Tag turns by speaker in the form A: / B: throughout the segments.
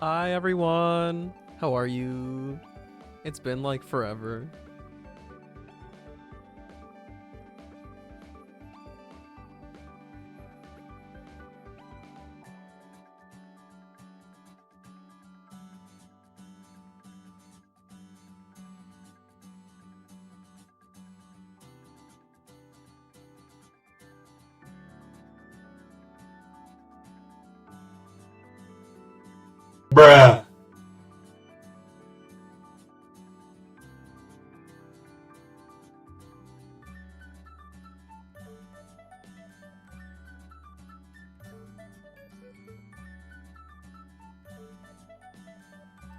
A: Hi everyone. How are you? It's been like forever.
B: Bruh.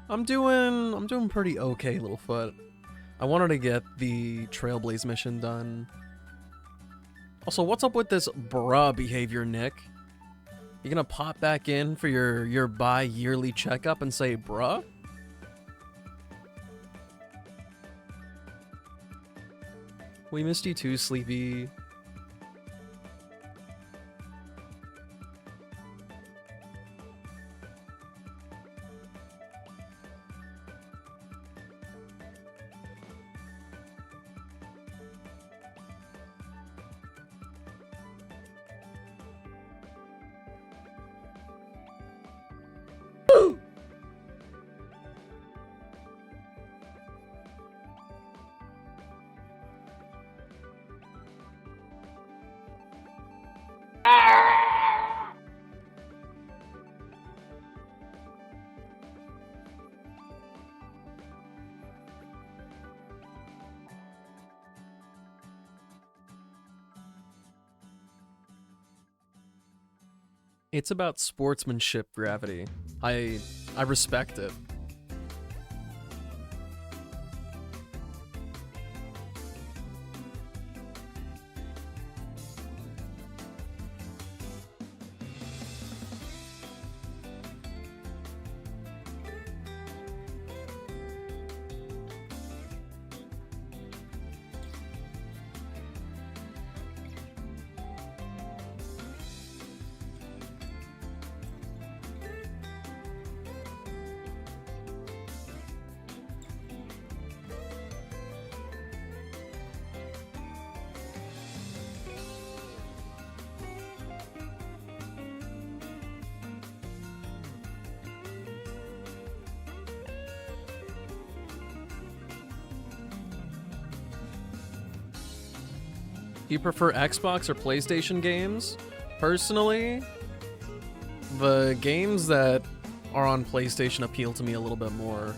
A: I'm doing pretty okay, Littlefoot. I wanted to get the Trailblaze mission done. Also, what's up with this bruh behavior, Nick? You gonna pop back in for your bi-yearly checkup and say bruh? We missed you too, Sleepy. It's about sportsmanship, Gravity. I respect it. Do you prefer Xbox or PlayStation games? Personally, the games that are on PlayStation appeal to me a little bit more.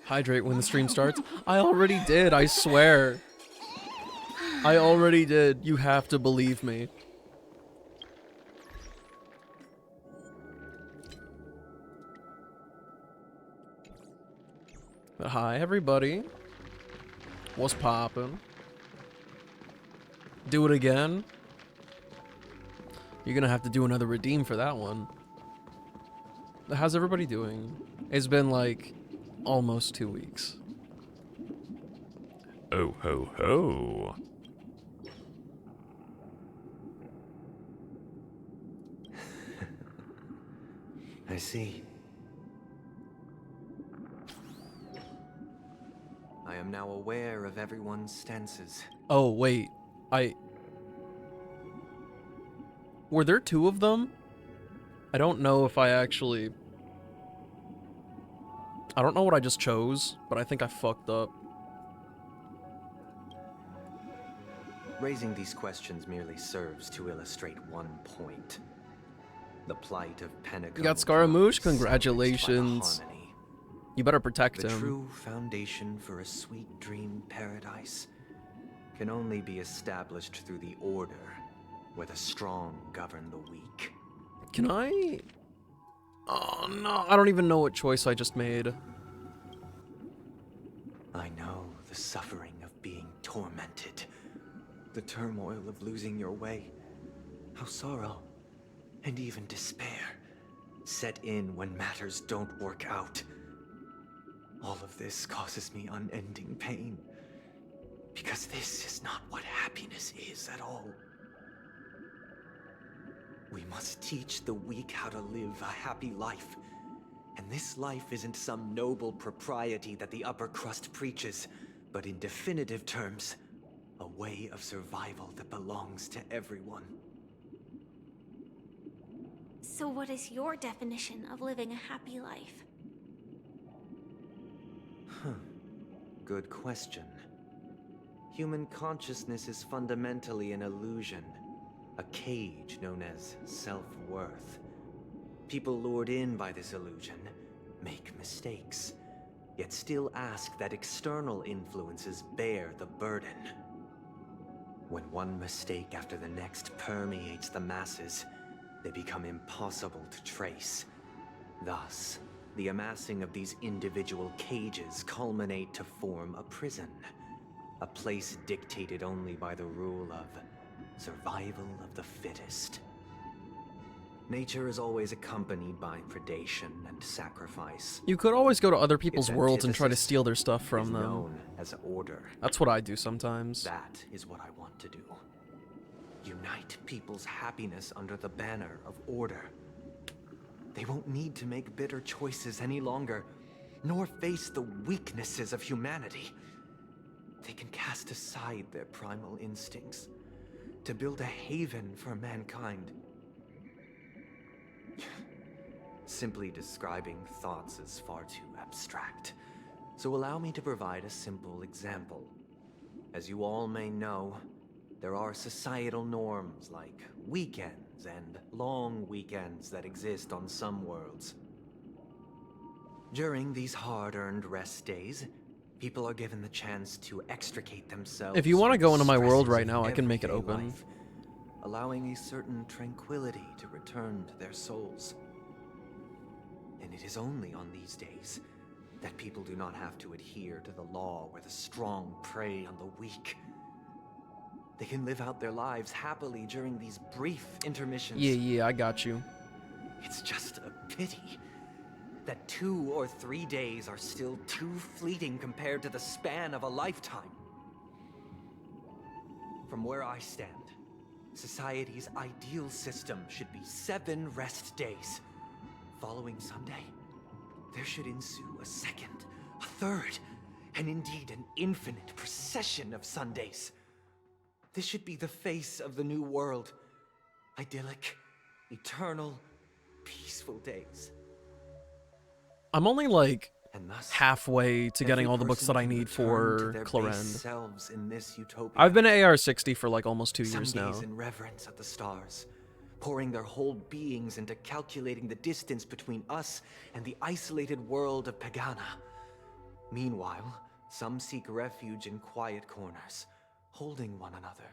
A: Hydrate when the stream starts. I already did, I swear. I already did. You have to believe me. But hi, everybody. What's poppin'? Do it again? You're gonna have to do another redeem for that one. How's everybody doing? It's been like almost 2 weeks.
C: Oh ho ho.
D: I see. I am now aware of everyone's stances.
A: Oh, wait. Were there 2 of them? I don't know if I actually... I don't know what I just chose, but I think I fucked up.
D: Raising these questions merely serves to illustrate one point. The plight of Pentecost.
A: You got Scaramouche? Congratulations. You better protect
D: The
A: him.
D: true foundation for a sweet dream paradise can only be established through the order, where the strong govern the weak.
A: Can I... Oh, no. I don't even know what choice I just made.
D: I know the suffering of being tormented, the turmoil of losing your way, how sorrow and even despair set in when matters don't work out. All of this causes me unending pain, because this is not what happiness is at all. We must teach the weak how to live a happy life. And this life isn't some noble propriety that the upper crust preaches, but in definitive terms, a way of survival that belongs to everyone.
E: So what is your definition of living a happy life?
D: Good question. Human consciousness is fundamentally an illusion, a cage known as self-worth. People lured in by this illusion make mistakes, yet still ask that external influences bear the burden. When one mistake after the next permeates the masses, they become impossible to trace. Thus, the amassing of these individual cages culminate to form a prison, a place dictated only by the rule of survival of the fittest. Nature is always accompanied by predation and sacrifice.
A: You could always go to other people's
D: Its
A: worlds and try to
D: antithesis
A: steal their stuff
D: is
A: from them.
D: known as order.
A: That's what I do sometimes.
D: That is what I want to do. Unite people's happiness under the banner of order. They won't need to make bitter choices any longer, nor face the weaknesses of humanity. They can cast aside their primal instincts to build a haven for mankind. Simply describing thoughts is far too abstract, so allow me to provide a simple example. As you all may know, there are societal norms like weekends and long weekends that exist on some worlds. During these hard-earned rest days, people are given the chance to extricate themselves.
A: If you want to go into my
D: from
A: world
D: stresses
A: right now,
D: of
A: I can make it
D: everyday
A: open.
D: life, allowing a certain tranquility to return to their souls. And it is only on these days that people do not have to adhere to the law where the strong prey on the weak. They can live out their lives happily during these brief intermissions.
A: Yeah, I got you.
D: It's just a pity that 2 or 3 days are still too fleeting compared to the span of a lifetime. From where I stand, society's ideal system should be 7 rest days. Following Sunday, there should ensue a second, a third, and indeed an infinite procession of Sundays. This should be the face of the new world. Idyllic, eternal, peaceful days.
A: I'm only like
D: And thus,
A: halfway to getting
D: every
A: all the books
D: person
A: that I
D: can
A: need
D: return to
A: for
D: their base
A: Clorend.
D: selves in this utopia.
A: I've been at AR60 for like almost 2 years
D: Some
A: now.
D: gaze in reverence at the stars, pouring their whole beings into calculating the distance between us and the isolated world of Pagana. Meanwhile, some seek refuge in quiet corners, holding one another,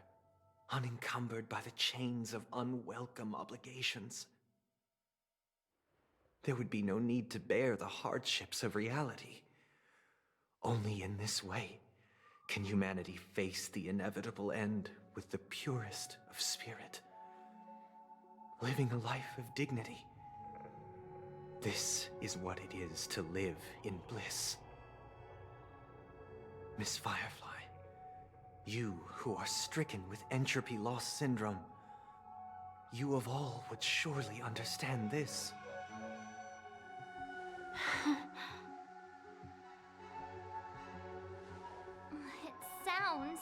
D: unencumbered by the chains of unwelcome obligations. There would be no need to bear the hardships of reality. Only in this way can humanity face the inevitable end with the purest of spirit, living a life of dignity. This is what it is to live in bliss. Miss Firefly, you who are stricken with entropy loss syndrome, you of all would surely understand this.
E: It sounds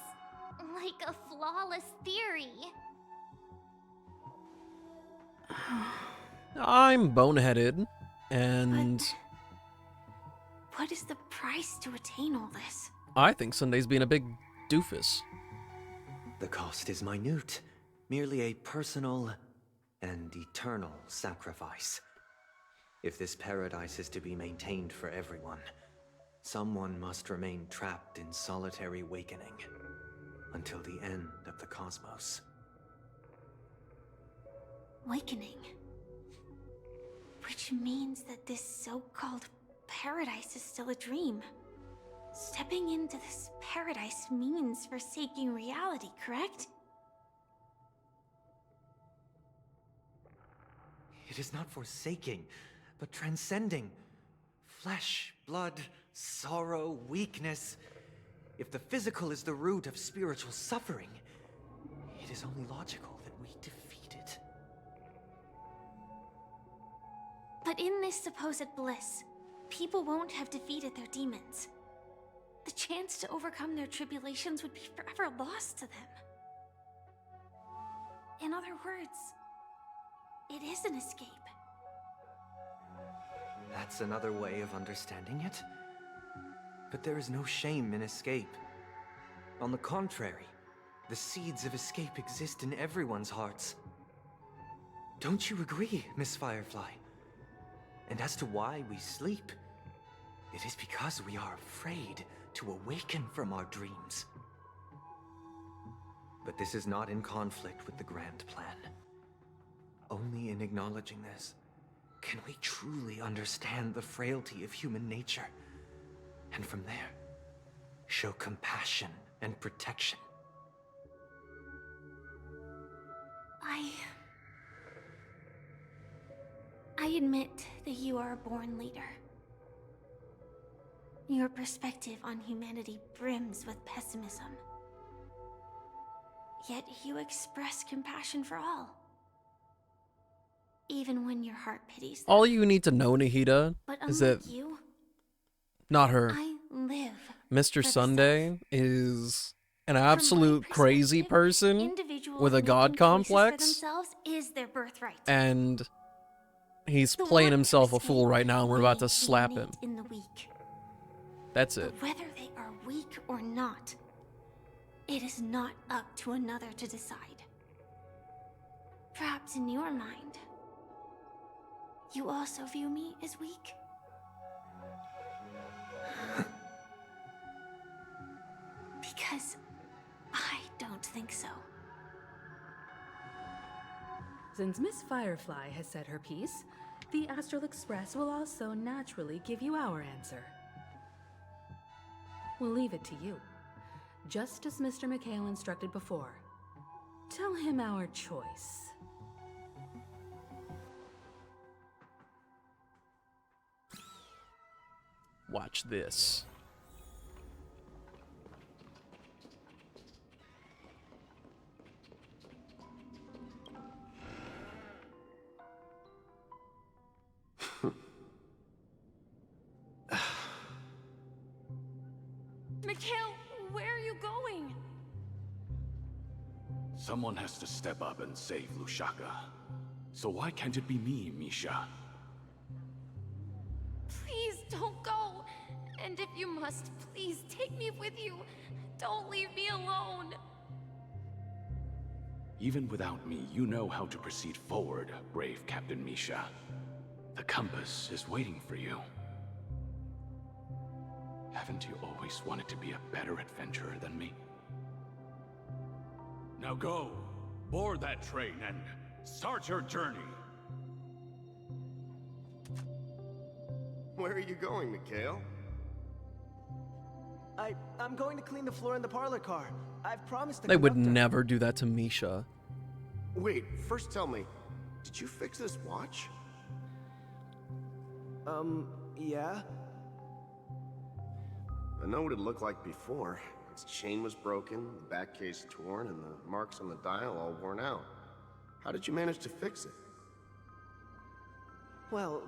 E: like a flawless theory.
A: I'm boneheaded, and
E: What is the price to attain all this?
A: I think Sunday's being a big doofus.
D: The cost is minute, merely a personal and eternal sacrifice. If this paradise is to be maintained for everyone, someone must remain trapped in solitary awakening until the end of the cosmos.
E: Awakening. Which means that this so-called paradise is still a dream. Stepping into this paradise means forsaking reality, correct?
D: It is not forsaking, but transcending. Flesh, blood, sorrow, weakness. If the physical is the root of spiritual suffering, it is only logical that we defeat it.
E: But in this supposed bliss, people won't have defeated their demons. The chance to overcome their tribulations would be forever lost to them. In other words, it is an escape.
D: That's another way of understanding it. But there is no shame in escape. On the contrary, the seeds of escape exist in everyone's hearts. Don't you agree, Miss Firefly? And as to why we sleep, it is because we are afraid to awaken from our dreams. But this is not in conflict with the grand plan. Only in acknowledging this can we truly understand the frailty of human nature, and from there, show compassion and protection.
E: I admit that you are a born leader. Your perspective on humanity brims with pessimism. Yet you express compassion for all. Even when your heart pities them.
A: All you need to know, Nahida,
E: But
A: is
E: unlike
A: that
E: you,
A: not her.
E: I live.
A: Mr.
E: for the
A: Sunday is an
E: From my
A: absolute crazy
E: perspective,
A: person
E: individuals
A: with a
E: making
A: god
E: choices for
A: complex,
E: themselves is their birthright.
A: and he's
E: The
A: playing
E: one
A: himself a
E: escape
A: fool right now, and we're about to
E: lay
A: slap
E: the
A: him.
E: innate in the weak.
A: That's it.
E: But whether they are weak or not, it is not up to another to decide. Perhaps in your mind, you also view me as weak? Because I don't think so.
F: Since Miss Firefly has said her piece, the Astral Express will also naturally give you our answer. We'll leave it to you, just as Mr. McHale instructed before. Tell him our choice.
A: Watch this.
G: McHale, where are you going?
C: Someone has to step up and save Lushaka. So why can't it be me, Misha?
G: Please don't go. And if you must, please take me with you. Don't leave me alone.
C: Even without me, you know how to proceed forward, brave Captain Misha. The compass is waiting for you. Haven't you always wanted to be a better adventurer than me? Now go, board that train and start your journey.
H: Where are you going, Mikhail?
I: I'm going to clean the floor in the parlor car. I've promised the
A: They would
I: conductor.
A: never do that to Misha.
H: Wait, first tell me, did you fix this watch?
I: Yeah?
H: I know what it looked like before. Its chain was broken, the back case torn, and the marks on the dial all worn out. How did you manage to fix it?
I: Well,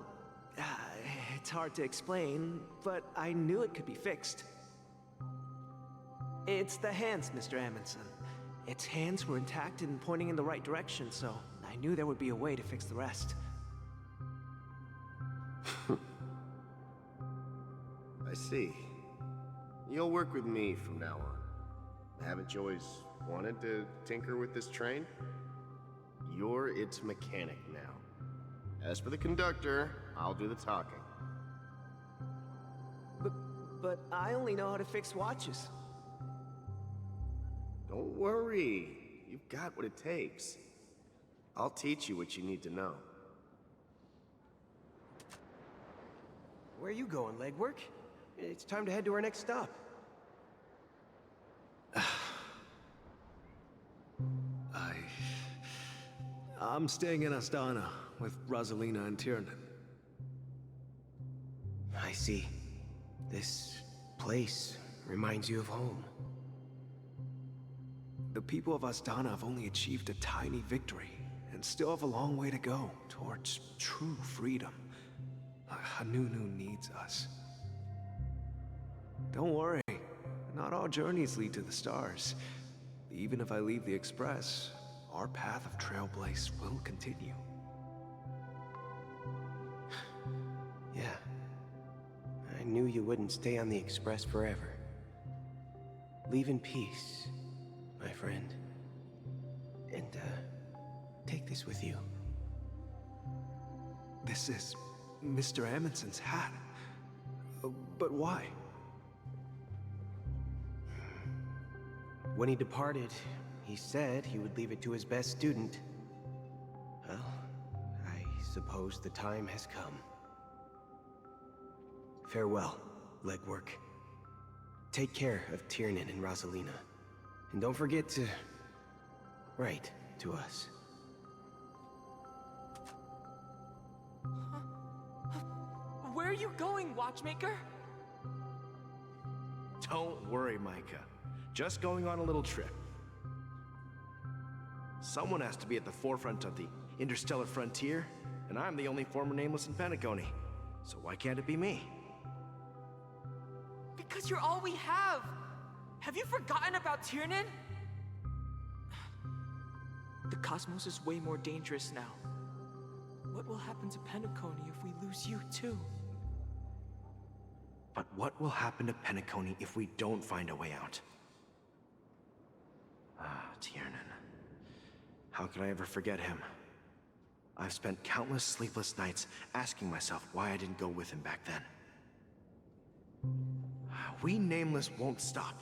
I: it's hard to explain, but I knew it could be fixed. It's the hands, Mr. Amundsen. Its hands were intact and pointing in the right direction, so I knew there would be a way to fix the rest.
H: I see. You'll work with me from now on. Haven't you always wanted to tinker with this train? You're its mechanic now. As for the conductor, I'll do the talking.
I: But I only know how to fix watches.
H: Don't worry. You've got what it takes. I'll teach you what you need to know.
I: Where are you going, legwork? It's time to head to our next stop. I'm staying in Astana with Rosalina and Tiernan. I see. This place reminds you of home. The people of Astana have only achieved a tiny victory and still have a long way to go towards true freedom. Hanunu needs us. Don't worry, not all journeys lead to the stars. Even if I leave the Express, our path of Trailblaze will continue.
J: Yeah. I knew you wouldn't stay on the Express forever. Leave in peace, my friend. And, take this with you.
I: This is Mr. Amundsen's hat. But why?
J: When he departed, he said he would leave it to his best student. Well, I suppose the time has come. Farewell, legwork. Take care of Tiernan and Rosalina. And don't forget to write to us.
K: Where are you going, watchmaker?
L: Don't worry, Micah. Just going on a little trip. Someone has to be at the forefront of the interstellar frontier, and I'm the only former nameless in Penacony. So why can't it be me?
K: Because you're all we have! Have you forgotten about Tiernan? The cosmos is way more dangerous now. What will happen to Penacony if we lose you too?
L: But what will happen to Penacony if we don't find a way out? Ah, Tiernan. How could I ever forget him? I've spent countless sleepless nights asking myself why I didn't go with him back then. We Nameless won't stop.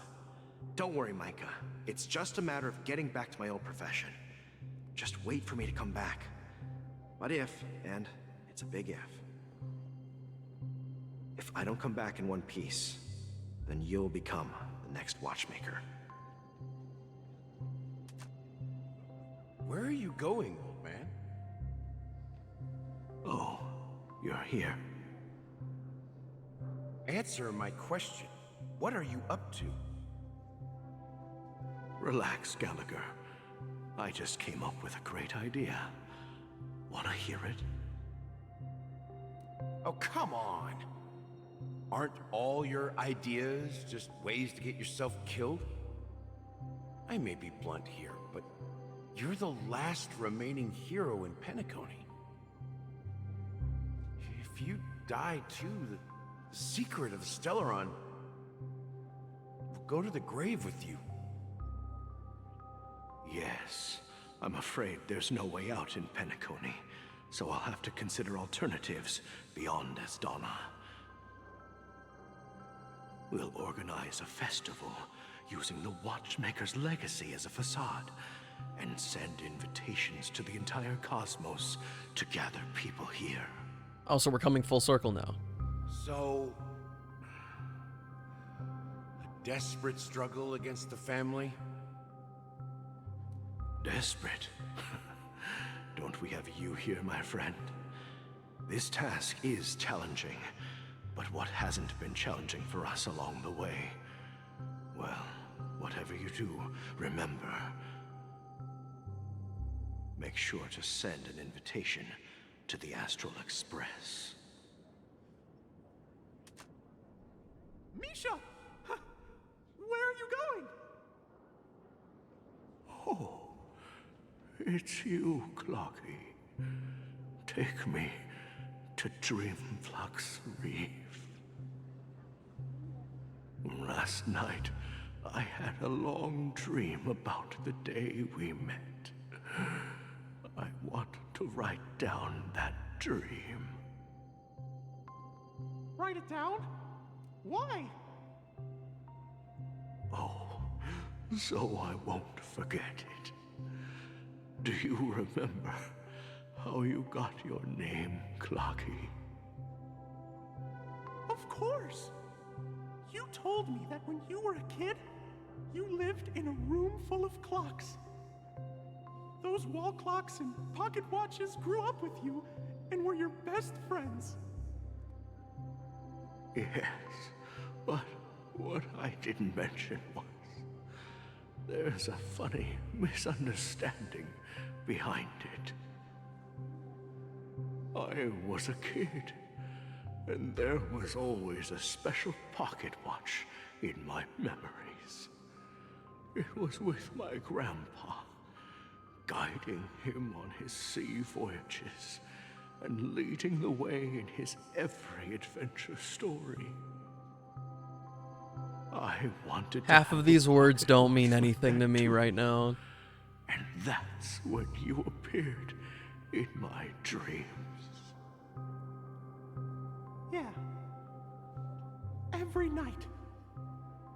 L: Don't worry, Micah. It's just a matter of getting back to my old profession. Just wait for me to come back. But if, and it's a big if I don't come back in one piece, then you'll become the next watchmaker.
B: Where are you going, old man?
L: Oh, you're here.
B: Answer my question. What are you up to?
L: Relax, Gallagher. I just came up with a great idea. Wanna hear it?
B: Oh, come on. Aren't all your ideas just ways to get yourself killed? I may be blunt here, but you're the last remaining hero in Penacony. If you die too, the secret of Stellaron will go to the grave with you.
L: Yes, I'm afraid there's no way out in Penacony, so I'll have to consider alternatives beyond Astana.
B: We'll organize a festival using the Watchmaker's legacy as a facade, and send invitations to the entire cosmos to gather people here.
A: Oh, so we're coming full circle now.
B: So, a desperate struggle against the family? Desperate? Don't we have you here, my friend? This task is challenging, but what hasn't been challenging for us along the way? Well, whatever you do, remember, make sure to send an invitation to the Astral Express.
I: Misha! Where are you going?
B: Oh, it's you, Clocky. Take me to Dreamflux Reef. Last night, I had a long dream about the day we met. I want to write down that dream.
I: Write it down? Why?
B: Oh, so I won't forget it. Do you remember how you got your name, Clocky?
I: Of course! You told me that when you were a kid, you lived in a room full of clocks. Those wall clocks and pocket watches grew up with you and were your best friends.
B: Yes, but what I didn't mention was there's a funny misunderstanding behind it. I was a kid, and there was always a special pocket watch in my memories. It was with my grandpa, guiding him on his sea voyages and leading the way in his every adventure story. I wanted to
A: Half of these words don't mean anything to me right now.
B: And that's when you appeared in my dreams.
I: Yeah. Every night,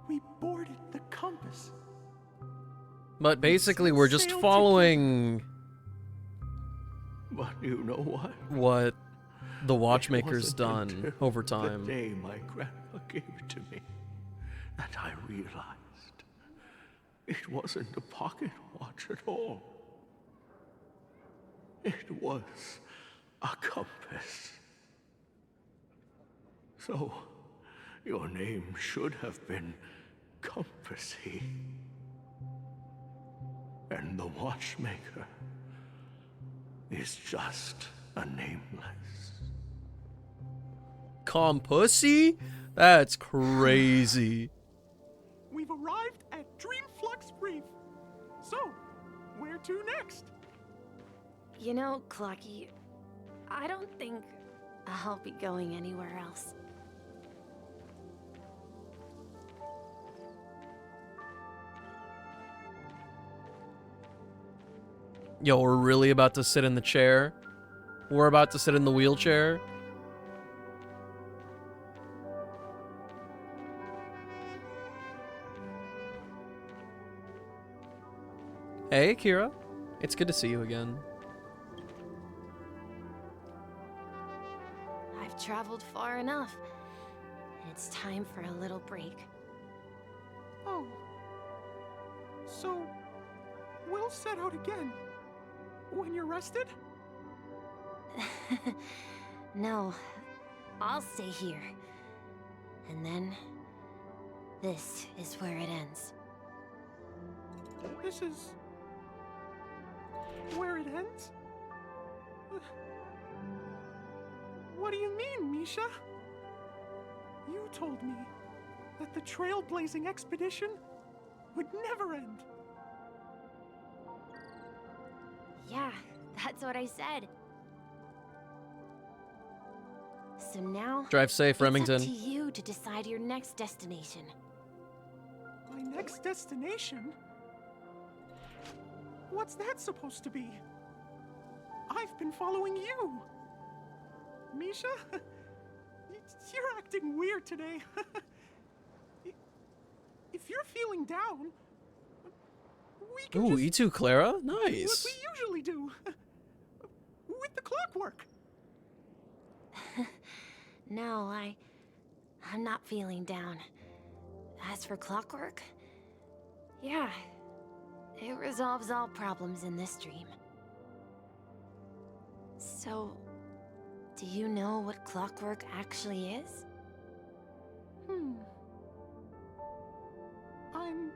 I: we boarded the compass.
A: But basically, we're just following
B: But you know what?
A: what the Watchmaker's
B: It wasn't
A: done
B: until
A: over time.
B: The day my grandpa gave it to me that I realized it wasn't a pocket watch at all. It was a compass. So, your name should have been Compassy. And the Watchmaker is just a nameless.
A: Compassy? That's crazy.
I: We've arrived at Dreamflux Reef. So, where to next?
G: You know, Clocky, I don't think I'll be going anywhere else.
A: Yo, we're really about to sit in the chair? We're about to sit in the wheelchair? Hey, Kira. It's good to see you again.
G: I've traveled far enough. It's time for a little break.
I: Oh. So, we'll set out again. When you're rested?
G: No, I'll stay here. And then, this is where it ends.
I: This is... where it ends? What do you mean, Misha? You told me that the trailblazing expedition would never end.
G: Yeah, that's what I said. So now,
A: Drive safe, Remington.
G: It's up to you to decide your next destination.
I: My next destination? What's that supposed to be? I've been following you. Misha? You're acting weird today. if you're feeling down, we can
A: Ooh,
I: just
A: E2 Clara?
I: do what
A: Nice.
I: we usually do. With the clockwork.
G: No, I'm not feeling down. As for clockwork, yeah, it resolves all problems in this dream. So, do you know what clockwork actually is?
I: I'm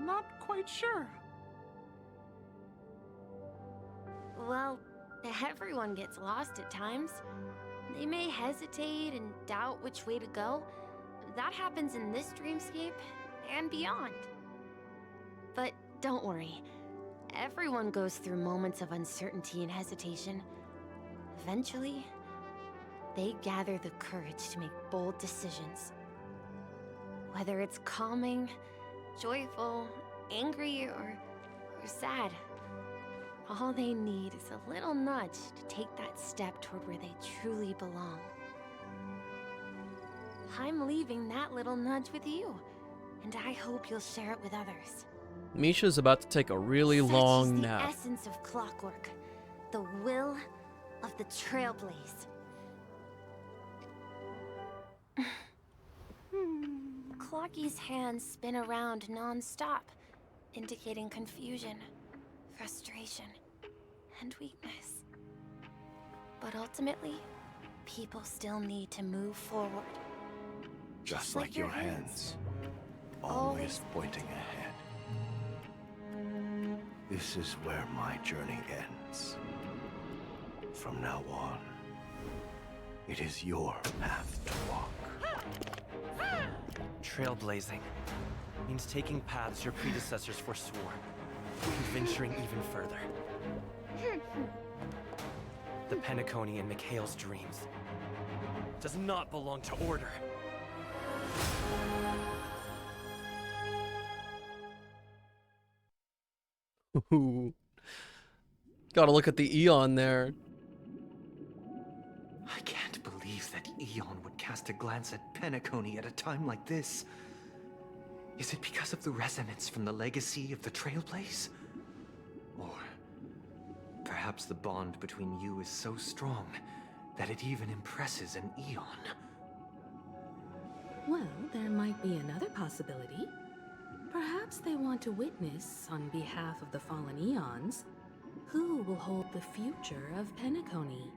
I: not quite sure.
G: Well, everyone gets lost at times. They may hesitate and doubt which way to go. That happens in this dreamscape and beyond. But don't worry. Everyone goes through moments of uncertainty and hesitation. Eventually, they gather the courage to make bold decisions. Whether it's calming, joyful, angry, or sad, all they need is a little nudge to take that step toward where they truly belong. I'm leaving that little nudge with you, and I hope you'll share it with others.
A: Misha's about to take a really
G: Such
A: long
G: is the
A: nap.
G: essence of clockwork, the will of the Trailblaze. Clocky's hands spin around non-stop, indicating confusion, frustration, and weakness. But ultimately, people still need to move forward.
B: Just like your hands, always pointing ahead. This is where my journey ends. From now on, it is your path to walk.
M: Trailblazing means taking paths your predecessors forswore, and venturing even further. The Penacony in Mikhail's dreams does not belong to Order.
A: Ooh. Gotta look at the Eon there.
D: I can't believe that Eon would cast a glance at Penacony at a time like this. Is it because of the resonance from the legacy of the Trailblaze? Or perhaps the bond between you is so strong that it even impresses an Eon?
F: Well, there might be another possibility. Perhaps they want to witness, on behalf of the fallen Eons, who will hold the future of Penacony.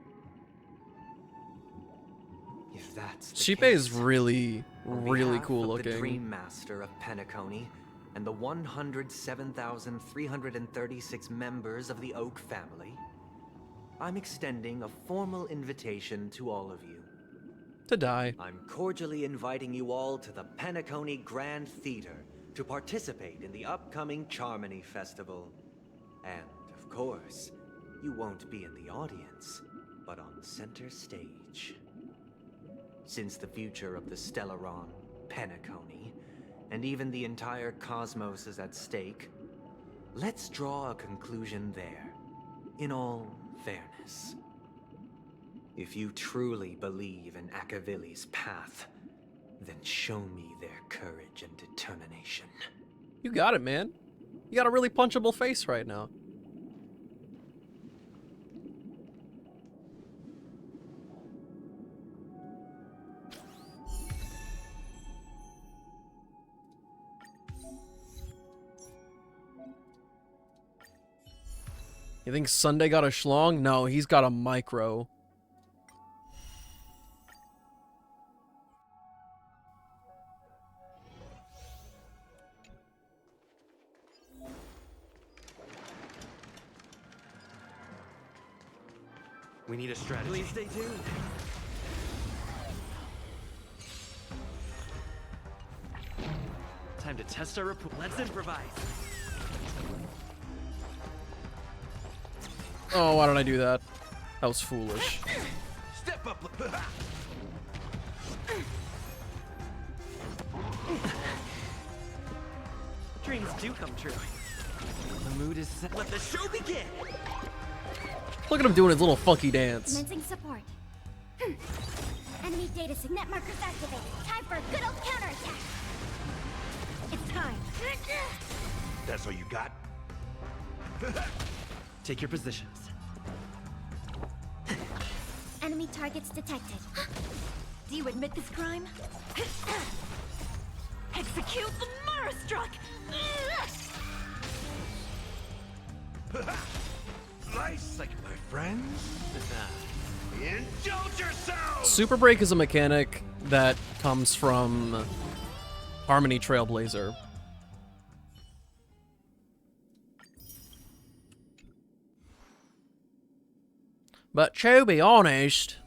D: If that's the
A: Sheepe
D: case,
A: is really,
D: on
A: really
D: behalf
A: cool
D: of the
A: looking.
D: Dream Master of Penacony and the 107,336 members of the Oak family, I'm extending a formal invitation to all of you.
A: To die.
D: I'm cordially inviting you all to the Penacony Grand Theater to participate in the upcoming Charmony Festival. And, of course, you won't be in the audience, but on center stage. Since the future of the Stellaron, Penacony, and even the entire cosmos is at stake, let's draw a conclusion there, in all fairness. If you truly believe in Akavili's path, then show me their courage and determination.
A: You got it, man. You got a really punchable face right now. You think Sunday got a schlong? No, he's got a micro.
M: We need a strategy.
K: Please stay tuned.
M: Time to test our rapport. Let's improvise.
A: Oh, why did I do that? That was foolish.
B: Step up!
M: Dreams do come true. The mood is set. Let the show begin!
A: Look at him doing his little funky dance.
E: Commencing support. Enemy data signet markers activated. Time for a good old counterattack. It's
N: time.
B: That's all you got?
M: Take your positions.
N: Enemy targets detected. Do you admit this crime? Execute the Marastruck!
B: Nice, like my friends. Indulge yourselves!
A: Super Break is a mechanic that comes from Harmony Trailblazer. But to be honest,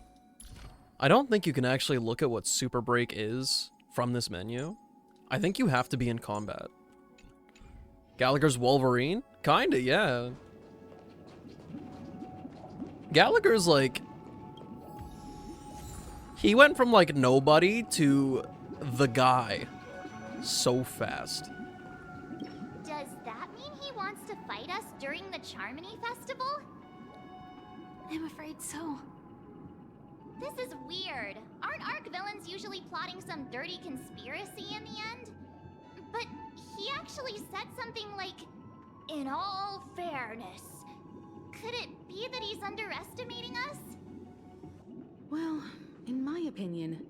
A: I don't think you can actually look at what Super Break is from this menu. I think you have to be in combat. Gallagher's Wolverine? Kinda, yeah. Gallagher's like... He went from like nobody to the guy so fast.
N: Does that mean he wants to fight us during the Charmony Festival?
E: I'm afraid so.
N: This is weird. Aren't Arc villains usually plotting some dirty conspiracy in the end? But he actually said something like, "In all fairness." Could it be that he's underestimating us?
F: Well, in my opinion,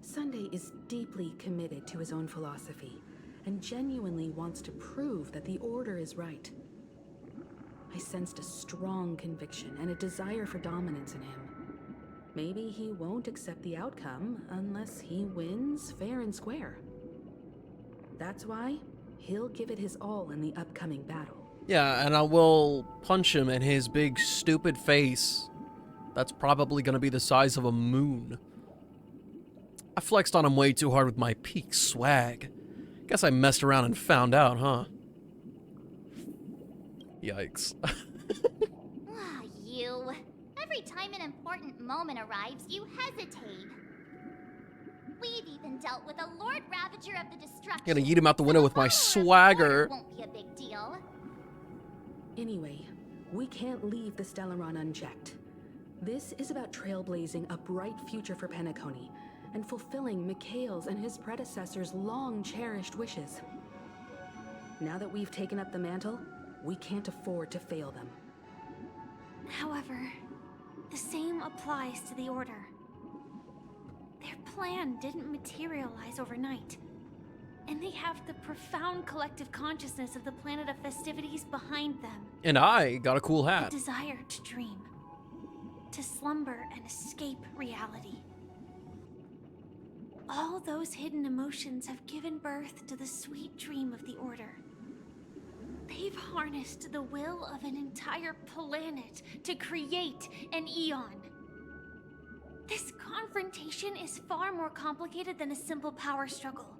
F: Sunday is deeply committed to his own philosophy and genuinely wants to prove that the Order is right. I sensed a strong conviction and a desire for dominance in him. Maybe he won't accept the outcome unless he wins fair and square. That's why he'll give it his all in the upcoming battle.
A: Yeah, and I will punch him in his big stupid face. That's probably gonna be the size of a moon. I flexed on him way too hard with my peak swag. Guess I messed around and found out, huh? Yikes.
N: Ah, you. Every time an important moment arrives, you hesitate. We've even dealt with a Lord Ravager of the Destruction.
A: I'm gonna yeet him out the window with my swagger.
N: Won't be a big deal.
F: Anyway, we can't leave the Stellaron unchecked. This is about trailblazing a bright future for Penacony and fulfilling Mikhail's and his predecessors' long-cherished wishes. Now that we've taken up the mantle, we can't afford to fail them.
E: However, the same applies to the Order. Their plan didn't materialize overnight, and they have the profound collective consciousness of the planet of festivities behind them.
A: And I got a cool
E: A
A: hat.
E: desire to dream, to slumber and escape reality. All those hidden emotions have given birth to the sweet dream of the Order. They've harnessed the will of an entire planet to create an Eon. This confrontation is far more complicated than a simple power struggle.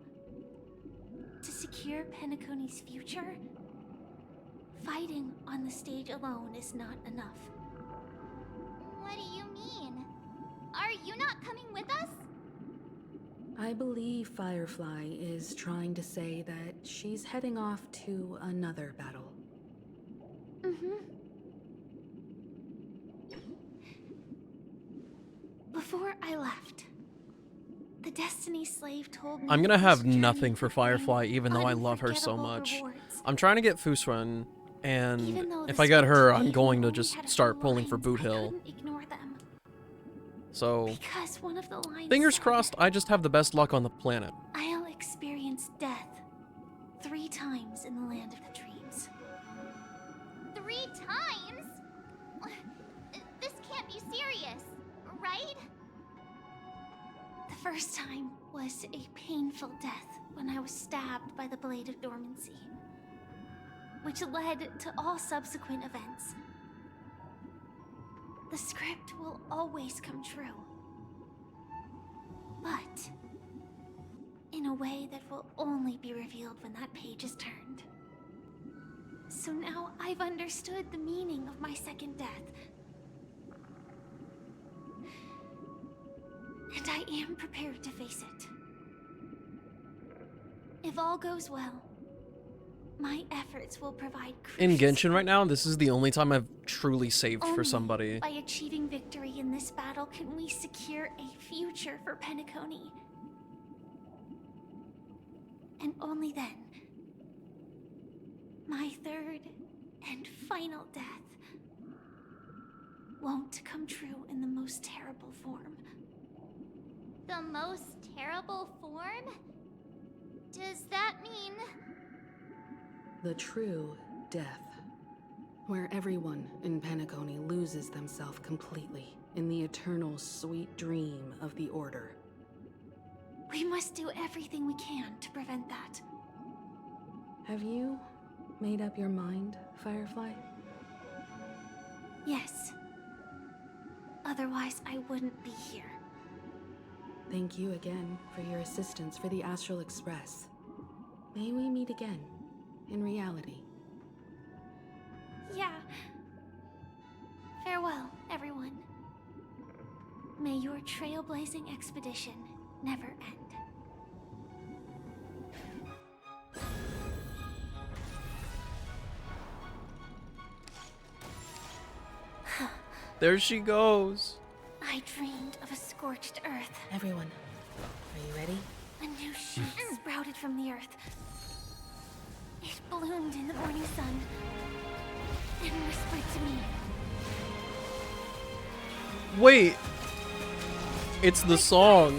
E: To secure Penacony's future, fighting on the stage alone is not enough.
N: What do you mean? Are you not coming with us?
F: I believe Firefly is trying to say that she's heading off to another battle.
E: Before I left, the Destiny Slave told me
A: I'm gonna
E: this
A: have
E: journey
A: nothing for
E: would bring
A: Firefly, even though I love her so
E: unforgettable
A: much.
E: rewards.
A: I'm trying to get Fusrun, and
E: Even though
A: if
E: the
A: I get her,
E: script
A: I'm
E: gave
A: going
E: me
A: to
E: only
A: just
E: had a
A: start
E: few
A: pulling for
E: lines,
A: Boot
E: I
A: Hill.
E: couldn't ignore them.
A: So,
E: Because one of the lines
A: fingers
E: said,
A: crossed, I just have the best luck on the planet.
E: I'll experience death 3 times in the land of the dreams.
N: 3 times? This can't be serious, right?
E: The first time was a painful death when I was stabbed by the Blade of Dormancy, which led to all subsequent events. The script will always come true, but in a way that will only be revealed when that page is turned. So now I've understood the meaning of my second death. And I am prepared to face it. If all goes well, my efforts will provide
A: In
E: crucial
A: Genshin right now, this is the only time I've truly saved for
E: Only
A: somebody.
E: by achieving victory in this battle can we secure a future for Penacony. And only then my third and final death won't come true in the most terrible form.
N: The most terrible form? Does that mean...
F: The true death. Where everyone in Penacony loses themselves completely in the eternal sweet dream of the Order.
E: We must do everything we can to prevent that.
F: Have you made up your mind, Firefly?
E: Yes. Otherwise, I wouldn't be here.
F: Thank you again for your assistance for the Astral Express. May we meet again, in reality.
E: Yeah. Farewell, everyone. May your trailblazing expedition never end.
A: There she goes.
E: I dreamed of a scorched earth.
F: Everyone, are you ready?
E: A new shoot sprouted from the earth. It bloomed in the morning sun and whispered to me.
A: Wait. It's the song.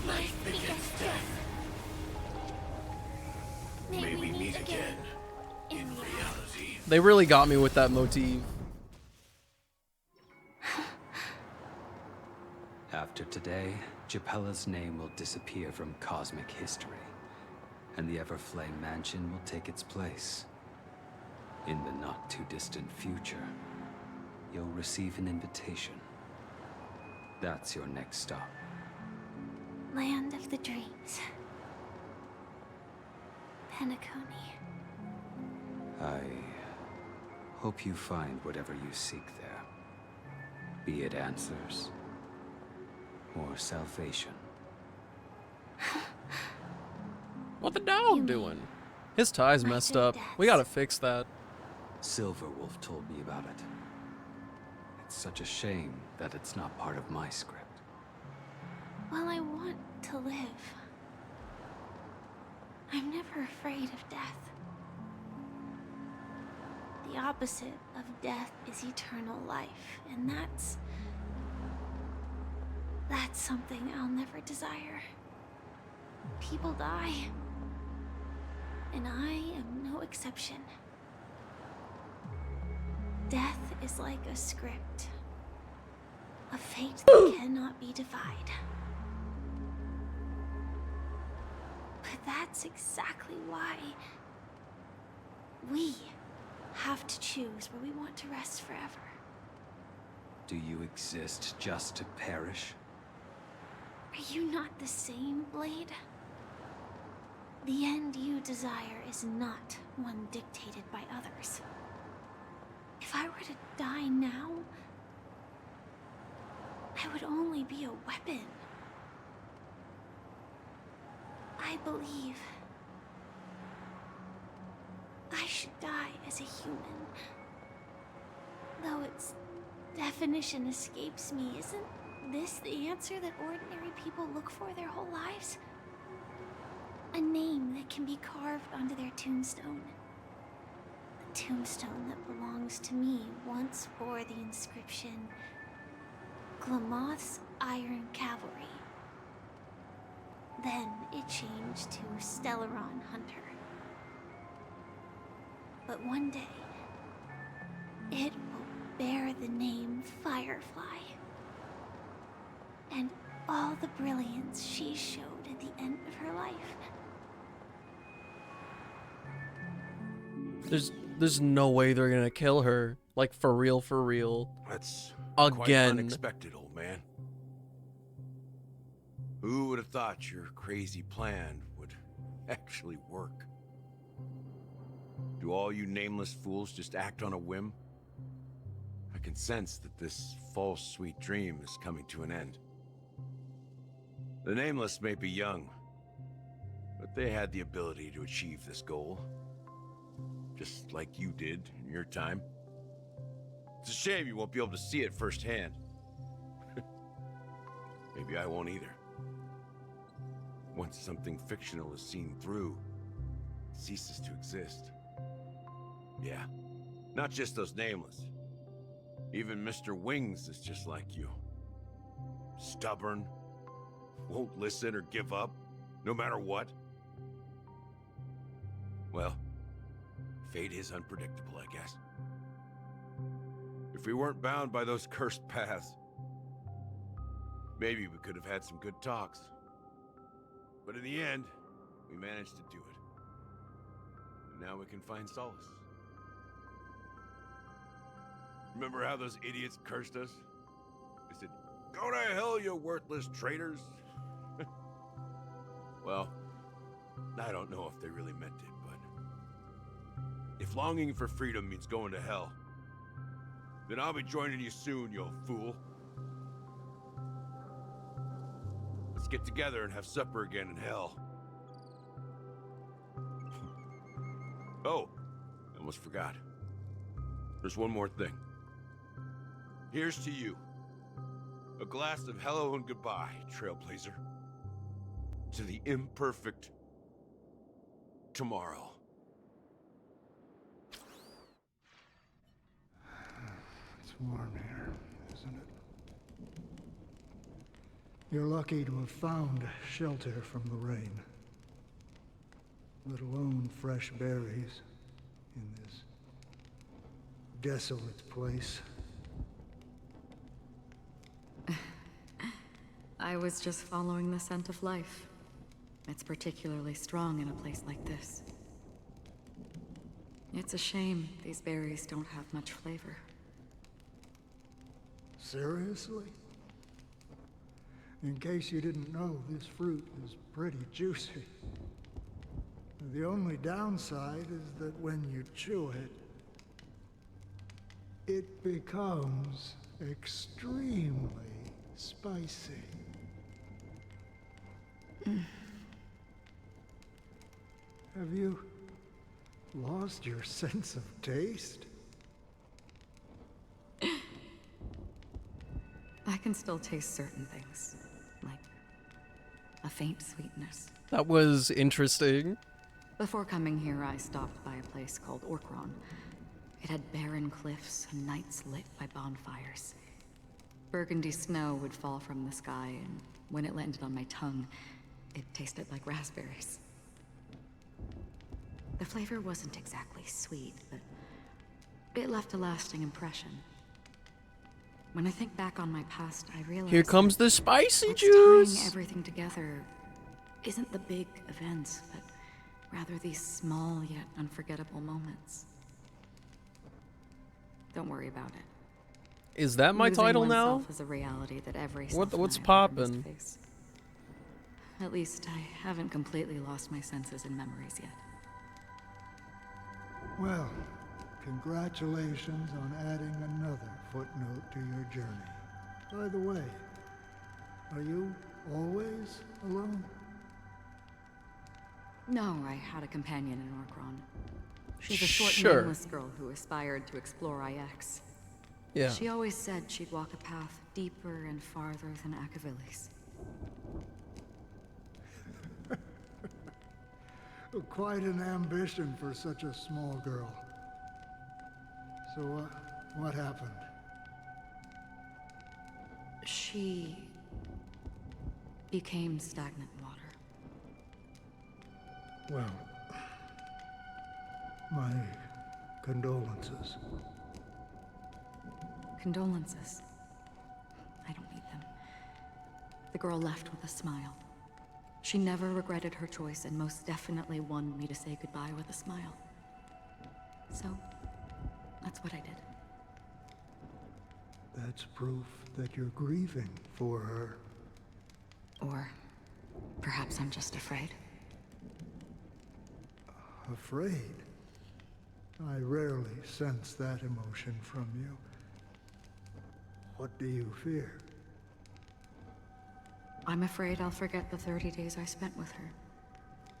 N: Life begets death.
B: May we meet again in reality.
A: They really got me with that motif.
O: After today, Japella's name will disappear from cosmic history, and the Everflame Mansion will take its place. In the not-too-distant future, you'll receive an invitation. That's your next stop.
E: Land of the dreams. Penacony.
O: I hope you find whatever you seek there. Be it answers or salvation.
A: What the dog doing? His tie's messed up. We gotta fix that.
O: Silverwolf told me about it. It's such a shame that it's not part of my script.
E: Well, I want to live. I'm never afraid of death. The opposite of death is eternal life, and that's something I'll never desire. People die, and I am no exception. Death is like a script, a fate that cannot be defied. But that's exactly why we have to choose where we want to rest forever.
O: Do you exist just to perish?
E: Are you not the same, Blade? The end you desire is not one dictated by others. If I were to die now, I would only be a weapon. I believe I should die as a human. Though its definition escapes me, isn't this the answer that ordinary people look for their whole lives? A name that can be carved onto their tombstone. The tombstone that belongs to me once bore the inscription, Glamoth's Iron Cavalry. Then it changed to Stellaron Hunter. But one day, it will bear the name Firefly. And all the brilliance she showed at the end of her life.
A: There's no way they're gonna kill her. Like, for real, for real.
B: That's
A: again.
B: Quite unexpected, old man. Who would have thought your crazy plan would actually work? Do all you nameless fools just act on a whim? I can sense that this false sweet dream is coming to an end. The Nameless may be young, but they had the ability to achieve this goal. Just like you did in your time. It's a shame you won't be able to see it firsthand. Maybe I won't either. Once something fictional is seen through, ceases to exist. Yeah, not just those nameless. Even Mr. Wings is just like you. Stubborn, won't listen or give up, no matter what. Well, fate is unpredictable, I guess. If we weren't bound by those cursed paths, maybe we could have had some good talks. But in the end, we managed to do it. And now we can find solace. Remember how those idiots cursed us? They said, "Go to hell, you worthless traitors." Well, I don't know if they really meant it, but if longing for freedom means going to hell, then I'll be joining you soon, you old fool. Let's get together and have supper again in hell. Oh, I almost forgot. There's one more thing. Here's to you. A glass of hello and goodbye, Trailblazer. To the imperfect tomorrow.
P: It's warm here, isn't it? You're lucky to have found shelter from the rain. Let alone fresh berries in this desolate place.
F: I was just following the scent of life. It's particularly strong in a place like this. It's a shame these berries don't have much flavor.
P: Seriously? In case you didn't know, this fruit is pretty juicy. The only downside is that when you chew it, it becomes extremely spicy. Have you lost your sense of taste?
F: I can still taste certain things, like a faint sweetness.
A: That was interesting.
F: Before coming here, I stopped by a place called Orkron. It had barren cliffs and nights lit by bonfires. Burgundy snow would fall from the sky, and when it landed on my tongue, it tasted like raspberries. The flavor wasn't exactly sweet, but it left a lasting impression. When I think back on my past, I realize
A: Here comes the spicy
F: what's
A: juice.
F: tying everything together isn't the big events, but rather these small yet unforgettable moments. Don't worry about it.
A: Is that my
F: Losing
A: title now?
F: oneself is a reality that every
A: What's
F: self-denier must
A: poppin'?
F: face. At least I haven't completely lost my senses and memories yet.
P: Well, congratulations on adding another footnote to your journey. By the way, are you always alone?
F: No, I had a companion in Orkron. She's a short,
A: Sure.
F: nameless girl who aspired to explore IX.
A: Yeah.
F: She always said she'd walk a path deeper and farther than Akavilis.
P: Quite an ambition for such a small girl. So, what happened?
F: She became stagnant water.
P: Well, my condolences.
F: Condolences. I don't need them. The girl left with a smile. She never regretted her choice and most definitely wanted me to say goodbye with a smile. So, that's what I did.
P: That's proof that you're grieving for her.
F: Or perhaps I'm just afraid.
P: Afraid? I rarely sense that emotion from you. What do you fear?
F: I'm afraid I'll forget the 30 days I spent with her,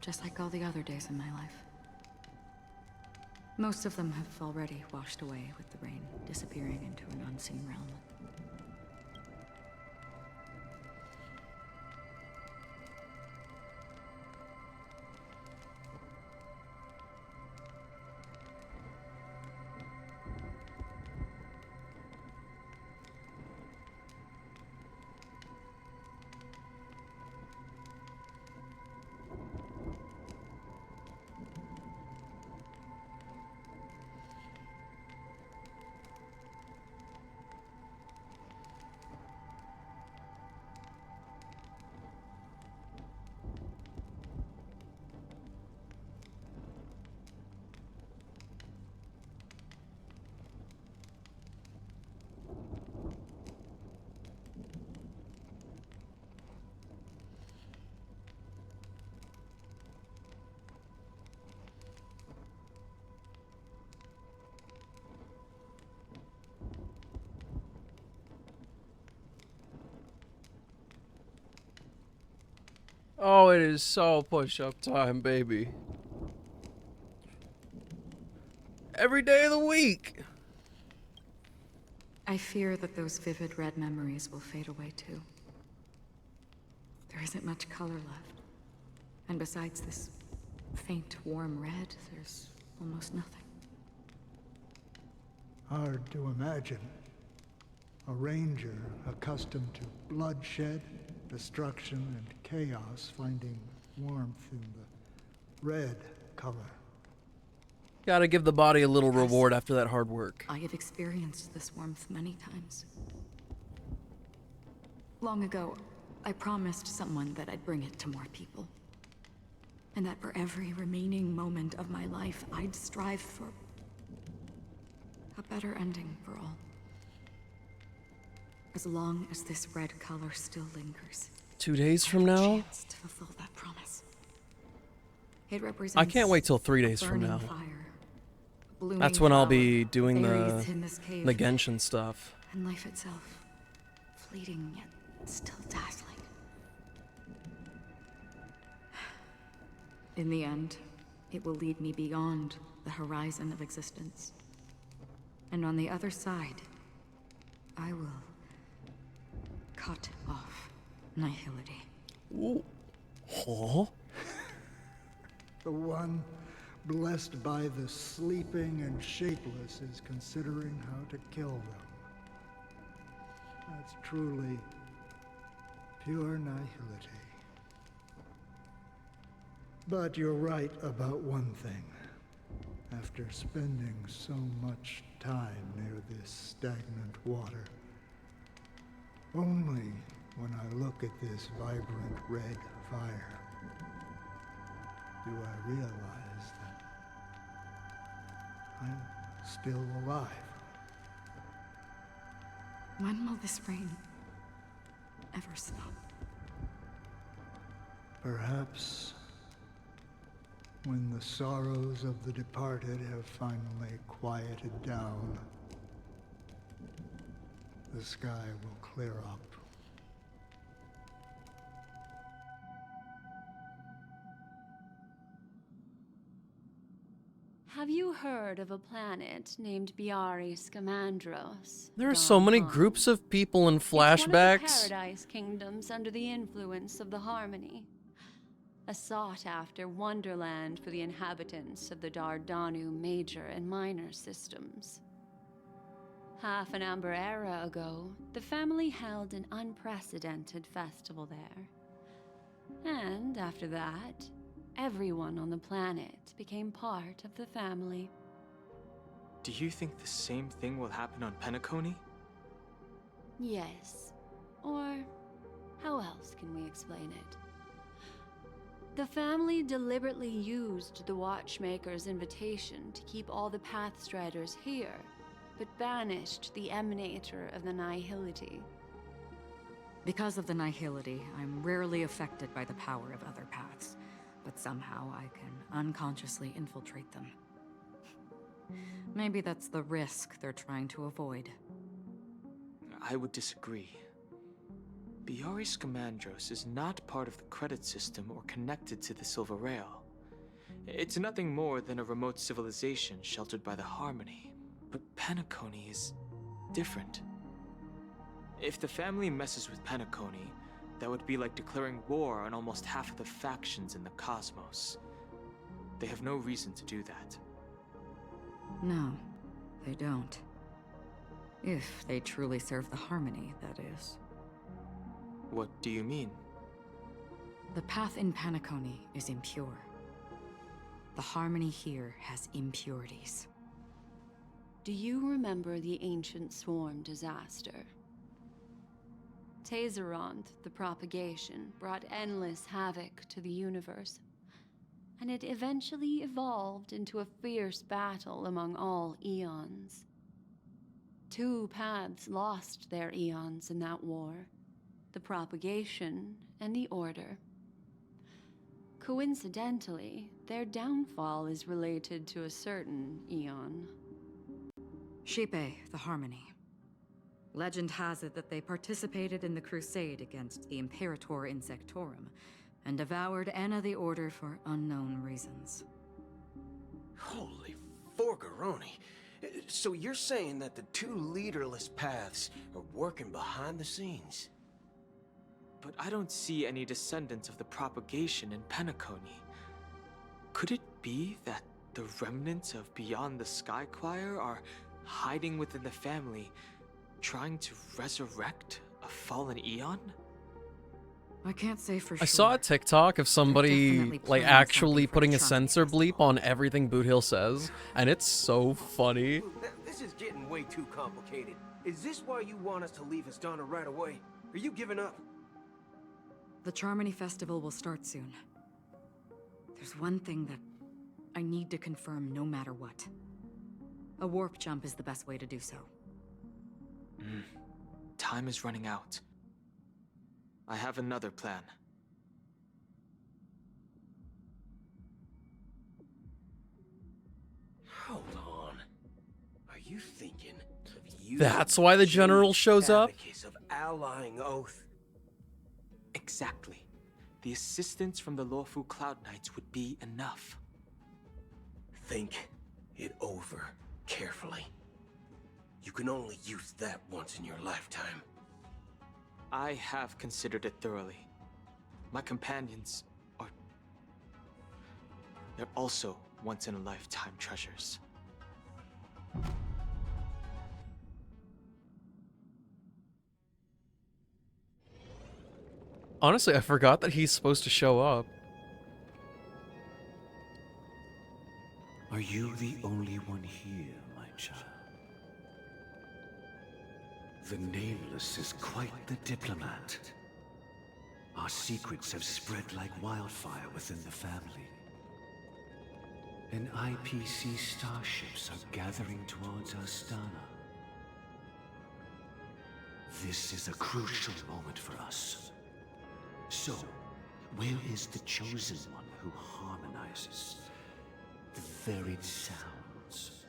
F: just like all the other days in my life. Most of them have already washed away with the rain, disappearing into an unseen realm.
A: Oh, it is so push-up time, baby. Every day of the week.
F: I fear that those vivid red memories will fade away too. There isn't much color left. And besides this faint, warm red, there's almost nothing.
P: Hard to imagine. A ranger accustomed to bloodshed, destruction, and chaos finding warmth in the red color.
A: Gotta give the body a little reward after that hard work.
F: I have experienced this warmth many times. Long ago, I promised someone that I'd bring it to more people. And that for every remaining moment of my life, I'd strive for a better ending for all. As long as this red color still lingers.
A: 2 days from now?
F: Chance to fulfill that promise. It represents
A: I can't wait till 3 days from now.
F: Fire,
A: That's when I'll be
F: flower,
A: doing the Genshin stuff.
F: And life itself, fleeting yet still dazzling. In the end, it will lead me beyond the horizon of existence. And on the other side, I will cut off nihility.
A: Ooh. Huh?
P: The one blessed by the sleeping and shapeless is considering how to kill them. That's truly pure nihility. But you're right about one thing. After spending so much time near this stagnant water, only when I look at this vibrant red fire do I realize that I'm still alive.
F: When will this rain ever stop?
P: Perhaps when the sorrows of the departed have finally quieted down, the sky will clear up.
Q: Have you heard of a planet named Biari Scamandros?
A: There are so many groups of people in
Q: It's one of the
A: flashbacks.
Q: paradise kingdoms under the influence of the Harmony. A sought-after wonderland for the inhabitants of the Dardanu major and minor systems. Half an Amber era ago, the family held an unprecedented festival there. And after that, everyone on the planet became part of the family.
K: Do you think the same thing will happen on Penacony?
Q: Yes. Or how else can we explain it? The family deliberately used the Watchmaker's invitation to keep all the Pathstriders here, but banished the Emanator of the Nihility.
F: Because of the nihility, I'm rarely affected by the power of other paths, but somehow I can unconsciously infiltrate them. Maybe that's the risk they're trying to avoid.
K: I would disagree. Biari Scamandros is not part of the credit system or connected to the Silver Rail. It's nothing more than a remote civilization sheltered by the Harmony. But Penacony is different. If the family messes with Penacony, that would be like declaring war on almost half of the factions in the cosmos. They have no reason to do that.
F: No, they don't. If they truly serve the Harmony, that is.
K: What do you mean?
F: The path in Penacony is impure. The Harmony here has impurities.
Q: Do you remember the ancient swarm disaster? Tazeront, the propagation, brought endless havoc to the universe, and it eventually evolved into a fierce battle among all eons. 2 paths lost their eons in that war, the propagation and the order. Coincidentally, their downfall is related to a certain eon.
F: Shipe, the Harmony. Legend has it that they participated in the crusade against the Imperator Insectorum,
R: and devoured Anna the Order for unknown reasons.
J: Holy forgaroni. So you're saying that the two leaderless paths are working behind the scenes?
K: But I don't see any descendants of the propagation in Penacony. Could it be that the remnants of Beyond the Sky Choir are hiding within the family, trying to resurrect a fallen Eon?
R: I can't say for sure.
A: I saw a TikTok of somebody like actually putting a censor bleep on everything Boot Hill says, and it's so funny.
J: This is getting way too complicated. Is this why you want us to leave Astana right away? Are you giving up?
R: The Charmony Festival will start soon. There's one thing that I need to confirm no matter what. A warp jump is the best way to do so.
K: Time is running out. I have another plan.
J: Hold on. Are you thinking of using
A: That's why the general shows up?
J: Abacus of allying oath?
K: Exactly. The assistance from the lawful Cloud Knights would be enough.
J: Think it over carefully. You can only use that once in your lifetime.
K: I have considered it thoroughly. My companions are... they're also once-in-a-lifetime treasures.
A: Honestly, I forgot that he's supposed to show up.
S: Are you the only one here, my child? The Nameless is quite the diplomat. Our secrets have spread like wildfire within the family. And IPC starships are gathering towards Astana. This is a crucial moment for us. So, where is the chosen one who harmonizes the varied sounds?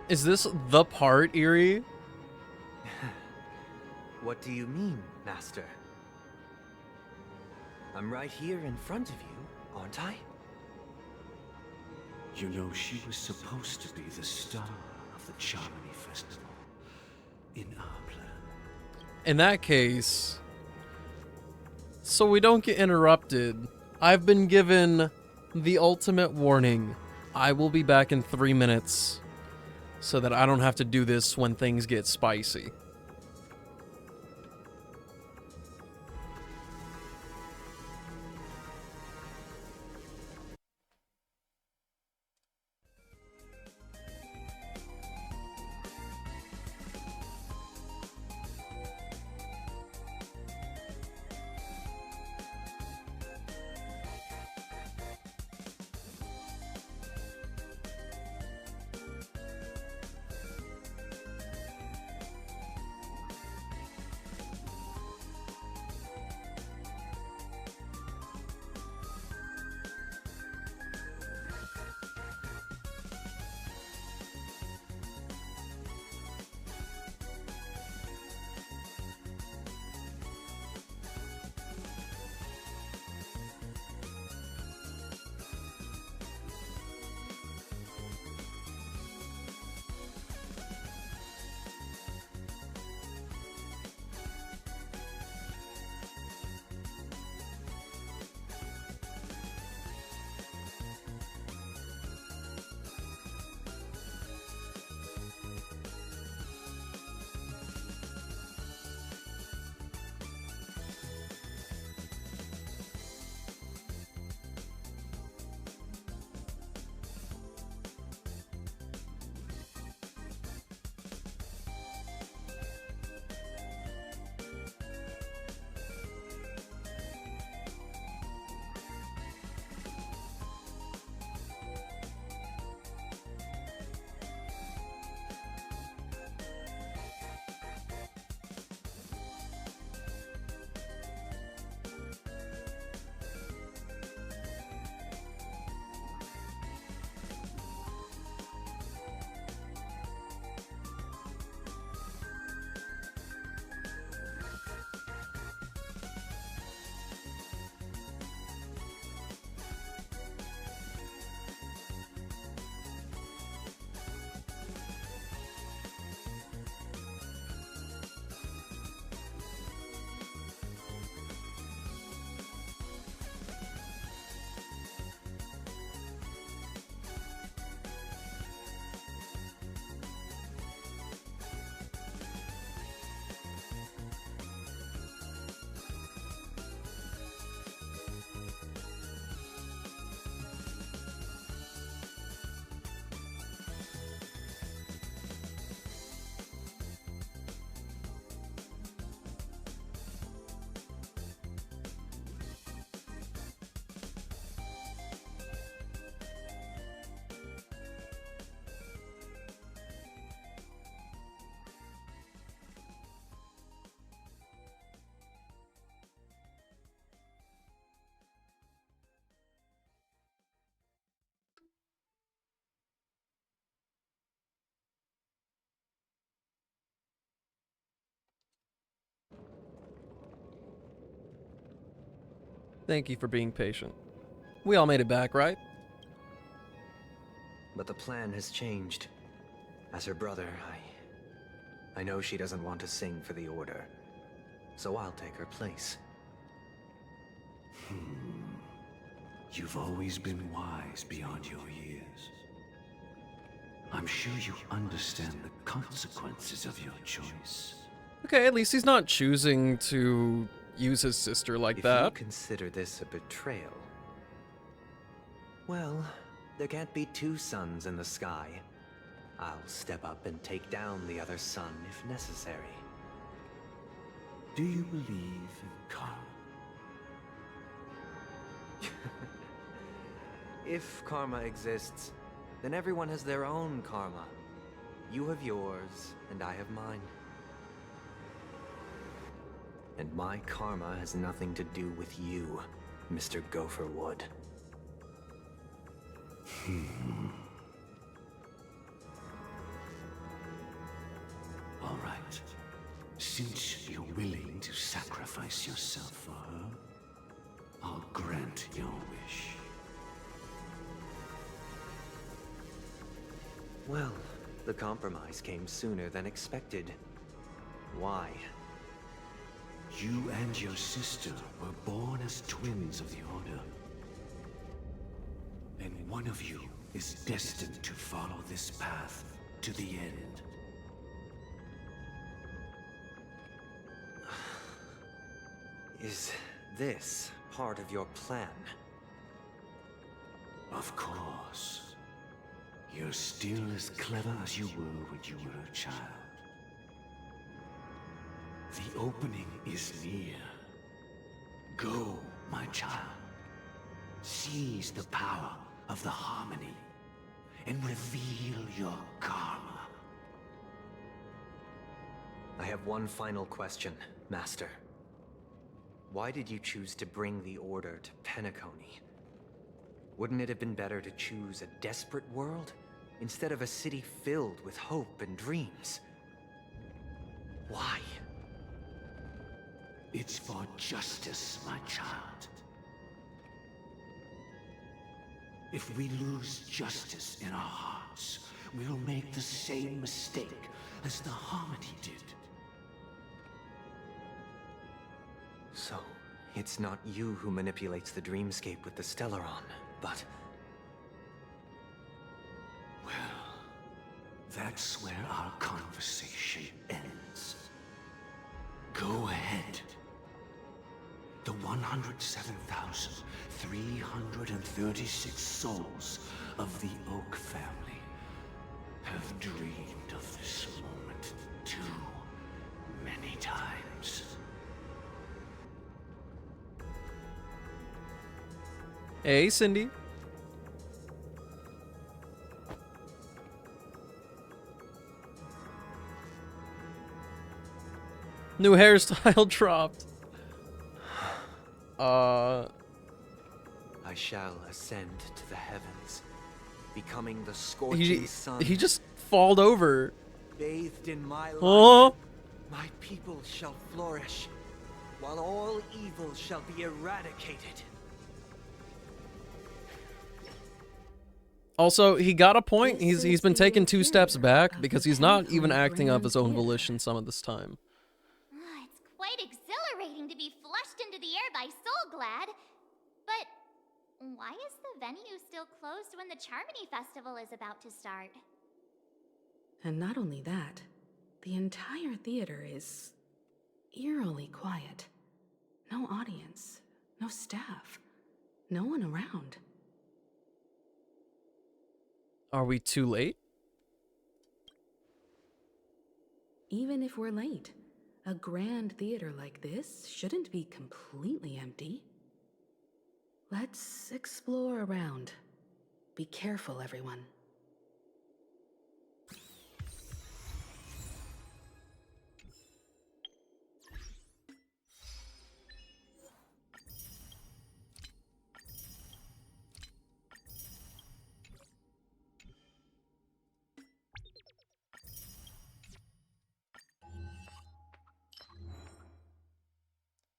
A: Is this the part, Eerie?
D: What do you mean, Master? I'm right here in front of you, aren't I?
S: You know, she was supposed to be the star of the Charmony Festival in our plan.
A: In that case, so we don't get interrupted, I've been given the ultimate warning. I will be back in 3 minutes so that I don't have to do this when things get spicy. Thank you for being patient. We all made it back, right?
D: But the plan has changed. As her brother, I know she doesn't want to sing for the Order, so I'll take her place.
S: You've always been wise beyond your years. I'm sure you understand the consequences of your choice.
A: Okay, at least he's not choosing to use his sister like that.
D: If you consider this a betrayal, well, there can't be two suns in the sky. I'll step up and take down the other sun if necessary.
S: Do you believe in karma?
D: If karma exists, then everyone has their own karma. You have yours, and I have mine. And my karma has nothing to do with you, Mr. Gopherwood.
S: All right. Since you're willing to sacrifice yourself for her, I'll grant your wish.
D: Well, the compromise came sooner than expected. Why?
S: You and your sister were born as twins of the Order. And one of you is destined to follow this path to the end.
D: Is this part of your plan?
S: Of course. You're still as clever as you were when you were a child. The opening is near. Go, my child. Seize the power of the harmony and reveal your karma.
D: I have one final question, Master. Why did you choose to bring the Order to Penacony? Wouldn't it have been better to choose a desperate world instead of a city filled with hope and dreams? Why?
S: It's for justice, my child. If we lose justice in our hearts, we'll make the same mistake as the Harmony did.
D: So, it's not you who manipulates the dreamscape with the Stellaron, but...
S: Well, that's where our conversation ends. Go ahead. The 107,336 souls of the Oak family have dreamed of this moment too many times.
A: Hey, Cindy. New hairstyle dropped.
D: I shall ascend to the heavens, becoming the scorching sun.
A: He just falled over.
D: Bathed in my light,
A: Oh.
D: my people shall flourish, while all evil shall be eradicated.
A: Also, he got a point. He's been taking 2 steps back because he's not even acting of his own volition some of this time.
N: It's quite exhilarating to be flushed into the air by Soulglad. But why is the venue still closed when the Charmony Festival is about to start?
F: And not only that, the entire theater is eerily quiet. No audience, no staff, no one around.
A: Are we too late?
F: Even if we're late, a grand theater like this shouldn't be completely empty. Let's explore around. Be careful, everyone.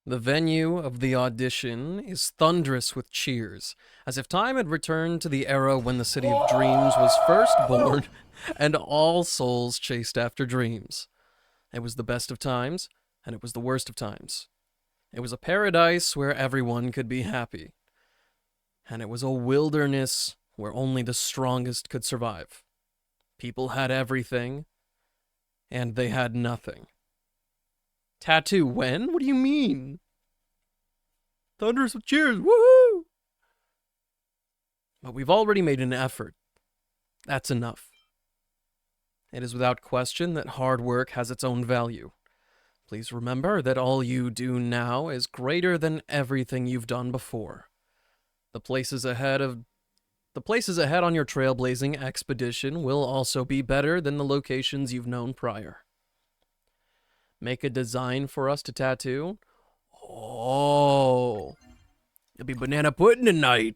A: The venue of the audition is thunderous with cheers, as if time had returned to the era when the City of Dreams was first born and all souls chased after dreams. It was the best of times, and it was the worst of times. It was a paradise where everyone could be happy. And it was a wilderness where only the strongest could survive. People had everything, and they had nothing. Tattoo when? What do you mean? Thunderous with cheers, woohoo! But we've already made an effort. That's enough. It is without question that hard work has its own value. Please remember that all you do now is greater than everything you've done before. The places ahead on your trailblazing expedition will also be better than the locations you've known prior. Make a design for us to tattoo? Oh, it'll be banana pudding tonight.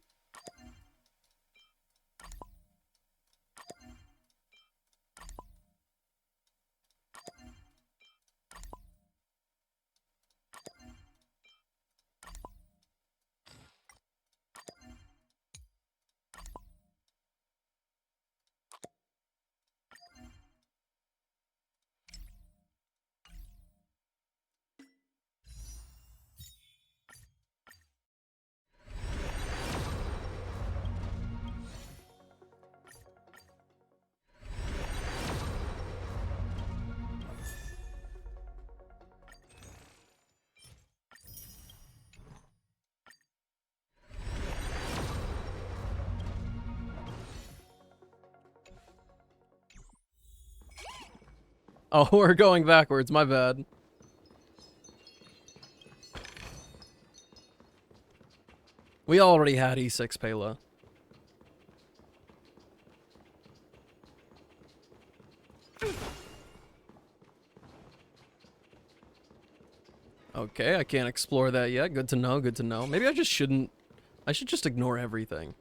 A: Oh, we're going backwards, my bad. We already had E6 Pela. Okay, I can't explore that yet. Good to know, good to know. Maybe I just shouldn't... I should just ignore everything.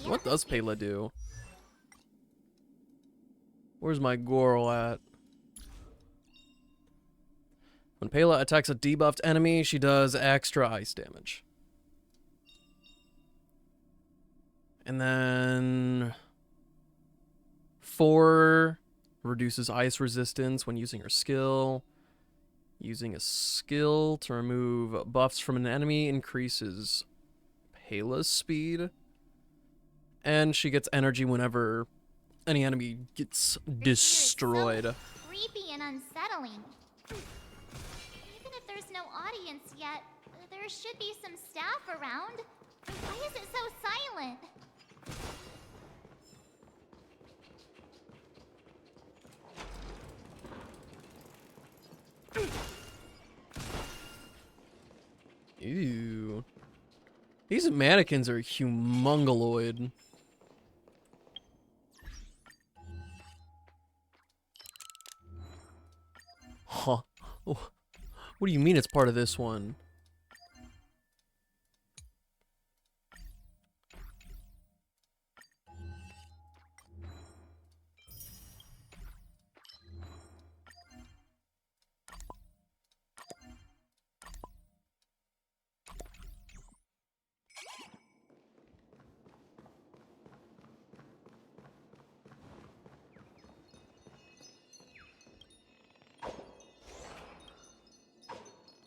A: What does Pela do? Where's my Goro at? When Pela attacks a debuffed enemy, she does extra ice damage. And then... 4 reduces ice resistance when using her skill. Using a skill to remove buffs from an enemy increases Pela's speed. And she gets energy whenever any enemy gets destroyed.
N: So creepy and unsettling. Even if there's no audience yet, there should be some staff around. Why is it so silent?
A: Ew. These mannequins are humongoloid. Huh. What do you mean it's part of this one?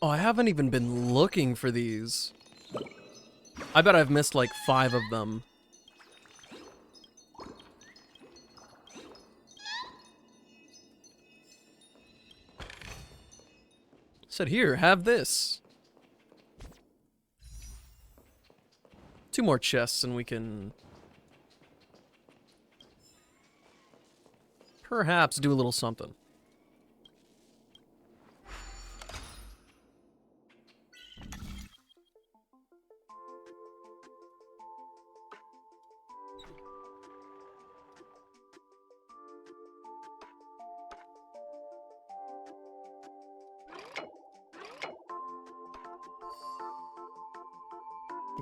A: Oh, I haven't even been looking for these. I bet I've missed like 5 of them. Said here, have this. 2 more chests and we can perhaps do a little something.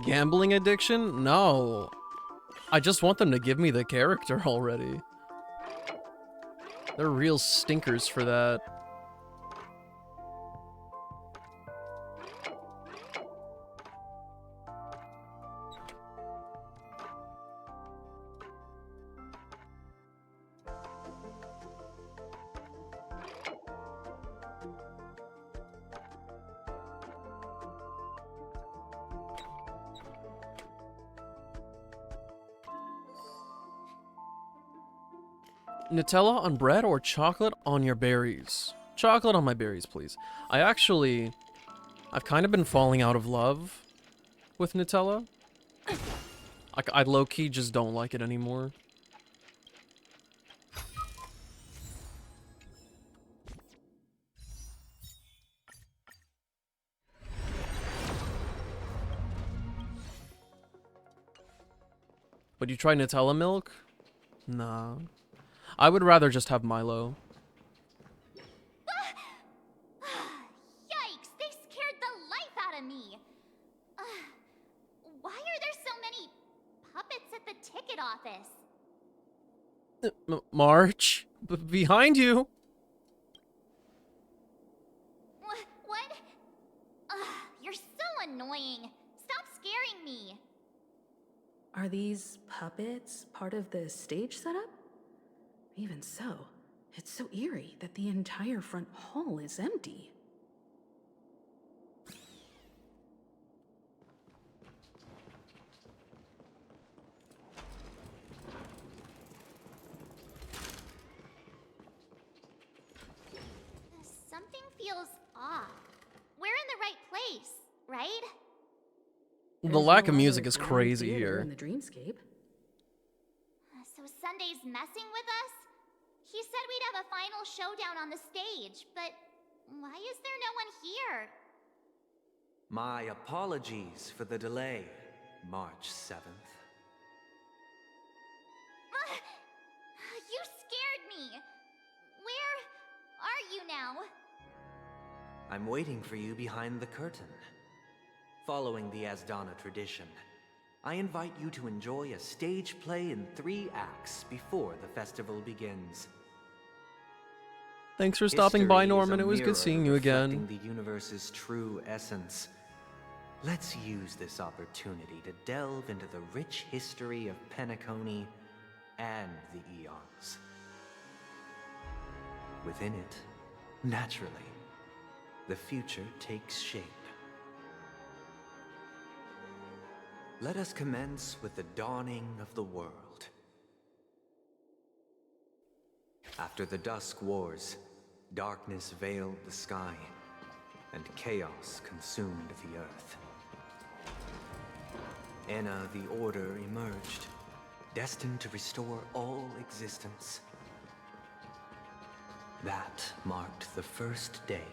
A: Gambling addiction? No. I just want them to give me the character already. They're real stinkers for that. Nutella on bread or chocolate on your berries? Chocolate on my berries, please. I've kind of been falling out of love with Nutella. I low-key just don't like it anymore. Would you try Nutella milk? Nah. I would rather just have Milo.
N: Yikes! They scared the life out of me! Why are there so many puppets at the ticket office?
A: March? Behind you!
N: What? You're so annoying. Stop scaring me.
F: Are these puppets part of the stage setup? Even so, it's so eerie that the entire front hall is empty.
N: Something feels off. We're in the right place, right?
A: The lack of music is crazy here.
F: In the dreamscape.
N: So Sunday's messing with us? He said we'd have a final showdown on the stage, but why is there no one here?
D: My apologies for the delay, March 7th.
N: You scared me. Where are you now?
D: I'm waiting for you behind the curtain. Following the Asdana tradition, I invite you to enjoy a stage play in 3 acts before the festival begins.
A: Thanks for stopping by,
D: History is
A: Norman.
D: a
A: It was good
D: mirror
A: seeing you again.
D: reflecting the universe's true essence. Let's use this opportunity to delve into the rich history of Penacony and the Eons. Within it, naturally, the future takes shape. Let us commence with the dawning of the world. After the Dusk Wars, darkness veiled the sky, and chaos consumed the earth. Enna the Order emerged, destined to restore all existence. That marked the first day.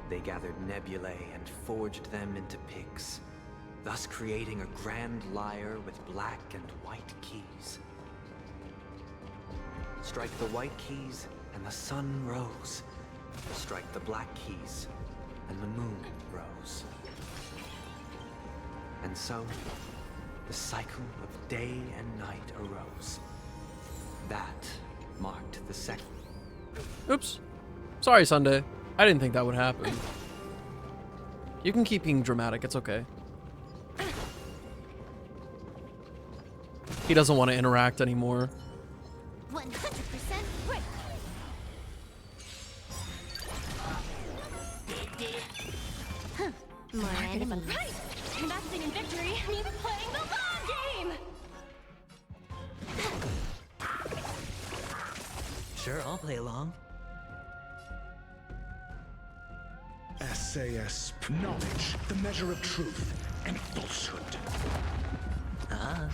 D: They gathered nebulae and forged them into picks, thus creating a grand lyre with black and white keys. Strike the white keys, and the sun rose. Strike the black keys, and the moon rose. And so, the cycle of day and night arose. That marked the second.
A: Oops. Sorry, Sunday. I didn't think that would happen. You can keep being dramatic, it's okay. He doesn't want to interact anymore.
N: 100% right.
T: My enemy. Right! Investing in victory means playing the long game!
M: Sure, I'll play along.
U: SAS. Knowledge, the measure of truth and falsehood.
M: Ah.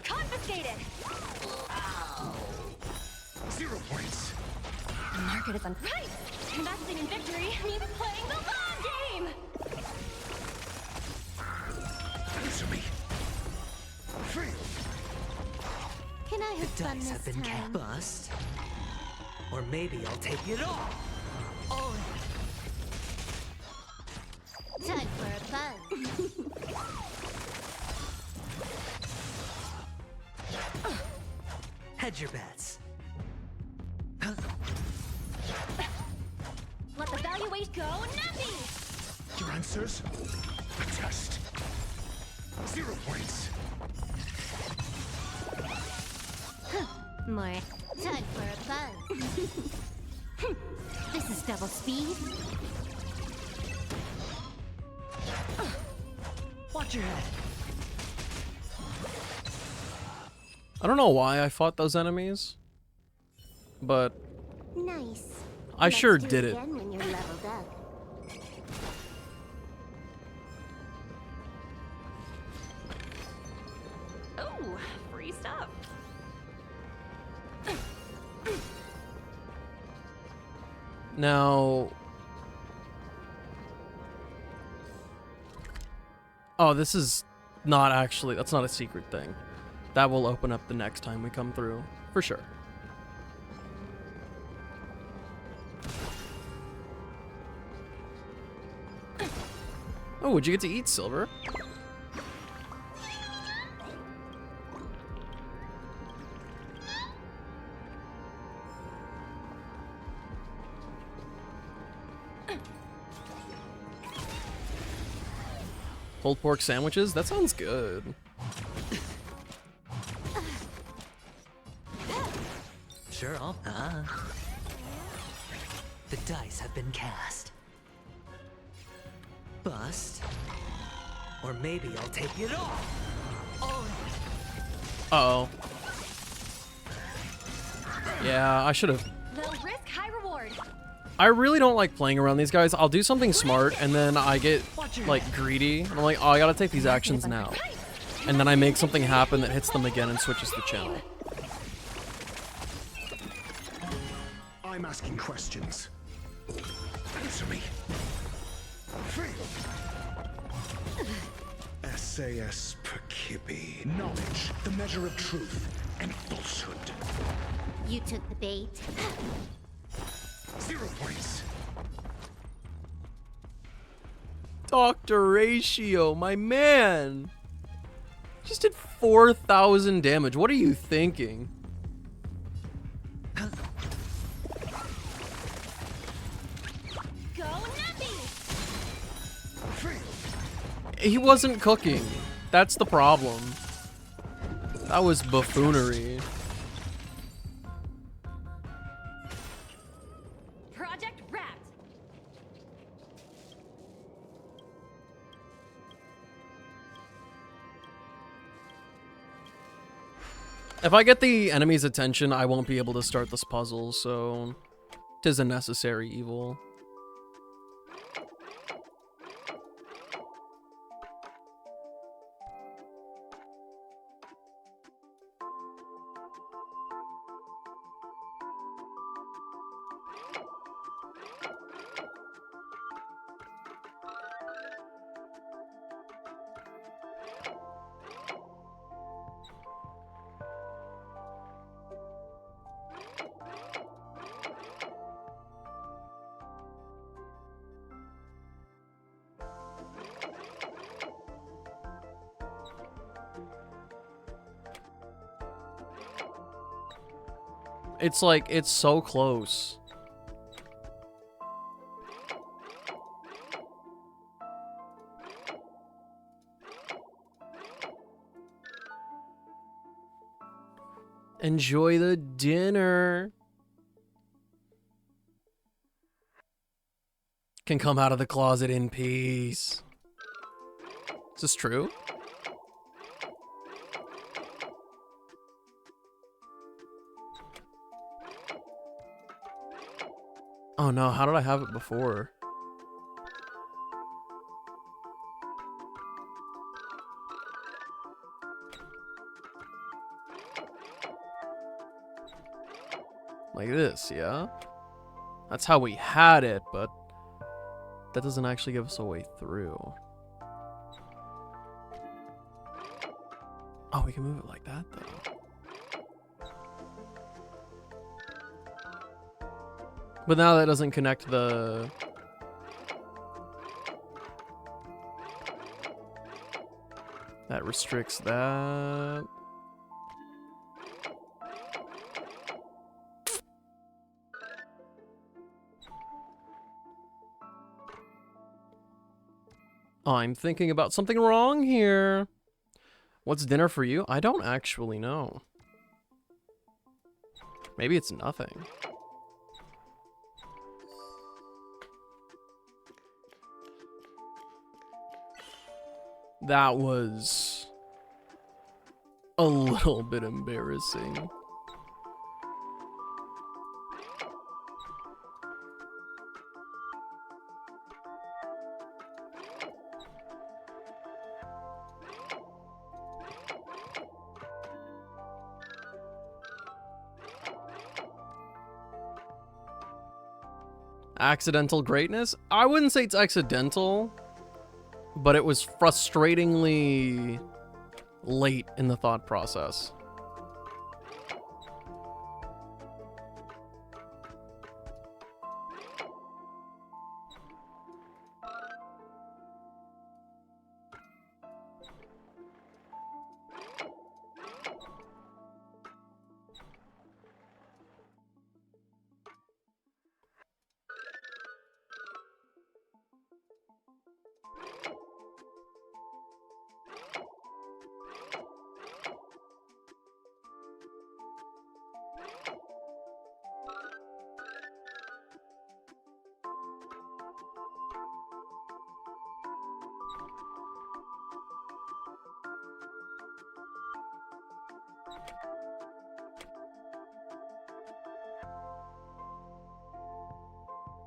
T: Confiscated!
U: 0 points.
T: The market is on. Right! Investing in victory means playing the long game!
U: Answer me. Fail.
N: Can I have
M: The
N: fun
M: dice
N: this
M: have been
N: time?
M: bust. Or maybe I'll take it all.
N: Oh. Time for a buzz.
M: Hedge your bets.
T: we go, Nappy!
U: Your answers? A test. 0 points.
N: More time for a buzz. This is double speed.
M: Watch your head.
A: I don't know why I fought those enemies, but
N: Nice.
A: I sure
N: do
A: did it.
N: Again when you're leveled up.
T: Oh, free stuff.
A: Now, oh, this is not actually, that's not a secret thing. That will open up the next time we come through, for sure. Oh, would you get to eat silver? Pulled pork sandwiches? That sounds good.
M: Sure, the dice have been cast. Bust. Or maybe I'll take it all.
A: Uh-oh. Yeah, I should have.
T: Low risk, high reward.
A: I really don't like playing around these guys. I'll do something smart, and then I get, like, greedy. And I'm like, oh, I gotta take these actions now. And then I make something happen that hits them again and switches the channel.
U: I'm asking questions. Answer me. SAS Perkibi. Knowledge, the measure of truth and falsehood.
N: You took the bait.
U: 0 points.
A: Dr. Ratio, my man! Just did 4,000 damage. What are you thinking?
T: Go, Nappy!
A: He wasn't cooking. That's the problem. That was buffoonery.
T: Project wrapped.
A: If I get the enemy's attention, I won't be able to start this puzzle, so 'tis a necessary evil. It's like, it's so close. Enjoy the dinner. Can come out of the closet in peace. Is this true? Oh no, how did I have it before? Like this, yeah? That's how we had it, but that doesn't actually give us a way through. Oh, we can move it like that, though. But now that doesn't connect the... That restricts that. I'm thinking about something wrong here. What's dinner for you? I don't actually know. Maybe it's nothing. That was a little bit embarrassing. Accidental greatness? I wouldn't say it's accidental, but it was frustratingly late in the thought process.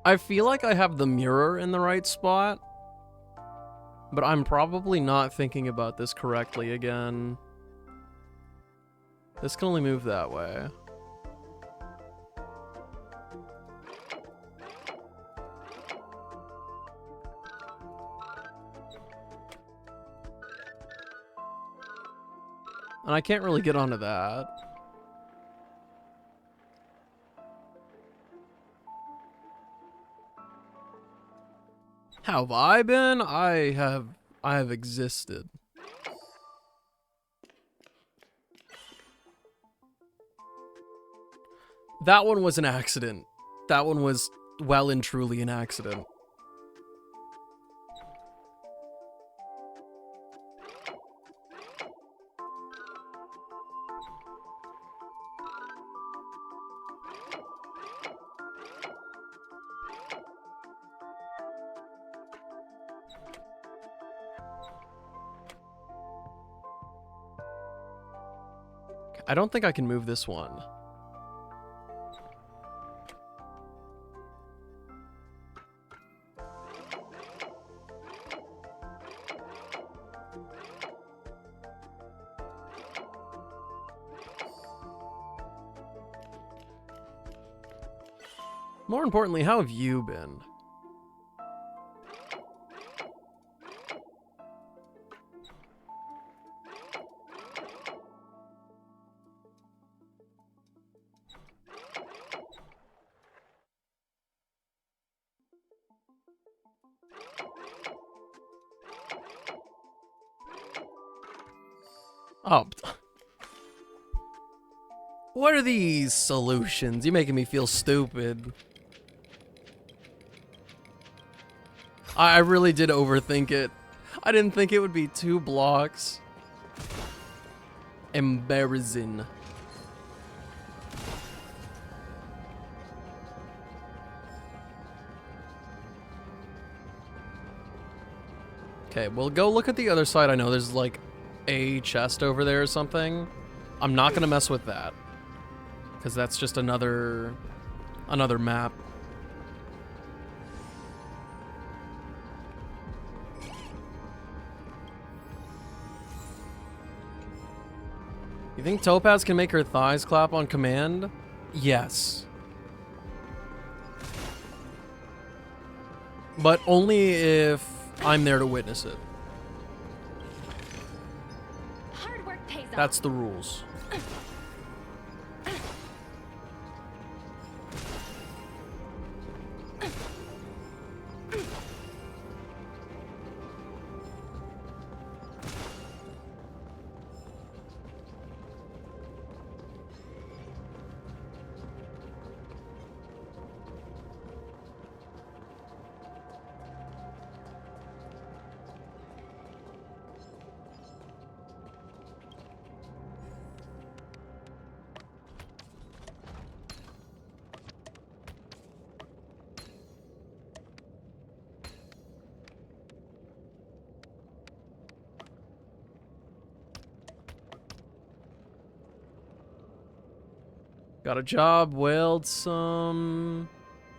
A: I feel like I have the mirror in the right spot, but I'm probably not thinking about this correctly again. This can only move that way. And I can't really get onto that. How have I been? I have existed. That one was an accident. That one was well and truly an accident. I don't think I can move this one. More importantly, how have you been? Oh. What are these solutions? You're making me feel stupid. I really did overthink it. I didn't think it would be 2 blocks. Embarrassing. Okay, we'll go look at the other side. I know there's like a chest over there or something. I'm not gonna mess with that, because that's just another map. You think Topaz can make her thighs clap on command? Yes. But only if I'm there to witness it.
T: Hard work pays off.
A: That's the rules. Got a job, wailed some.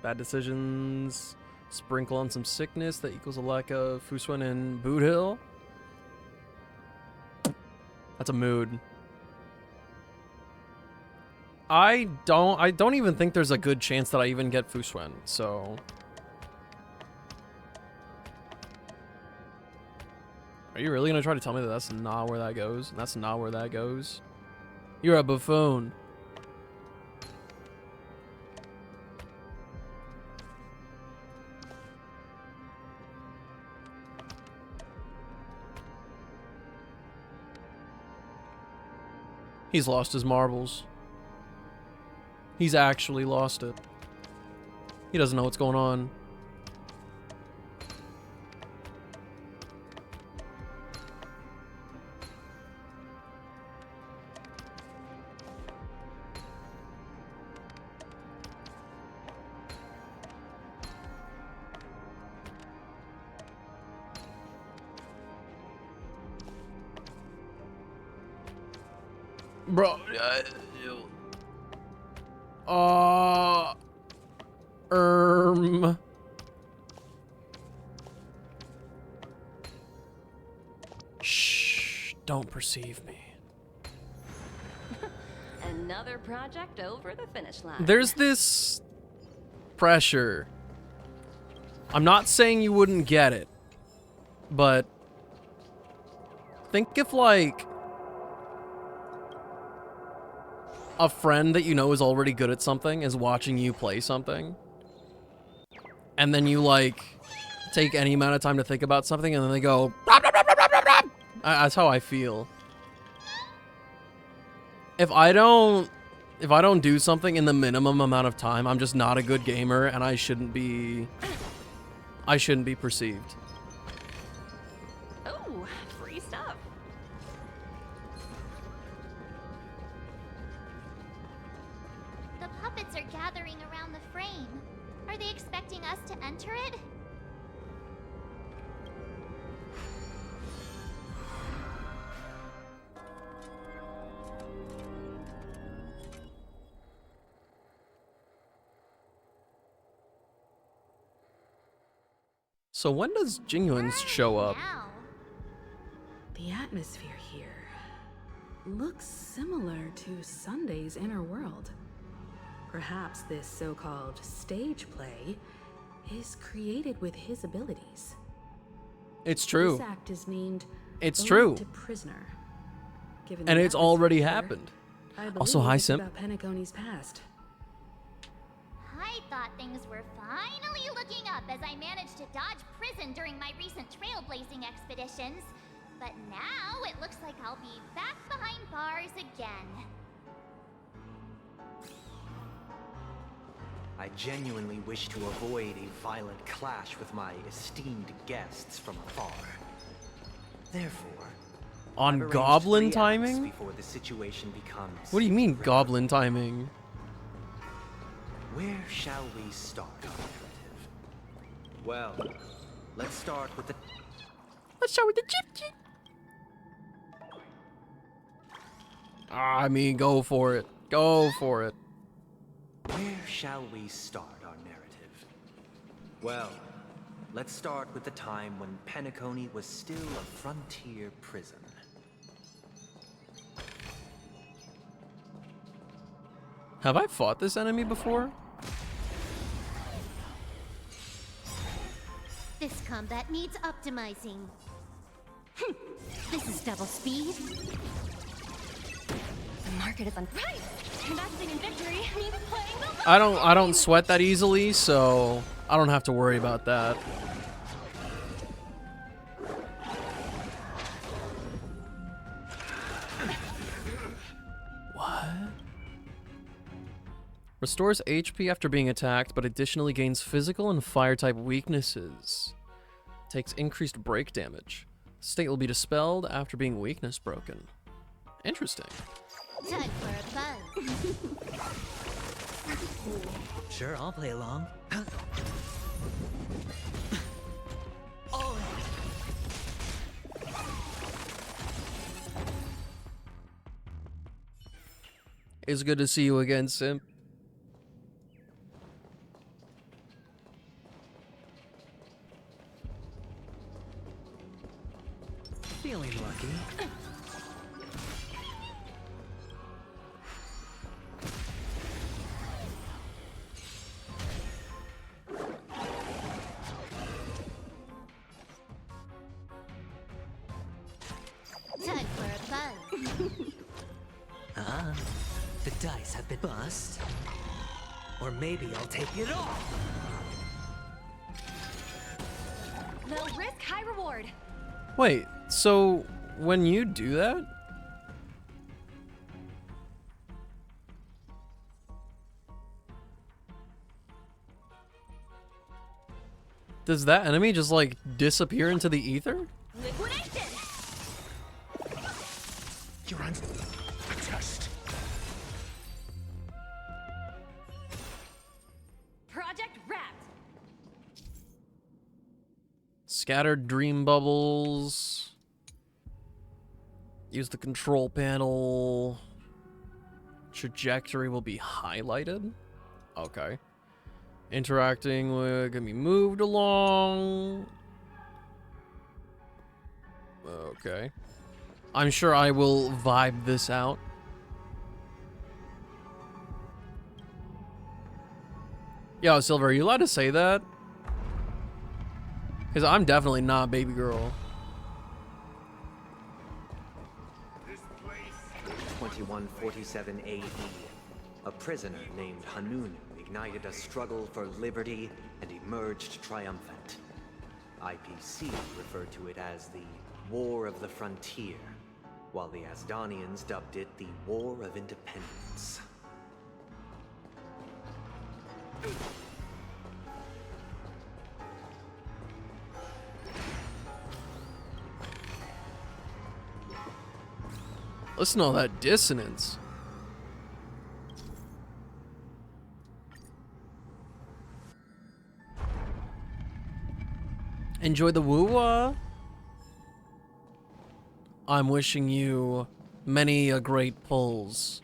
A: Bad decisions. Sprinkle on some sickness that equals a lack of Fuswen and Boot Hill. That's a mood. I don't even think there's a good chance that I even get Fuswen, so. Are you really gonna try to tell me that that's not where that goes? That's not where that goes? You're a buffoon. He's lost his marbles. He's actually lost it. He doesn't know what's going on. Bro, Shh, don't perceive me.
Q: Another project over the finish line.
A: There's this pressure. I'm not saying you wouldn't get it, but think if, like, a friend that you know is already good at something is watching you play something, and then you, like, take any amount of time to think about something, and then they go, "Blah, blah, blah, blah, blah, blah, blah." That's how I feel. If I don't do something in the minimum amount of time, I'm just not a good gamer, and I shouldn't be perceived.
Q: Oh, free stuff.
N: The puppets are gathering around the frame. Are they expecting us to enter it?
A: So when does Jingyun's show up?
F: The atmosphere here looks similar to Sunday's inner world. Perhaps this so-called stage play is created with his abilities.
A: It's true.
F: This act is named
A: It's
F: Ode
A: true.
F: to Prisoner. Given
A: And
F: the
A: it's already
F: atmosphere,
A: happened.
F: I
A: Also,
F: believe
A: hi,
F: it's
A: Simp.
F: about Penacony's past.
N: I thought things were finally looking up as I managed to dodge prison during my recent trailblazing expeditions. But now it looks like I'll be back behind bars again.
D: I genuinely wish to avoid a violent clash with my esteemed guests from afar. Therefore,
A: On
D: I've arranged
A: goblin
D: 3 acts
A: timing?
D: before the situation becomes
A: What do you mean, goblin timing?
D: Where shall we start our narrative? Well, let's start with the...
A: Let's start with the chip. I mean, go for it. Go for it.
D: Where shall we start our narrative? Well, let's start with the time when Penacony was still a frontier prison.
A: Have I fought this enemy before?
N: This combat needs optimizing. This is double speed.
T: The market is on right. Investing in victory means playing the
A: I don't sweat that easily, so I don't have to worry about that. What? Restores HP after being attacked, but additionally gains physical and fire type weaknesses. Takes increased break damage. State will be dispelled after being weakness broken. Interesting.
N: Time for a buzz.
C: Sure, I'll play along.
A: It's good to see you again, Simp.
C: Feeling lucky.
N: Time for a buzz.
C: Ah, the dice have been bust. Or maybe I'll take it all.
T: Low risk, high reward.
A: Wait, so when you do that? Does that enemy just like disappear into the ether?
T: Liquidation.
U: You're on a test.
T: Project wrapped.
A: Scattered dream bubbles. Use the control panel. Trajectory will be highlighted. Okay. Interacting with can be moved along. Okay. I'm sure I will vibe this out. Yo, Silver, are you allowed to say that? Because I'm definitely not baby girl.
D: 2147 AE, a prisoner named Hanunu ignited a struggle for liberty and emerged triumphant. IPC referred to it as the War of the Frontier, while the Asdanians dubbed it the War of Independence.
A: Listen to all that dissonance. Enjoy the woo-wah. I'm wishing you many a great pulls.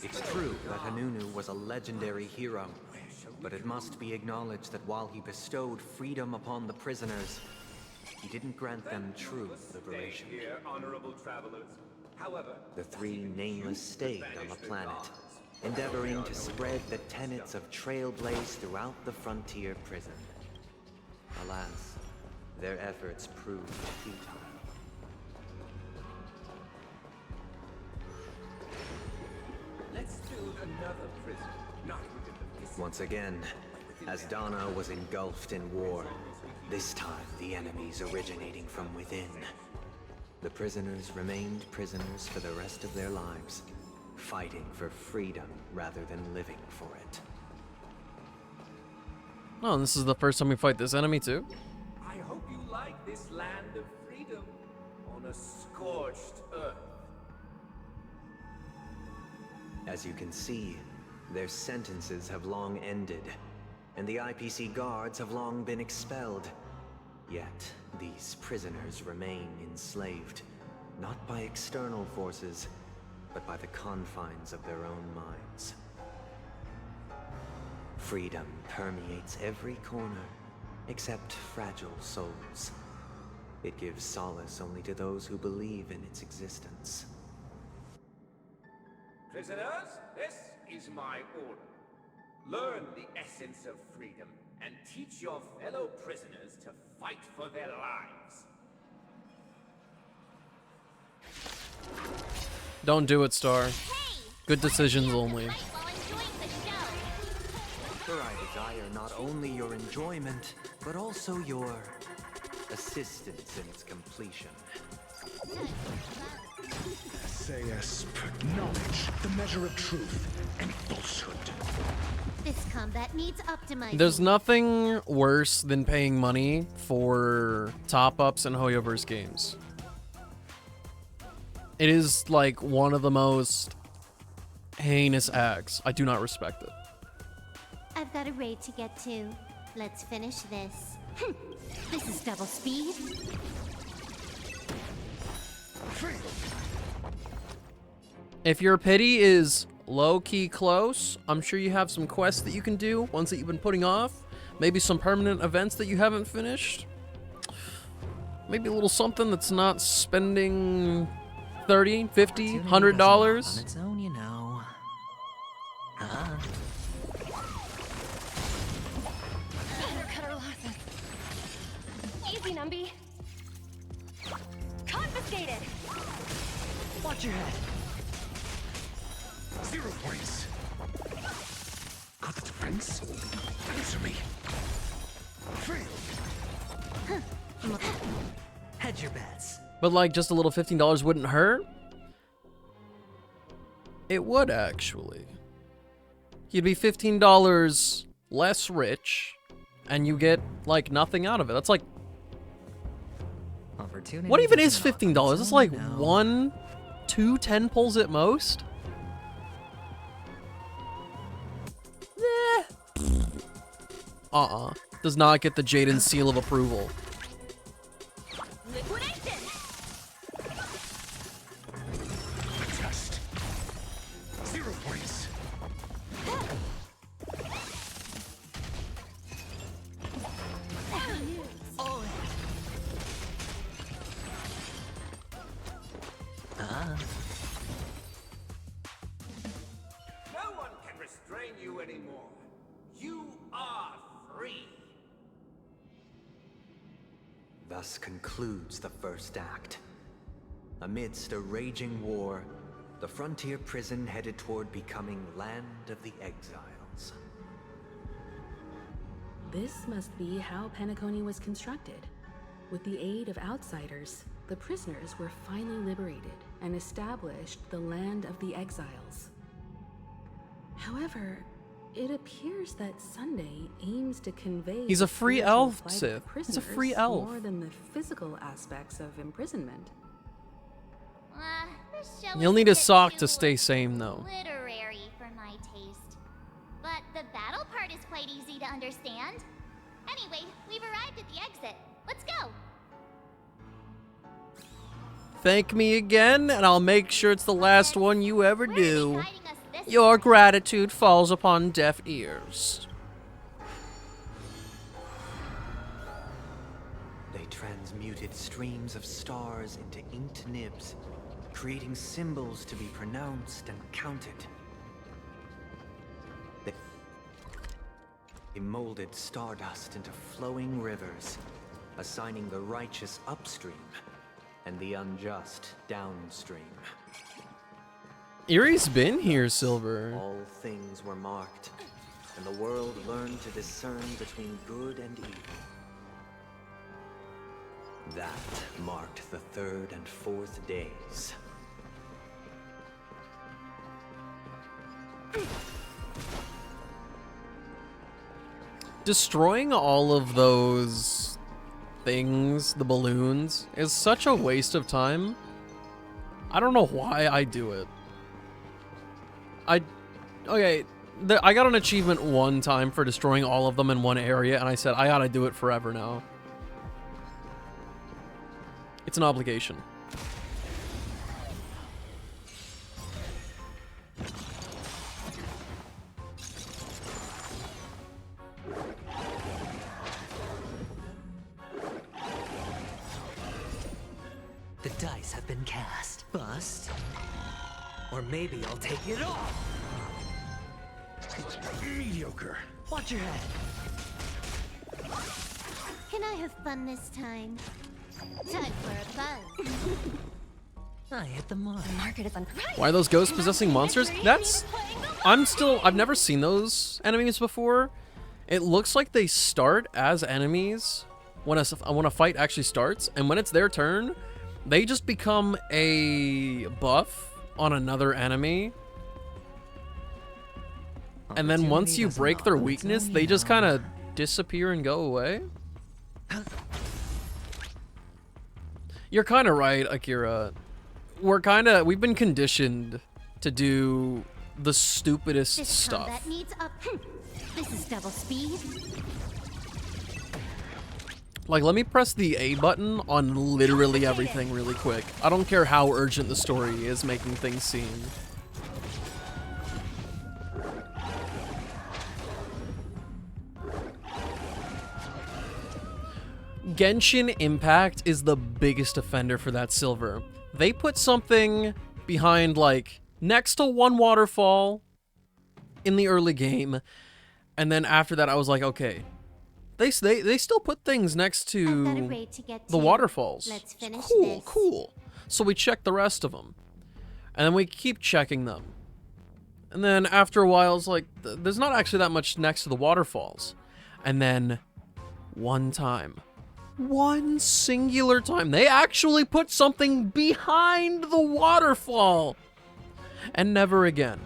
D: It's true that Hanunu was a legendary hero, but it must be acknowledged that while he bestowed freedom upon the prisoners, he didn't grant them true liberation. The three nameless stayed on the planet, endeavoring to spread the tenets of Trailblaze throughout the frontier prison. Alas, their efforts proved futile.
B: Let's build another prison, not within the
D: Once again, Asdana was engulfed in war, this time the enemies originating from within. The prisoners remained prisoners for the rest of their lives, fighting for freedom rather than living for it.
A: Oh, and this is the first time we fight this enemy too?
B: I hope you like this land of freedom on a scorched earth.
D: As you can see, their sentences have long ended, and the IPC guards have long been expelled. Yet, these prisoners remain enslaved, not by external forces, but by the confines of their own minds. Freedom permeates every corner, except fragile souls. It gives solace only to those who believe in its existence.
B: Prisoners, this is my order. Learn the essence of freedom and teach your fellow prisoners to fight for their lives.
A: Don't do it, Star. Good decisions only.
D: For I desire not only your enjoyment, but also your assistance in its completion.
U: SAS, knowledge, the measure of truth and falsehood.
N: This combat needs optimizing.
A: There's nothing worse than paying money for top-ups in Hoyoverse games. It is like one of the most heinous acts. I do not respect it.
N: I've got a raid to get to. Let's finish this. This is double speed.
A: If your pity is low-key close, I'm sure you have some quests that you can do, ones that you've been putting off. Maybe some permanent events that you haven't finished. Maybe a little something that's not spending $30, $50, $100.
C: On its own, you know.
T: Better cut our losses. Easy, Numby. Confiscated.
C: Watch your head.
U: 0 points. Got the defense? Answer me. Fail.
C: Hedge your bets.
A: But like, just a little $15 wouldn't hurt? It would, actually. You'd be $15 less rich, and you get, like, nothing out of it. That's like...
C: Opportunity.
A: What even is $15? It's like 1, 2 10 pulls at most? Does not get the Jaden seal of approval.
T: Liquidation.
U: Adjust. 0 points.
B: No one can restrain you anymore. You are free.
D: Thus concludes the first act. Amidst a raging war, the frontier prison headed toward becoming Land of the Exiles.
F: This must be how Penacony was constructed. With the aid of outsiders, the prisoners were finally liberated and established the Land of the Exiles. However, it appears that Sunday aims to convey
A: He's a free
F: spiritual
A: elf,
F: plight of
A: Sith.
F: the
A: He's a free
F: prisoners
A: elf.
F: more than the physical aspects of imprisonment.
N: This show
A: You'll
N: is
A: need
N: a
A: a
N: bit
A: sock
N: too
A: to stay sane, though.
N: literary for my taste. But the battle part is quite easy to understand. Anyway, we've arrived at the exit. Let's go.
A: Thank me again, and I'll make sure it's the last one you ever do. Your gratitude falls upon deaf ears.
D: They transmuted streams of stars into inked nibs, creating symbols to be pronounced and counted. They molded stardust into flowing rivers, assigning the righteous upstream and the unjust downstream.
A: Erie's been here, Silver.
D: All things were marked, and the world learned to discern between good and evil. That marked the 3rd and 4th days.
A: Destroying all of those things, the balloons, is such a waste of time. I don't know why I do it. I got an achievement one time for destroying all of them in one area, and I said, I gotta do it forever now. It's an obligation.
C: The dice have been cast. Bust. Or maybe I'll take it off.
U: Mediocre.
C: Watch your head.
N: Can I have fun this time? Time for a buzz.
C: I hit the mark.
T: The market is on.
A: Why are those ghosts possessing monsters? I've never seen those enemies before. It looks like they start as enemies when a fight actually starts, and when it's their turn, they just become a buff on another enemy. And then once you break their weakness, they just kind of disappear and go away. You're kind of right, Akira. We've been conditioned to do the stupidest
N: This
A: stuff.
N: combat needs up. This is double speed.
A: Like, let me press the A button on literally everything really quick. I don't care how urgent the story is making things seem. Genshin Impact is the biggest offender for that silver. They put something behind, like, next to one waterfall in the early game, and then after that I was like, okay, they still put things next to the waterfalls.
E: Let's finish
A: Cool,
E: this.
A: cool. So we check the rest of them, and then we keep checking them, and then after a while it's like, there's not actually that much next to the waterfalls. And then one singular time, they actually put something behind the waterfall, and never again.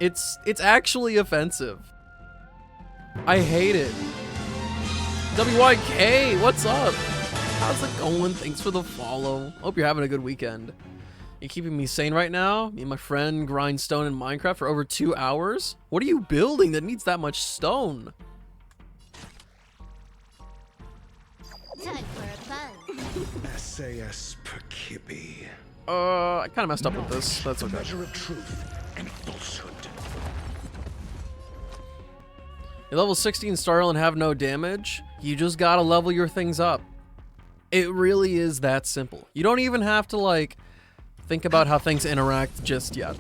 A: It's actually offensive. I hate it. WYK, what's up? How's it going? Thanks for the follow. Hope you're having a good weekend. You keeping me sane right now? Me and my friend grind stone in Minecraft for over 2 hours? What are you building that needs that much stone?
N: Time for a buzz.
U: SAS per Kibbe.
A: I kind of messed up with this. That's okay.
U: Measure of truth and falsehood.
A: You're level 16 Starl and have no damage. You just gotta level your things up. It really is that simple. You don't even have to, like, think about how things interact just yet.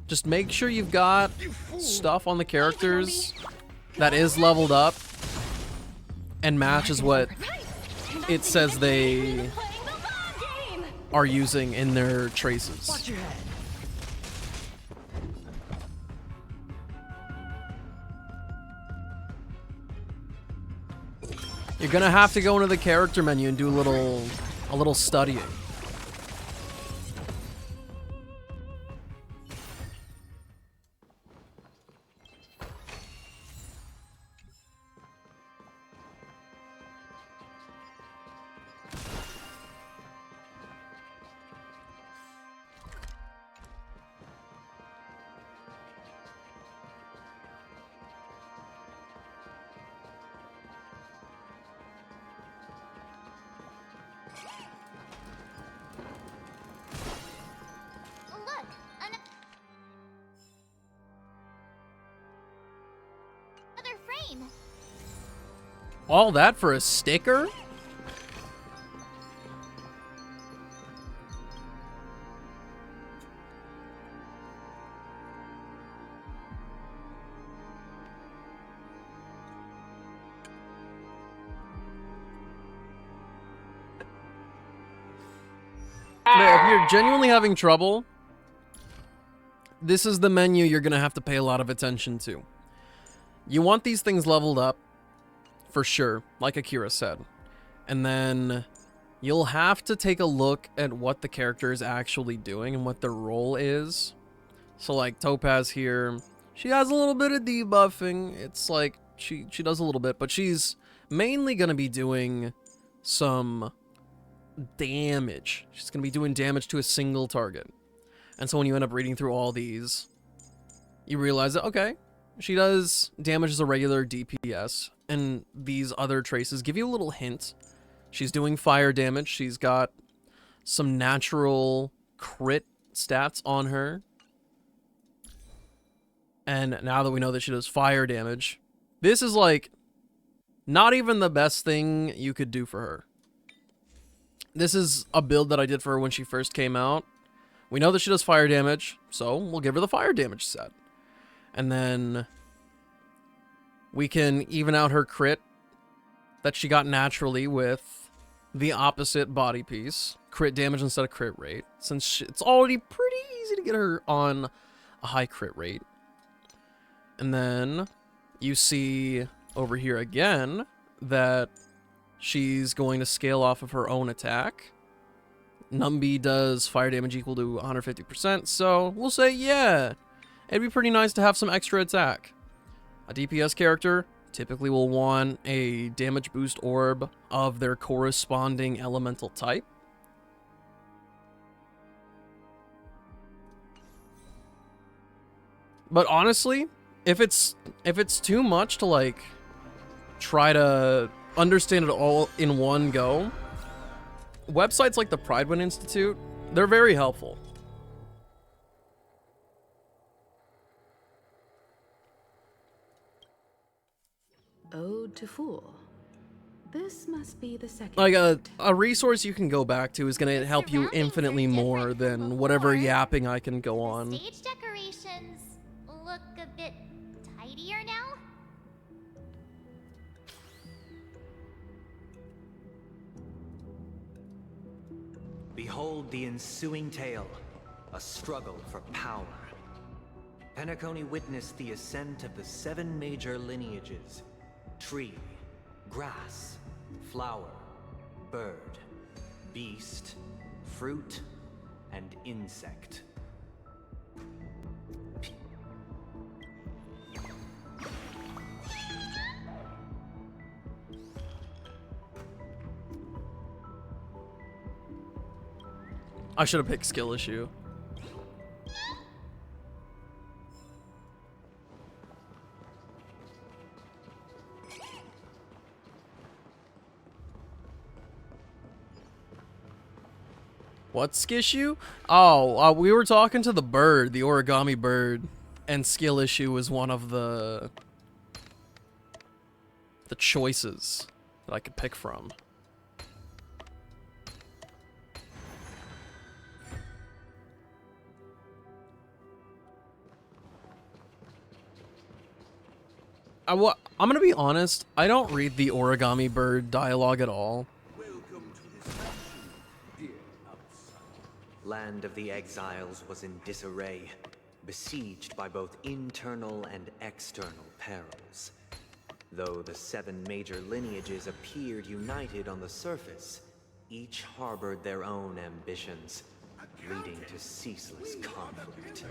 A: Just make sure you've got stuff on the characters that is leveled up and matches what it says they are using in their traces.
C: Watch your head.
A: You're gonna have to go into the character menu and do a little studying.
N: Look, another frame.
A: All that for a sticker? If you're genuinely having trouble, this is the menu you're gonna have to pay a lot of attention to. You want these things leveled up, for sure, like Akira said. And then you'll have to take a look at what the character is actually doing and what their role is. So like Topaz here, she has a little bit of debuffing. It's like she does a little bit, but she's mainly gonna be doing some damage. She's gonna be doing damage to a single target. And so when you end up reading through all these, you realize that, okay, she does damage as a regular DPS, and these other traces give you a little hint. She's doing fire damage. She's got some natural crit stats on her. And now that we know that she does fire damage, this is like not even the best thing you could do for her. This is a build that I did for her when she first came out. We know that she does fire damage, so we'll give her the fire damage set. And then we can even out her crit that she got naturally with the opposite body piece. Crit damage instead of crit rate, since it's already pretty easy to get her on a high crit rate. And then you see over here again that she's going to scale off of her own attack. Numby does fire damage equal to 150%, so we'll say, yeah, it'd be pretty nice to have some extra attack. A DPS character typically will want a damage boost orb of their corresponding elemental type. But honestly, if it's too much to like try to understand it all in one go, websites like the Pridewind Institute, they're very helpful.
F: Ode to Fool. This must be the second.
A: Like a resource you can go back to is going to help you infinitely more than whatever yapping I can go on.
N: Stage decorations look a bit tidier now.
D: Behold the ensuing tale, a struggle for power. Penacony witnessed the ascent of the 7 major lineages: tree, grass, flower, bird, beast, fruit, and insect.
A: I should have picked skill issue. What skissue? Oh, we were talking to the bird, the origami bird, and skill issue was one of the choices that I could pick from. I'm gonna be honest, I don't read the origami bird dialogue at all.
D: Land of the Exiles was in disarray, besieged by both internal and external perils. Though the 7 major lineages appeared united on the surface, each harbored their own ambitions, leading to ceaseless conflict.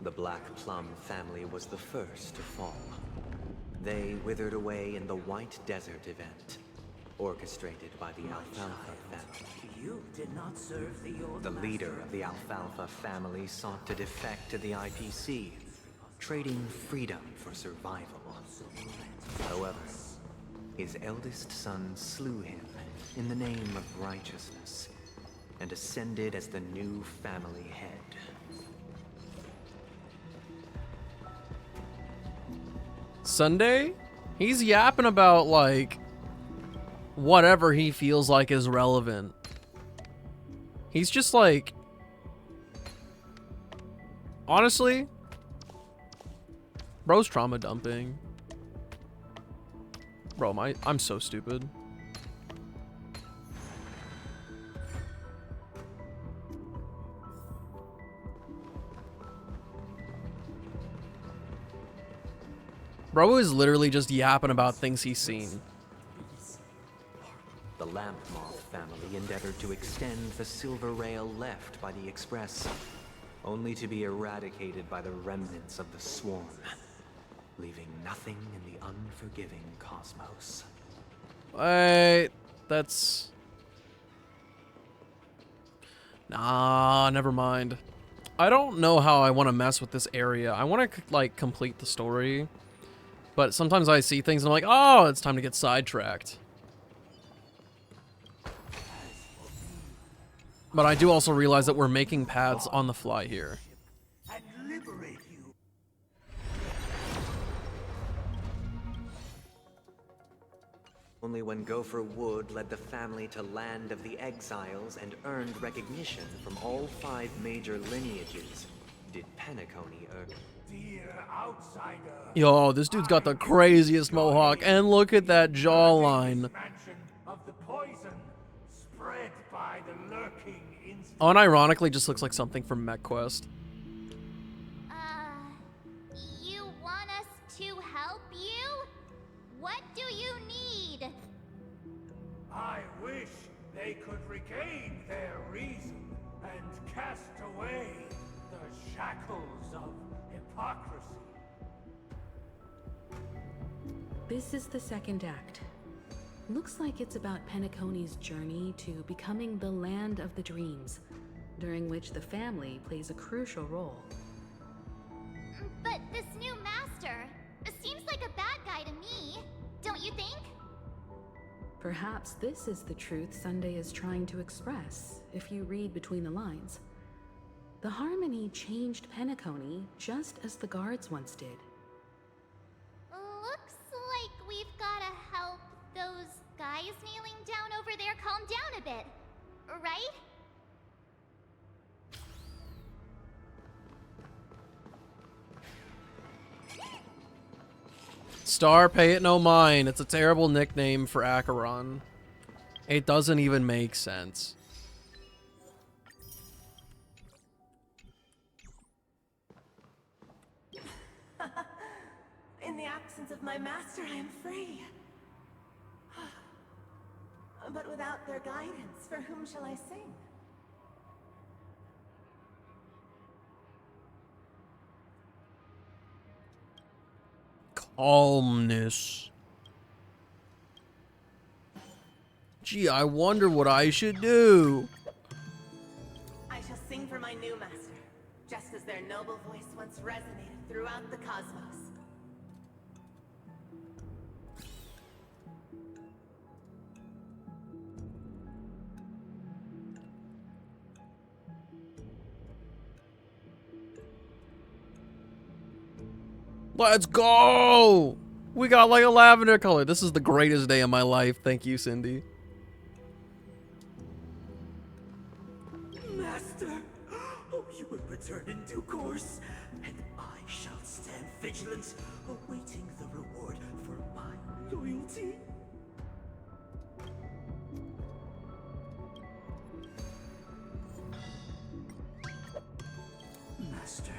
D: The Black Plum family was the first to fall. They withered away in the White Desert event, orchestrated by the Alfalfa family.
H: You did not serve the old
D: The leader of the Alfalfa family sought to defect to the IPC, trading freedom for survival. However, his eldest son slew him in the name of righteousness, and ascended as the new family head.
A: Sunday? He's yapping about, like, whatever he feels like is relevant. He's just like... Honestly, bro's trauma dumping. Bro, I'm so stupid. Bro is literally just yapping about things he's seen.
D: The Lamp Moth family endeavored to extend the silver rail left by the Express, only to be eradicated by the remnants of the Swarm, leaving nothing in the unforgiving cosmos.
A: Wait, that's... Nah, never mind. I don't know how I want to mess with this area. I want to, like, complete the story. But sometimes I see things and I'm like, oh, it's time to get sidetracked. But I do also realize that we're making paths on the fly here.
D: Only when Gopher Wood led the family to Land of the Exiles and earned recognition from all 5 major lineages did Penacony earn.
H: Dear outsider,
A: Yo, this dude's got the craziest mohawk, and look at that jawline.
H: of the poison spread by the lurking instinct.
A: Unironically, just looks like something from MechQuest.
N: You want us to help you? What do you need?
H: I wish they could regain their reason and cast away the shackles of hypocrisy.
F: This is the second act. Looks like it's about Penacony's journey to becoming the Land of the Dreams, during which the family plays a crucial role.
N: But this new master seems like a bad guy to me.
F: Perhaps this is the truth Sunday is trying to express, if you read between the lines. The Harmony changed Penacony just as the guards once did.
N: Looks like we've gotta help those guys kneeling down over there calm down a bit, right?
A: Star, pay it no mind. It's a terrible nickname for Acheron. It doesn't even make sense.
L: In the absence of my master, I am free. But without their guidance, for whom shall I sing?
A: Calmness. Gee, I wonder what I should do.
L: I shall sing for my new master, just as their noble voice once resonated throughout the cosmos.
A: Let's go! We got like a lavender color. This is the greatest day of my life. Thank you, Cindy.
V: Master, oh, you will return in due course, and I shall stand vigilant, awaiting the reward for my loyalty. Master,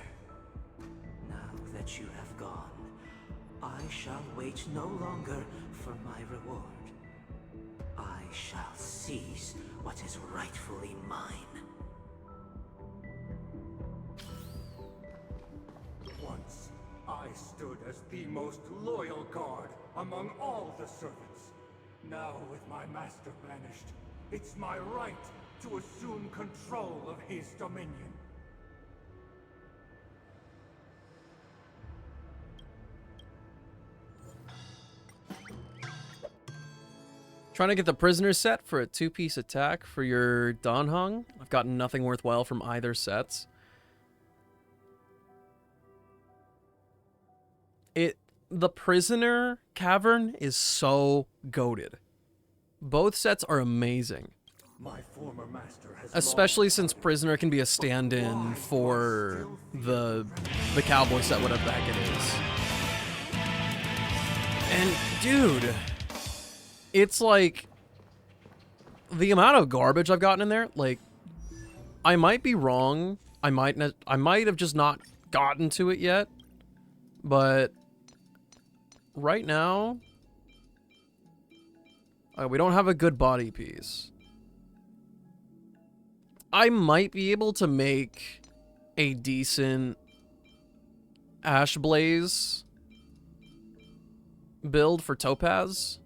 V: now that you have gone, I shall wait no longer for my reward. I shall seize what is rightfully mine.
H: Once, I stood as the most loyal guard among all the servants. Now, with my master banished, it's my right to assume control of his dominion.
A: Trying to get the prisoner set for a 2-piece attack for your Danhong. I've gotten nothing worthwhile from either sets. The prisoner cavern is so goated. Both sets are amazing.
H: My former master has
A: Especially since prisoner can be a stand-in for the cowboy set, whatever the heck it is. And dude, it's like the amount of garbage I've gotten in there, like I might be wrong. I might have just not gotten to it yet. But right now, we don't have a good body piece. I might be able to make a decent Ash Blaze build for Topaz.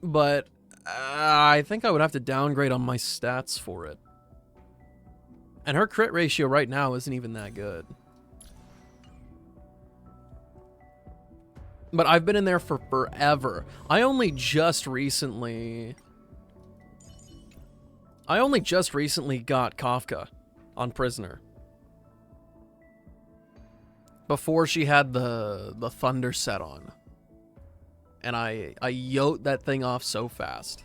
A: But I think I would have to downgrade on my stats for it. And her crit ratio right now isn't even that good. But I've been in there for forever. I only just recently got Kafka on Prisoner. Before she had the Thunder set on. And I yote that thing off so fast.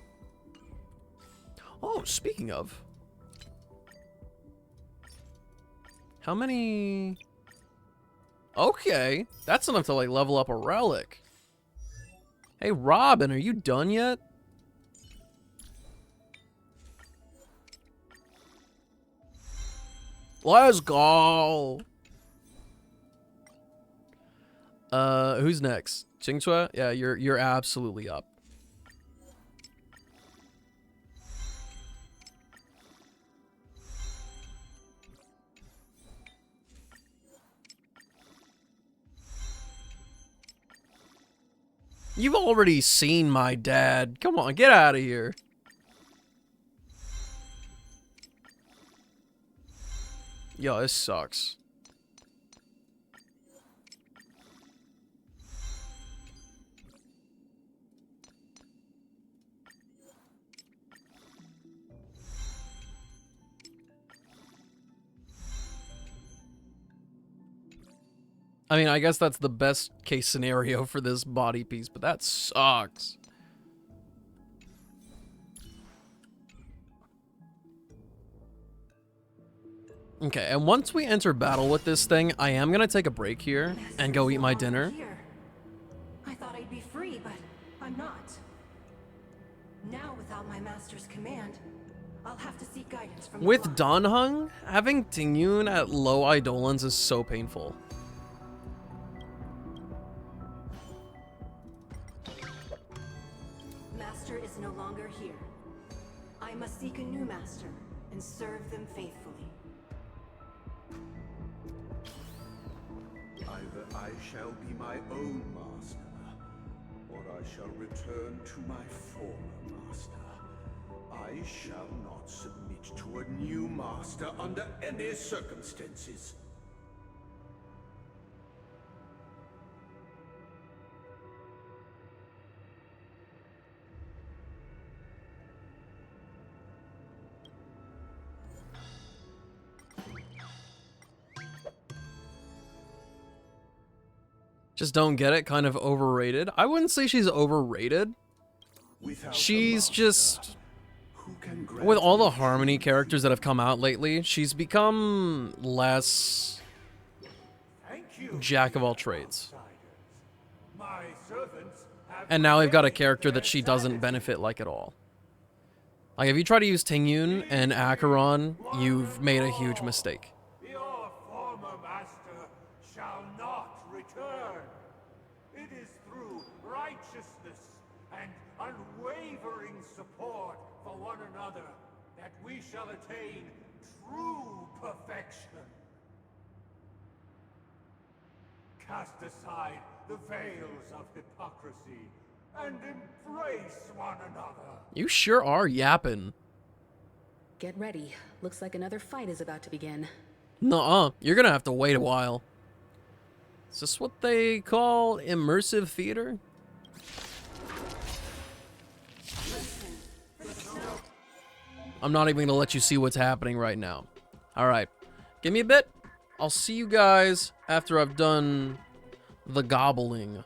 A: Oh, speaking of. How many... Okay, that's enough to like level up a relic. Hey Robin, are you done yet? Let's go. Who's next? Qingchua? Yeah, you're absolutely up. You've already seen my dad. Come on, get out of here. Yo, this sucks. I mean, I guess that's the best case scenario for this body piece, but that sucks. Okay, and once we enter battle with this thing, I am gonna take a break here and go eat my dinner.
T: I thought I'd be free, but I'm not. Now, without my master's command, I'll have to seek guidance from
A: With
T: the Lord.
A: Danhung, having Tingyun at low Eidolons is so painful.
T: Master is no longer here. I must seek a new master and serve them faithfully.
H: Either I shall be my own master, or I shall return to my former master. I shall not submit to a new master under any circumstances.
A: Just don't get it, kind of overrated. I wouldn't say she's overrated. She's just... With all the Harmony characters that have come out lately, she's become less jack of all trades. And now we've got a character that she doesn't benefit like at all. Like, if you try to use Tingyun and Acheron, you've made a huge mistake.
H: Your former master shall not return. It is through righteousness and unwavering support for one another that we shall attain true perfection. Cast aside the veils of hypocrisy and embrace one another.
A: You sure are yapping.
F: Get ready. Looks like another fight is about to begin.
A: Nuh-uh. You're gonna have to wait a while. Is this what they call immersive theater? I'm not even gonna let you see what's happening right now. Alright. Give me a bit. I'll see you guys after I've done the gobbling.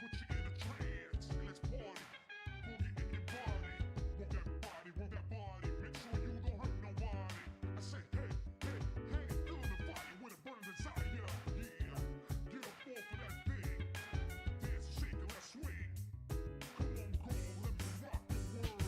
G: put you in a trance. Let's party. Boogie in your body. Want that body. Make sure you don't hurt nobody. I say, hey, hey, hey, feeling the fire with a burning desire. Yeah, get up off of that thing. Dance, shake, and let's swing. Come on, girl, let me rock the world.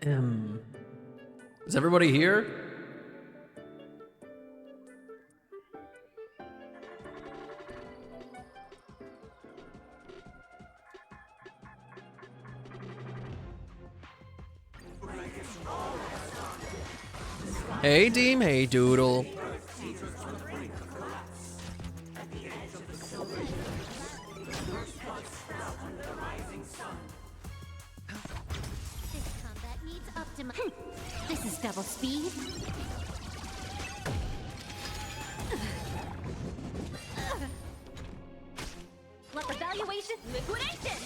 A: Is everybody here? Hey, Deem. Hey, Doodle.
N: This combat needs This is double speed. Evaluation liquidation.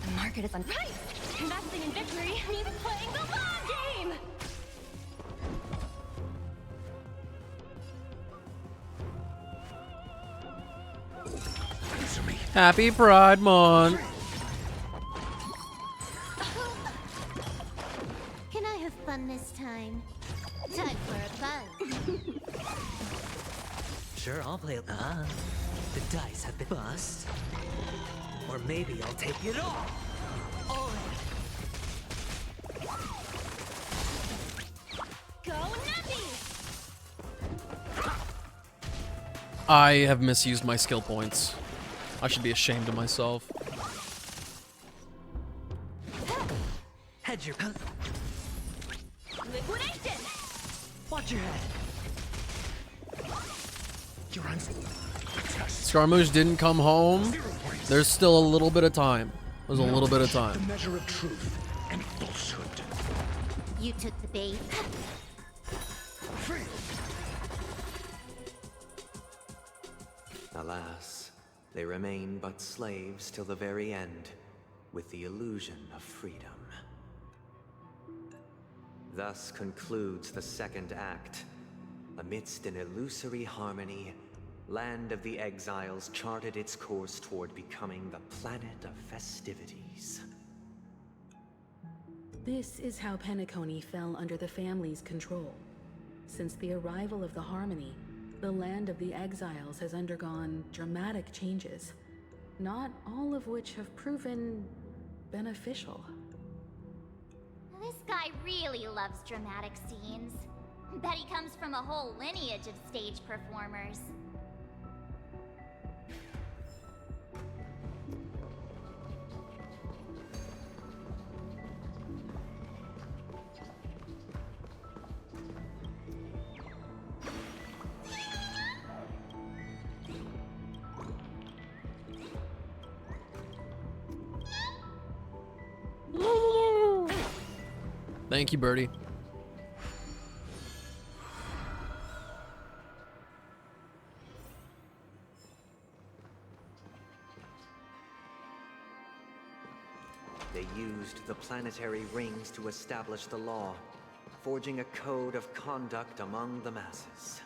N: The market is on right. Investing in victory means playing the long game.
A: Happy Pride Month.
N: Can I have fun this time? Time for a fun.
C: Sure, I'll play. The dice have been bust. Or maybe I'll take it all.
N: Go nutty!
A: I have misused my skill points. I should be ashamed of myself.
C: Head your.
N: Liquidation!
C: Watch your head.
U: You're on.
A: Scaramouche didn't come home. There's still a little bit of time. There's a little bit of time.
U: The measure of truth and falsehood.
N: You took the bait.
D: Alas, they remain but slaves till the very end, with the illusion of freedom. Thus concludes the second act. Amidst an illusory harmony, Land of the Exiles charted its course toward becoming the planet of festivities.
F: This is how Penacony fell under the family's control. Since the arrival of the Harmony, the Land of the Exiles has undergone dramatic changes, not all of which have proven beneficial.
N: This guy really loves dramatic scenes. Bet he comes from a whole lineage of stage performers.
A: Thank you, Birdie.
D: They used the planetary rings to establish the law, forging a code of conduct among the masses.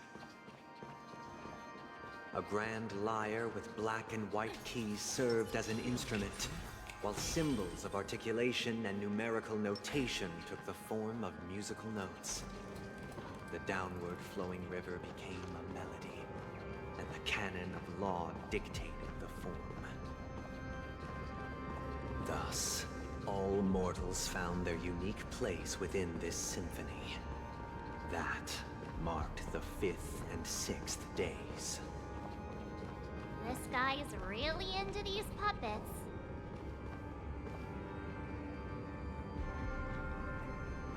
D: A grand lyre with black and white keys served as an instrument, while symbols of articulation and numerical notation took the form of musical notes. The downward flowing river became a melody, and the canon of law dictated the form. Thus, all mortals found their unique place within this symphony. That marked the 5th and 6th days.
N: This guy is really into these puppets.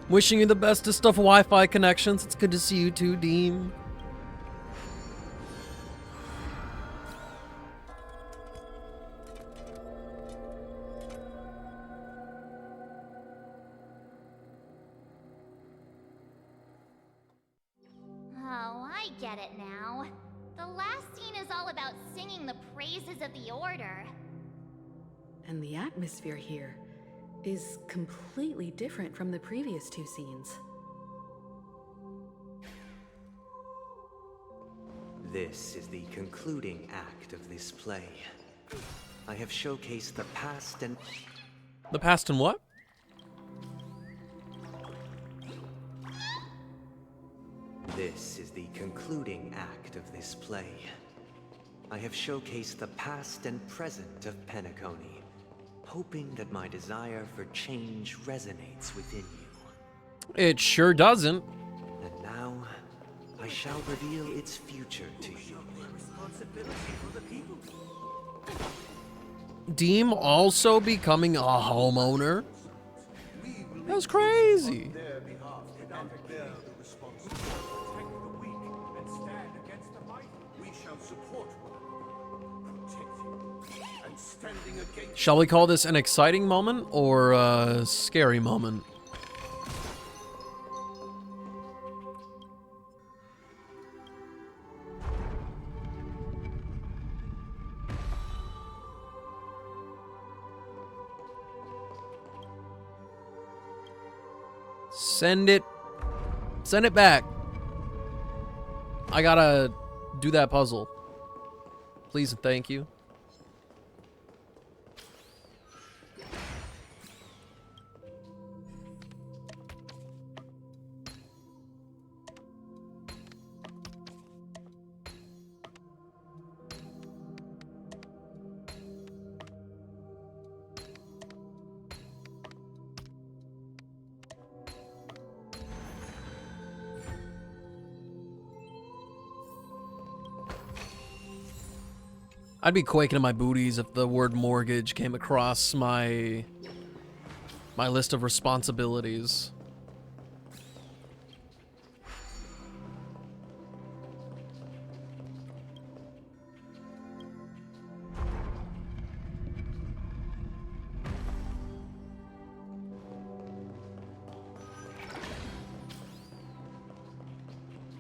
A: Wishing you the bestest of Wi-Fi connections. It's good to see you too, Deem.
N: Oh, I get it now. The last scene is all about singing the praises of the Order.
F: And the atmosphere here is completely different from the previous two scenes.
D: This is the concluding act of this play. I have showcased the past and...
A: The past and what?
D: This is the concluding act of this play. I have showcased the past and present of Penacony, hoping that my desire for change resonates within you.
A: It sure doesn't.
D: And now, I shall reveal its future to you.
A: Deem also becoming a homeowner? That's crazy. Shall we call this an exciting moment or a scary moment? Send it. Send it back. I gotta do that puzzle. Please and thank you. I'd be quaking in my booties if the word mortgage came across my list of responsibilities.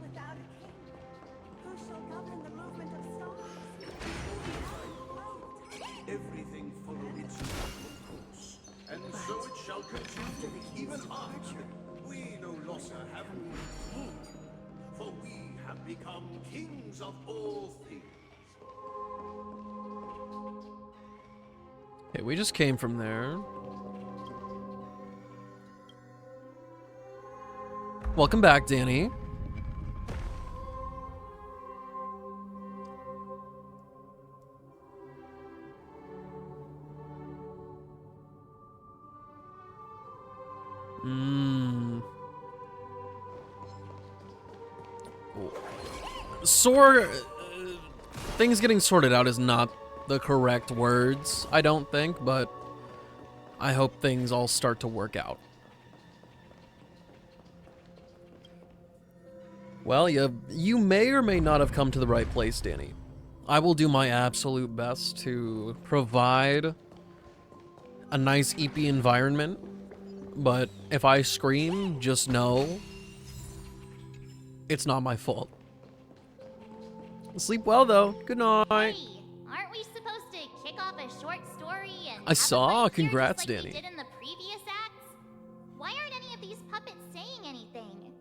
L: Without a king, who shall govern the movement of stars?
G: Everything followed its natural course, and so it shall continue even after we no longer have king, for we have become kings of all things.
A: Okay, we just came from there. Welcome back, Danny. Things getting sorted out is not the correct words, I don't think, but I hope things all start to work out. Well, you may or may not have come to the right place, Danny. I will do my absolute best to provide a nice EP environment, but if I scream, just know it's not my fault. Sleep well, though. Good night.
N: Hey, aren't we supposed to kick off a short story and
A: I saw. Congrats,
N: just like
A: Danny.
N: we did in the previous acts? Why aren't any of these puppets saying anything?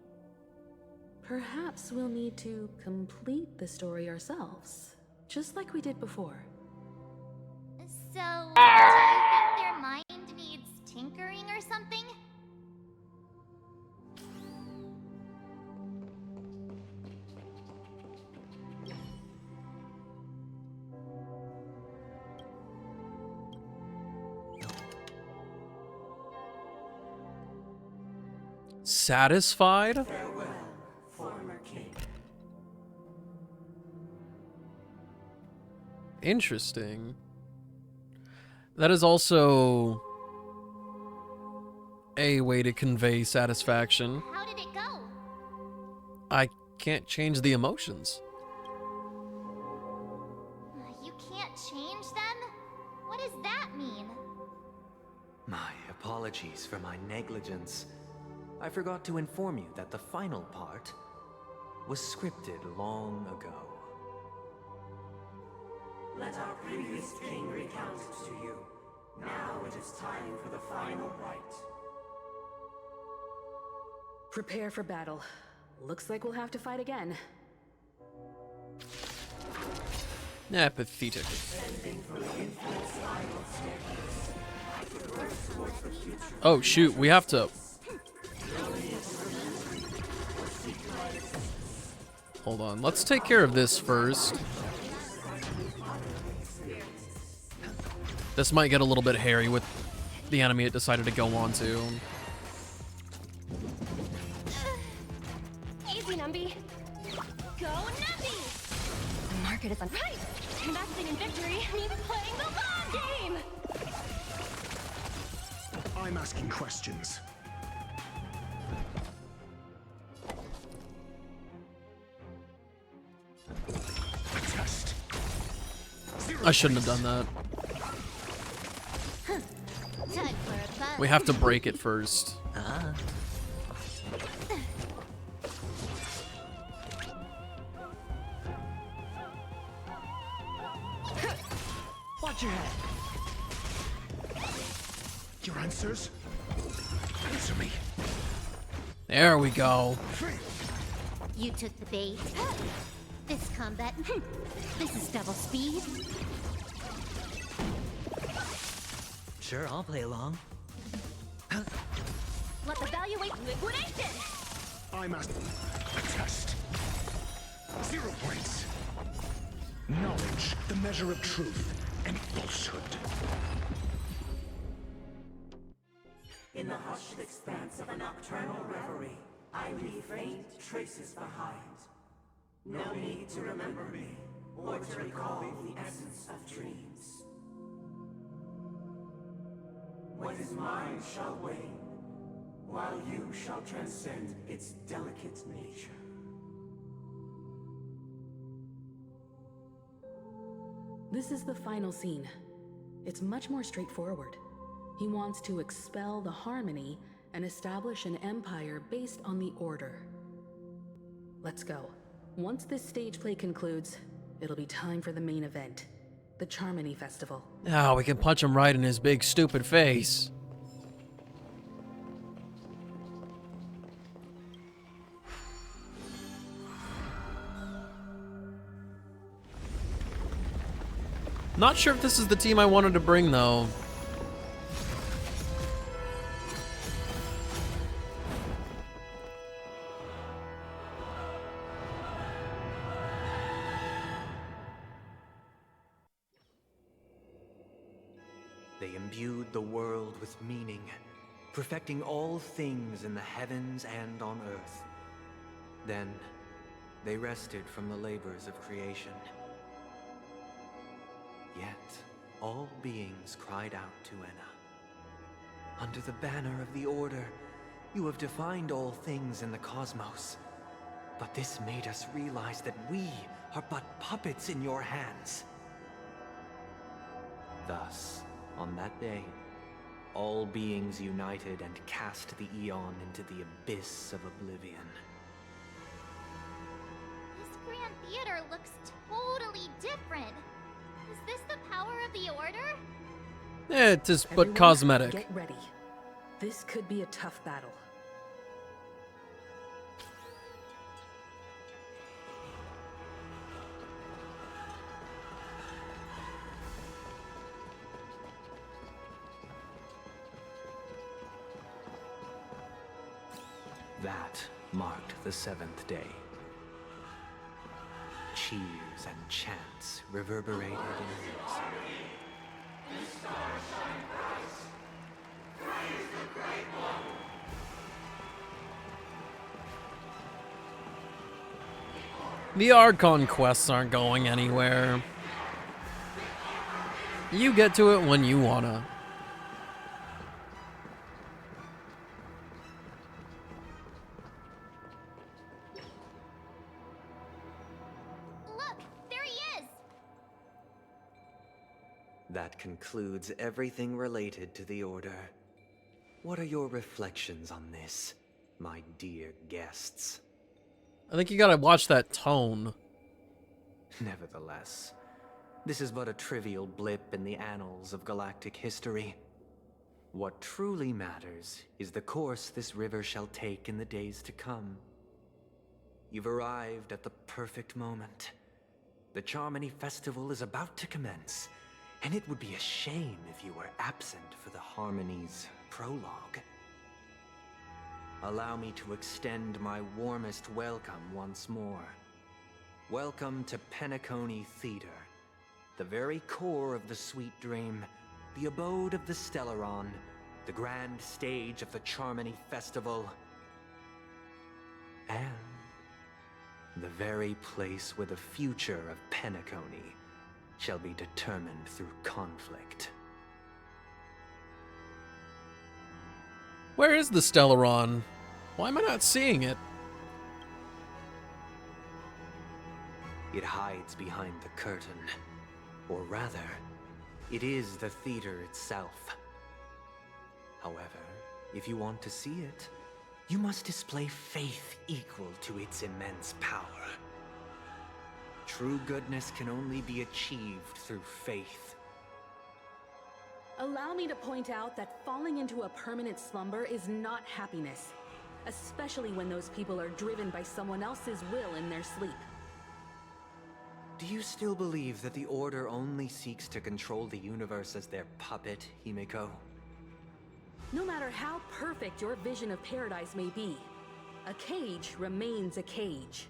F: Perhaps we'll need to complete the story ourselves, just like we did before.
N: So, do you think their mind needs tinkering or something?
A: Satisfied?
V: Farewell, former king.
A: Interesting. That is also a way to convey satisfaction.
N: How did it go?
A: I can't change the emotions.
N: You can't change them? What does that mean?
D: My apologies for my negligence. I forgot to inform you that the final part was scripted long ago.
V: Let our previous king recount it to you. Now it is time for the final rite.
F: Prepare for battle. Looks like we'll have to fight again.
A: Yeah, pathetic. Oh shoot, we have to... Hold on, let's take care of this first. This might get a little bit hairy with the enemy it decided to go on to.
I: Easy, Numby. Go, Numby! The market is on. Right! Investing in victory means playing the long game!
U: I'm asking questions. A test.
A: I shouldn't have done that.
N: Time for a battle.
A: We have to break it first.
V: Watch your head.
U: Your answers? Answer me.
A: There we go.
N: You took the bait. This combat. This is double speed.
C: Sure, I'll play along.
I: Let's evaluate liquidation!
U: I'm asking a test. 0 points. Knowledge, the measure of truth and falsehood.
V: In the hushed expanse of a nocturnal reverie, I leave faint traces behind. No need to remember me, or to recall the essence of dreams. What is mine shall wane, while you shall transcend its delicate nature.
F: This is the final scene. It's much more straightforward. He wants to expel the Harmony and establish an empire based on the Order. Let's go. Once this stage play concludes, it'll be time for the main event, the Charmony Festival.
A: Oh, we can punch him right in his big stupid face. Not sure if this is the team I wanted to bring, though.
D: They imbued the world with meaning, perfecting all things in the heavens and on earth. Then, they rested from the labors of creation. Yet, all beings cried out to Enna. Under the banner of the Order, you have defined all things in the cosmos. But this made us realize that we are but puppets in your hands. Thus, on that day, all beings united and cast the Eon into the abyss of oblivion.
N: This Grand Theater looks totally different. Is this the power of the Order?
A: It is but
F: Everyone,
A: cosmetic.
F: Get ready. This could be a tough battle.
D: That marked the 7th day. Cheers and chants reverberated in unison.
A: The Archon quests aren't going anywhere. You get to it when you wanna.
N: Look, there he is!
D: That concludes everything related to the Order. What are your reflections on this, my dear guests?
A: I think you gotta watch that tone.
D: Nevertheless, this is but a trivial blip in the annals of galactic history. What truly matters is the course this river shall take in the days to come. You've arrived at the perfect moment. The Charmony Festival is about to commence, and it would be a shame if you were absent for the Harmony's prologue. Allow me to extend my warmest welcome once more. Welcome to Penacony Theater, the very core of the sweet dream, the abode of the Stellaron, the grand stage of the Charmony Festival, and the very place where the future of Penacony shall be determined through conflict.
A: Where is the Stellaron? Why am I not seeing it?
D: It hides behind the curtain. Or rather, it is the theater itself. However, if you want to see it, you must display faith equal to its immense power. True goodness can only be achieved through faith.
F: Allow me to point out that falling into a permanent slumber is not happiness, especially when those people are driven by someone else's will in their sleep.
D: Do you still believe that the Order only seeks to control the universe as their puppet, Himiko?
F: No matter how perfect your vision of paradise may be, a cage remains a cage.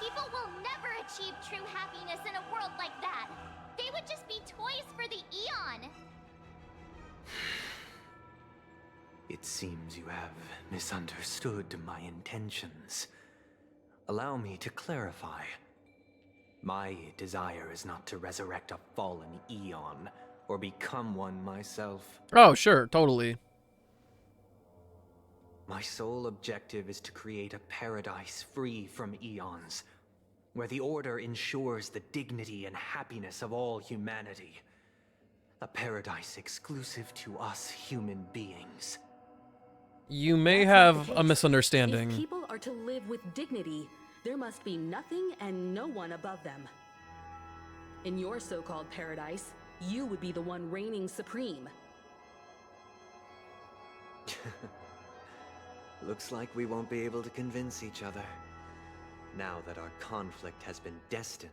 N: People will never achieve true happiness in a world like that. They would just be toys for the Eon.
D: It seems you have misunderstood my intentions. Allow me to clarify. My desire is not to resurrect a fallen Eon, or become one myself.
A: Oh, sure, totally.
D: My sole objective is to create a paradise free from Eons, where the Order ensures the dignity and happiness of all humanity. A paradise exclusive to us human beings.
A: You may have a misunderstanding.
F: If people are to live with dignity, there must be nothing and no one above them. In your so-called paradise, you would be the one reigning supreme.
D: Looks like we won't be able to convince each other. Now that our conflict has been destined,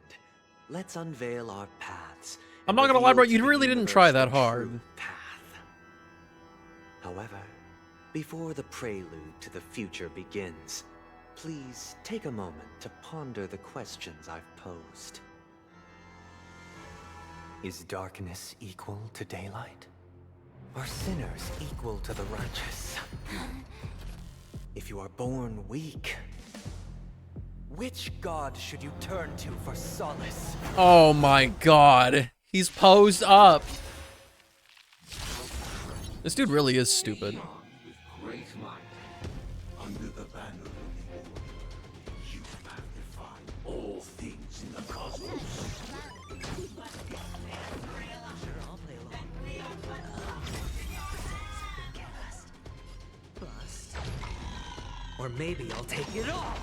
D: let's unveil our paths.
A: I'm not gonna lie, bro, you really didn't try that hard.
D: However, before the prelude to the future begins, please take a moment to ponder the questions I've posed. Is darkness equal to daylight? Are sinners equal to the righteous? If you are born weak, which god should you turn to for solace?
A: Oh my god. He's posed up. This dude really is stupid.
U: Great might, under the banner of the Order, you magnify all things in the cosmos.
C: I'll play along. Cast. Bust. Or maybe I'll take it all.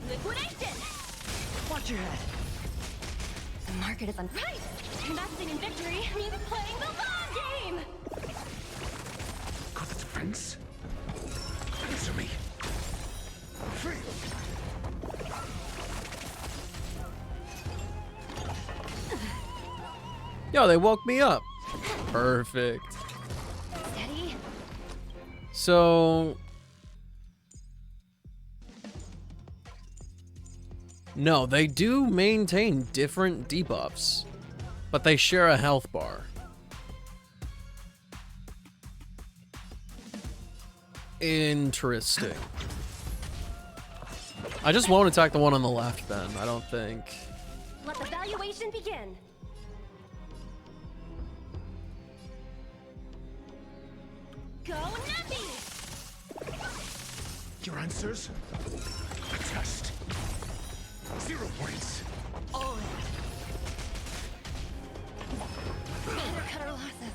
I: Liquidation!
C: Watch your head.
I: The market is on right! Investing in victory means playing the long game!
U: Got the defense? Answer me. Free.
A: Yo, they woke me up. Perfect.
I: Steady.
A: So... no, they do maintain different debuffs, but they share a health bar. Interesting. I just won't attack the one on the left then, I don't think.
I: Let the valuation begin. Go Nappy!
U: Your answers? A test. 0 points.
I: All in. Cut our losses.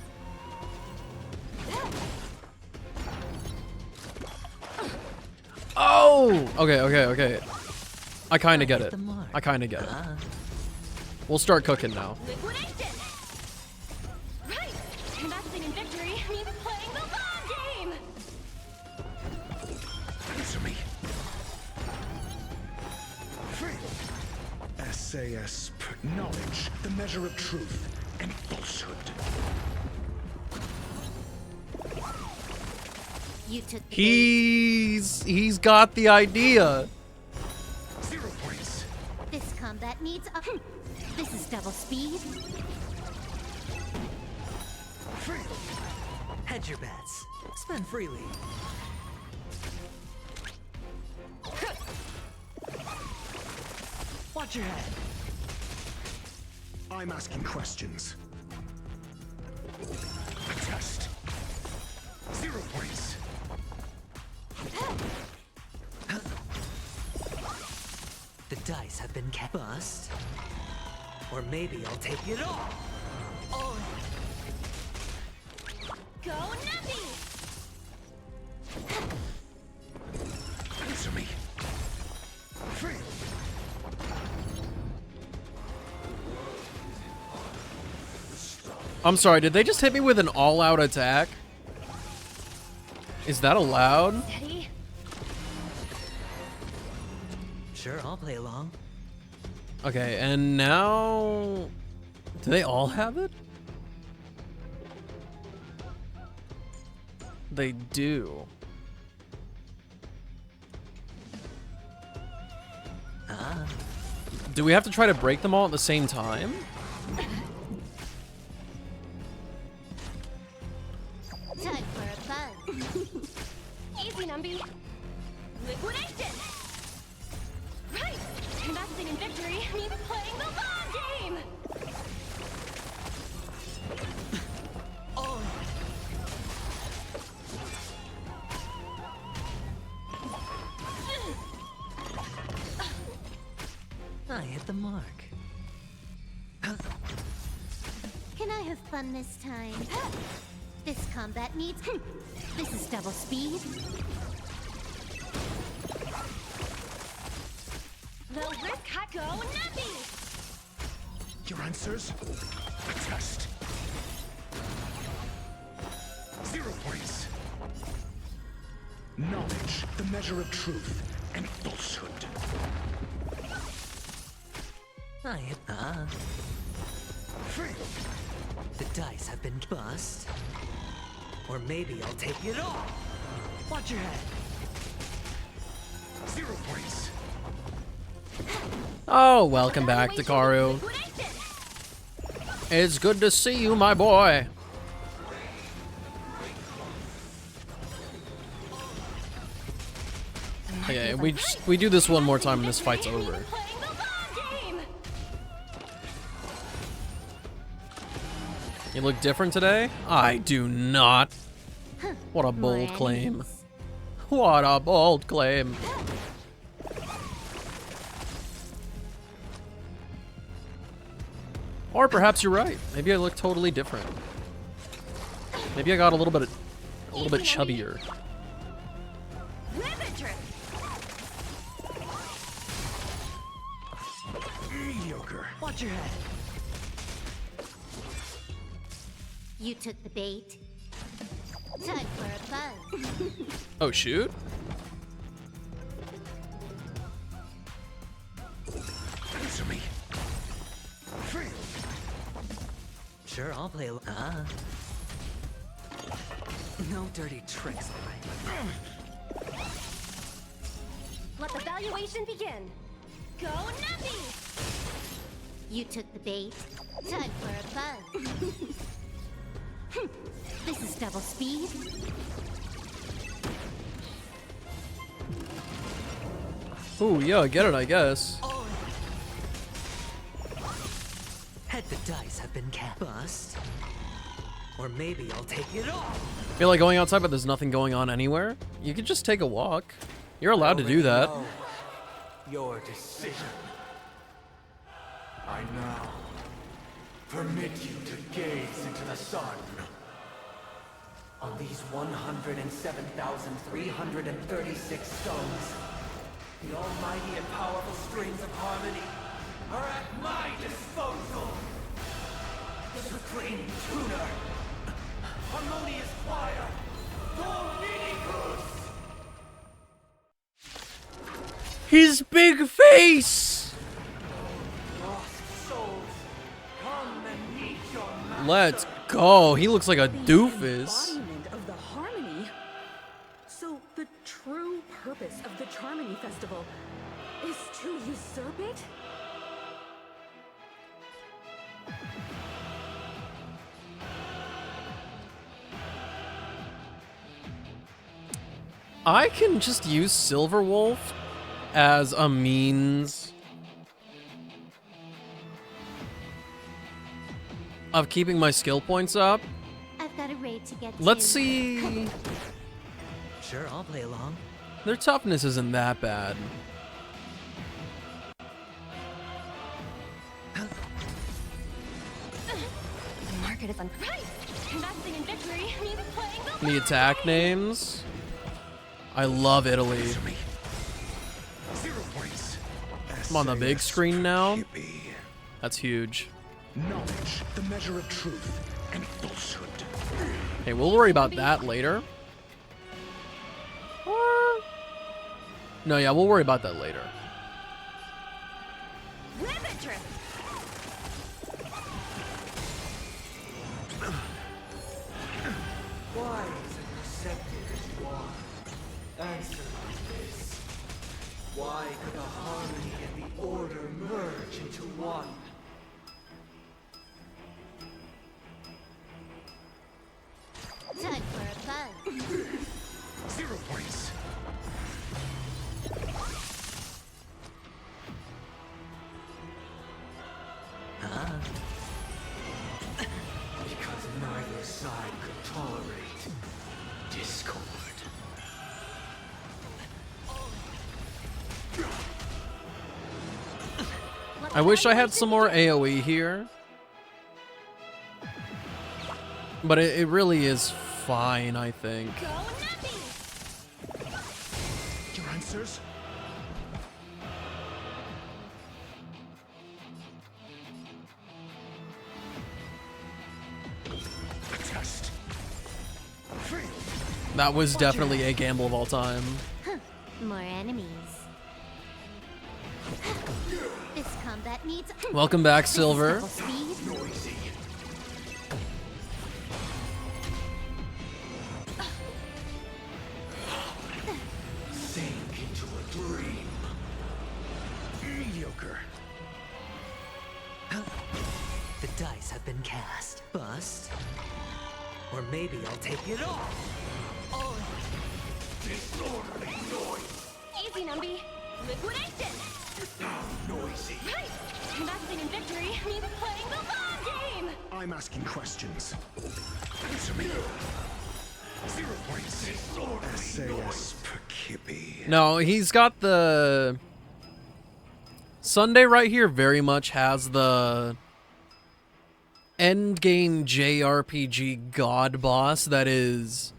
A: Oh! Okay. I kinda get it. I kinda get it. We'll start cooking now.
I: Liquidation! Right! Investing in victory means playing the long game!
U: Answer me. Free. SAS. Knowledge, the measure of truth and falsehood.
E: You took the
A: He's got the idea.
U: 0 points.
E: This combat needs a. This is double speed.
C: Hedge your bets. Spend freely. Watch your head.
G: I'm asking questions. A test.
U: 0 points.
C: The dice have been bust. Or maybe I'll take it all. Oh.
I: Go Nuppy!
U: Answer me.
A: I'm sorry, did they just hit me with an all-out attack? Is that allowed?
I: Steady.
C: Sure, I'll play along.
A: Okay, and now... Do they all have it? They do. Do we have to try to break them all at the same time?
E: Time for a fun.
I: Easy, Numby. Liquidation! Right! Investing in victory means playing the long game!
C: Oh. I hit the mark.
E: Can I have fun this time? This combat needs. This is double speed.
I: The risk hot go Nuppy!
G: Your answers? A test.
U: 0 points.
G: Knowledge, the measure of truth and falsehood.
C: I hit The dice have been bust. Or maybe I'll take it all. Watch your head.
U: 0 points.
A: Oh, welcome back, Dakaru. It's good to see you, my boy. Okay, we do this one more time and this fight's over. You look different today? I do not. What a bold claim. What a bold claim. Or perhaps you're right. Maybe I look totally different. Maybe I got a little bit chubbier.
U: Mediocre.
C: Watch your head.
E: You took the bait. Time for a buzz.
A: Oh, shoot.
U: Answer me.
C: Sure, I'll play along. No dirty tricks, alright?
I: Let the valuation begin. Go Nuppy!
E: You took the bait. Time for a buzz. This is double speed.
A: Ooh, yeah, I get it, I guess.
C: Head the dice have been bust. Or maybe I'll take it all.
A: I feel like going outside, but there's nothing going on anywhere. You could just take a walk. You're allowed to do that.
U: Your decision. I now permit you to gaze into the sun.
V: On these 107,336 stones, the almighty and powerful strings of harmony are at my disposal. The supreme tuner, harmonious choir, Dominicus!
A: His big face!
V: Lost souls, come and meet your master.
A: Let's go. He looks like a doofus.
F: Embodiment of the harmony. whole purpose of the Charmony Festival is to usurp it?
A: I can just use Silverwolf as a means of keeping my skill points up.
N: I've got a raid to get to.
A: Let's see.
C: Sure, I'll play along.
A: Their toughness isn't that bad.
I: The market is on. Right! Investing in victory means playing the
A: The attack names. I love Italy.
G: 0 points.
A: I'm on the big screen now.
G: Hippie.
A: That's huge.
G: Knowledge, the measure of truth and falsehood.
A: Hey, we'll worry about that later. Or... No, yeah, we'll worry about that later.
I: Ribbit.
V: Why is it accepted as you are? Answer me this. Why could the harmony and the order merge into one?
N: Time for a buzz.
G: 0 points.
V: Because neither side could tolerate discord.
A: I wish I had some more AoE here. But it really is fine, I think.
G: Your answers? A test.
A: That was definitely a gamble of all time.
N: More enemies. This combat needs.
A: Welcome back, Silver.
V: Noisy. Sink into a dream.
G: Mediocre.
C: The dice have been cast. Bust. Or maybe I'll take it all.
V: Disorderly noise.
I: Easy, Numby. Liquidation.
V: Noisy.
I: Right! Investing in victory means playing the long game!
G: I'm asking questions. Answer me. 0 points. SAS Perkippy.
A: No, he's got the... Sunday right here very much has the endgame JRPG god boss that is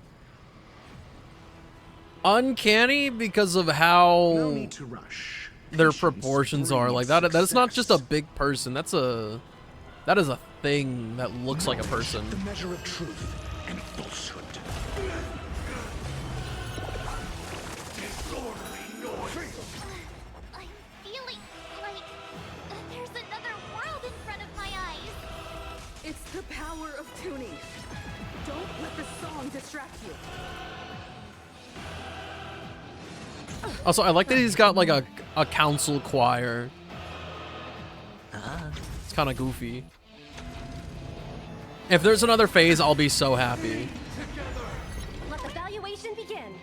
A: uncanny because of how
G: No need to rush.
A: their proportions are. Like that's not just a big person. That is a thing that looks like a person.
G: The measure of truth and falsehood.
V: Disorderly noise.
N: I'm feeling like there's another world in front of my eyes.
F: It's the power of tuning. Don't let the song distract you.
A: Also, I like that he's got like a council choir. It's kind of goofy. If there's another phase, I'll be so happy.
I: Let the valuation begin.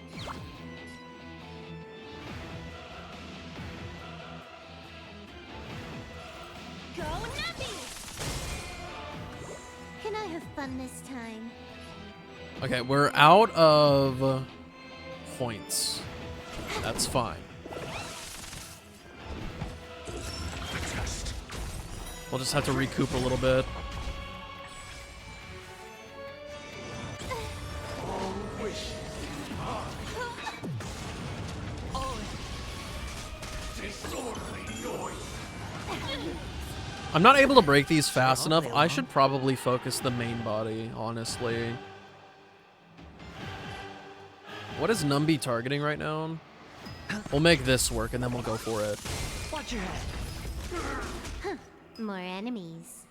I: Go Nuppy!
N: Can I have fun this time?
A: Okay, we're out of points. That's fine. We'll just have to recoup a little bit. I'm not able to break these fast enough. I should probably focus the main body, honestly. What is Numby targeting right now? We'll make this work and then we'll go for it.
C: Watch your head.
N: More enemies.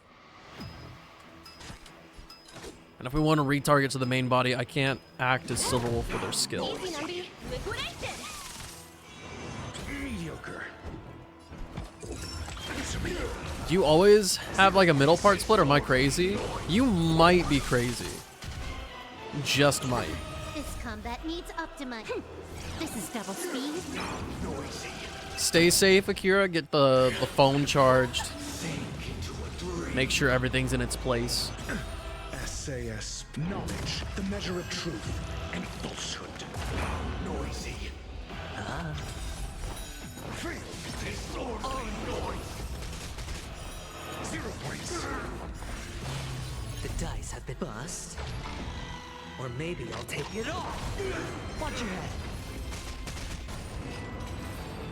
A: And if we want to retarget to the main body, I can't act as Silverwolf with her skill.
I: Easy, Numby. Liquidation.
U: Mediocre.
A: Do you always have like a middle part split, or am I crazy? You might be crazy. Just might.
N: This combat needs Optima. This is double speed.
A: Stay safe, Akira. Get the phone charged. Make sure everything's in its place.
G: SAS, knowledge, the measure of truth and falsehood.
U: Noisy.
G: Feel disorderly noise. 0 points.
C: The dice have been bust. Or maybe I'll take it off. Watch your head.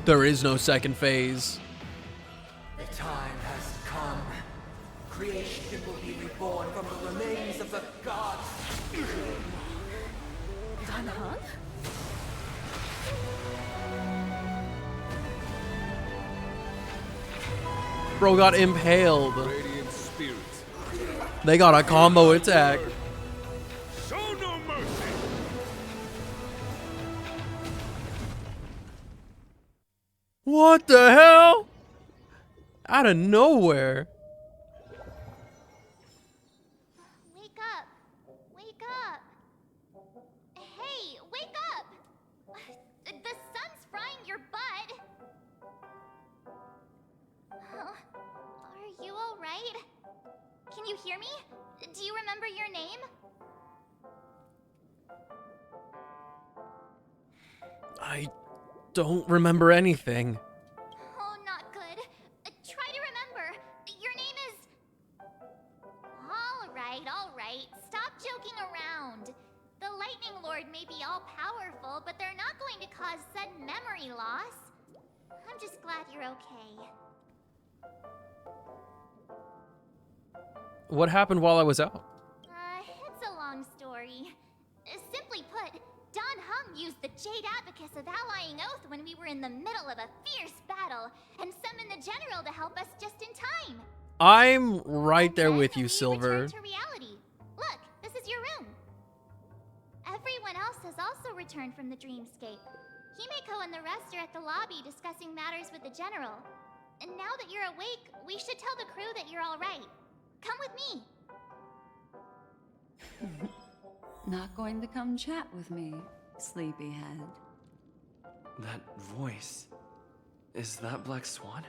A: There is no second phase.
C: The time has come. Creation will be reborn from the remains of the gods.
I: Danheng?
A: Bro got impaled.
G: Radiant spirit.
A: They got a combo attack.
G: Show no mercy.
A: What the hell? Out of nowhere.
N: Wake up. Wake up. Hey, wake up. The sun's frying your butt. Huh? Are you all right? Can you hear me? Do you remember your name?
A: I don't remember anything.
N: Oh, not good. Try to remember. Your name is... All right. Stop joking around. The Lightning Lord may be all-powerful, but they're not going to cause sudden memory loss. I'm just glad you're okay.
A: What happened while I was out?
N: It's a long story. Simply put, Danheng used the Jade Abacus of Allying Oath when we were in the middle of a fierce battle, and summoned the General to help us just in time.
A: I'm right there with you, Silver.
N: To reality. Look, this is your room. Everyone else has also returned from the dreamscape. Himeko and the rest are at the lobby discussing matters with the General. And now that you're awake, we should tell the crew that you're all right. Come with me.
Q: Not going to come chat with me, sleepyhead.
K: That voice. Is that Black Swan?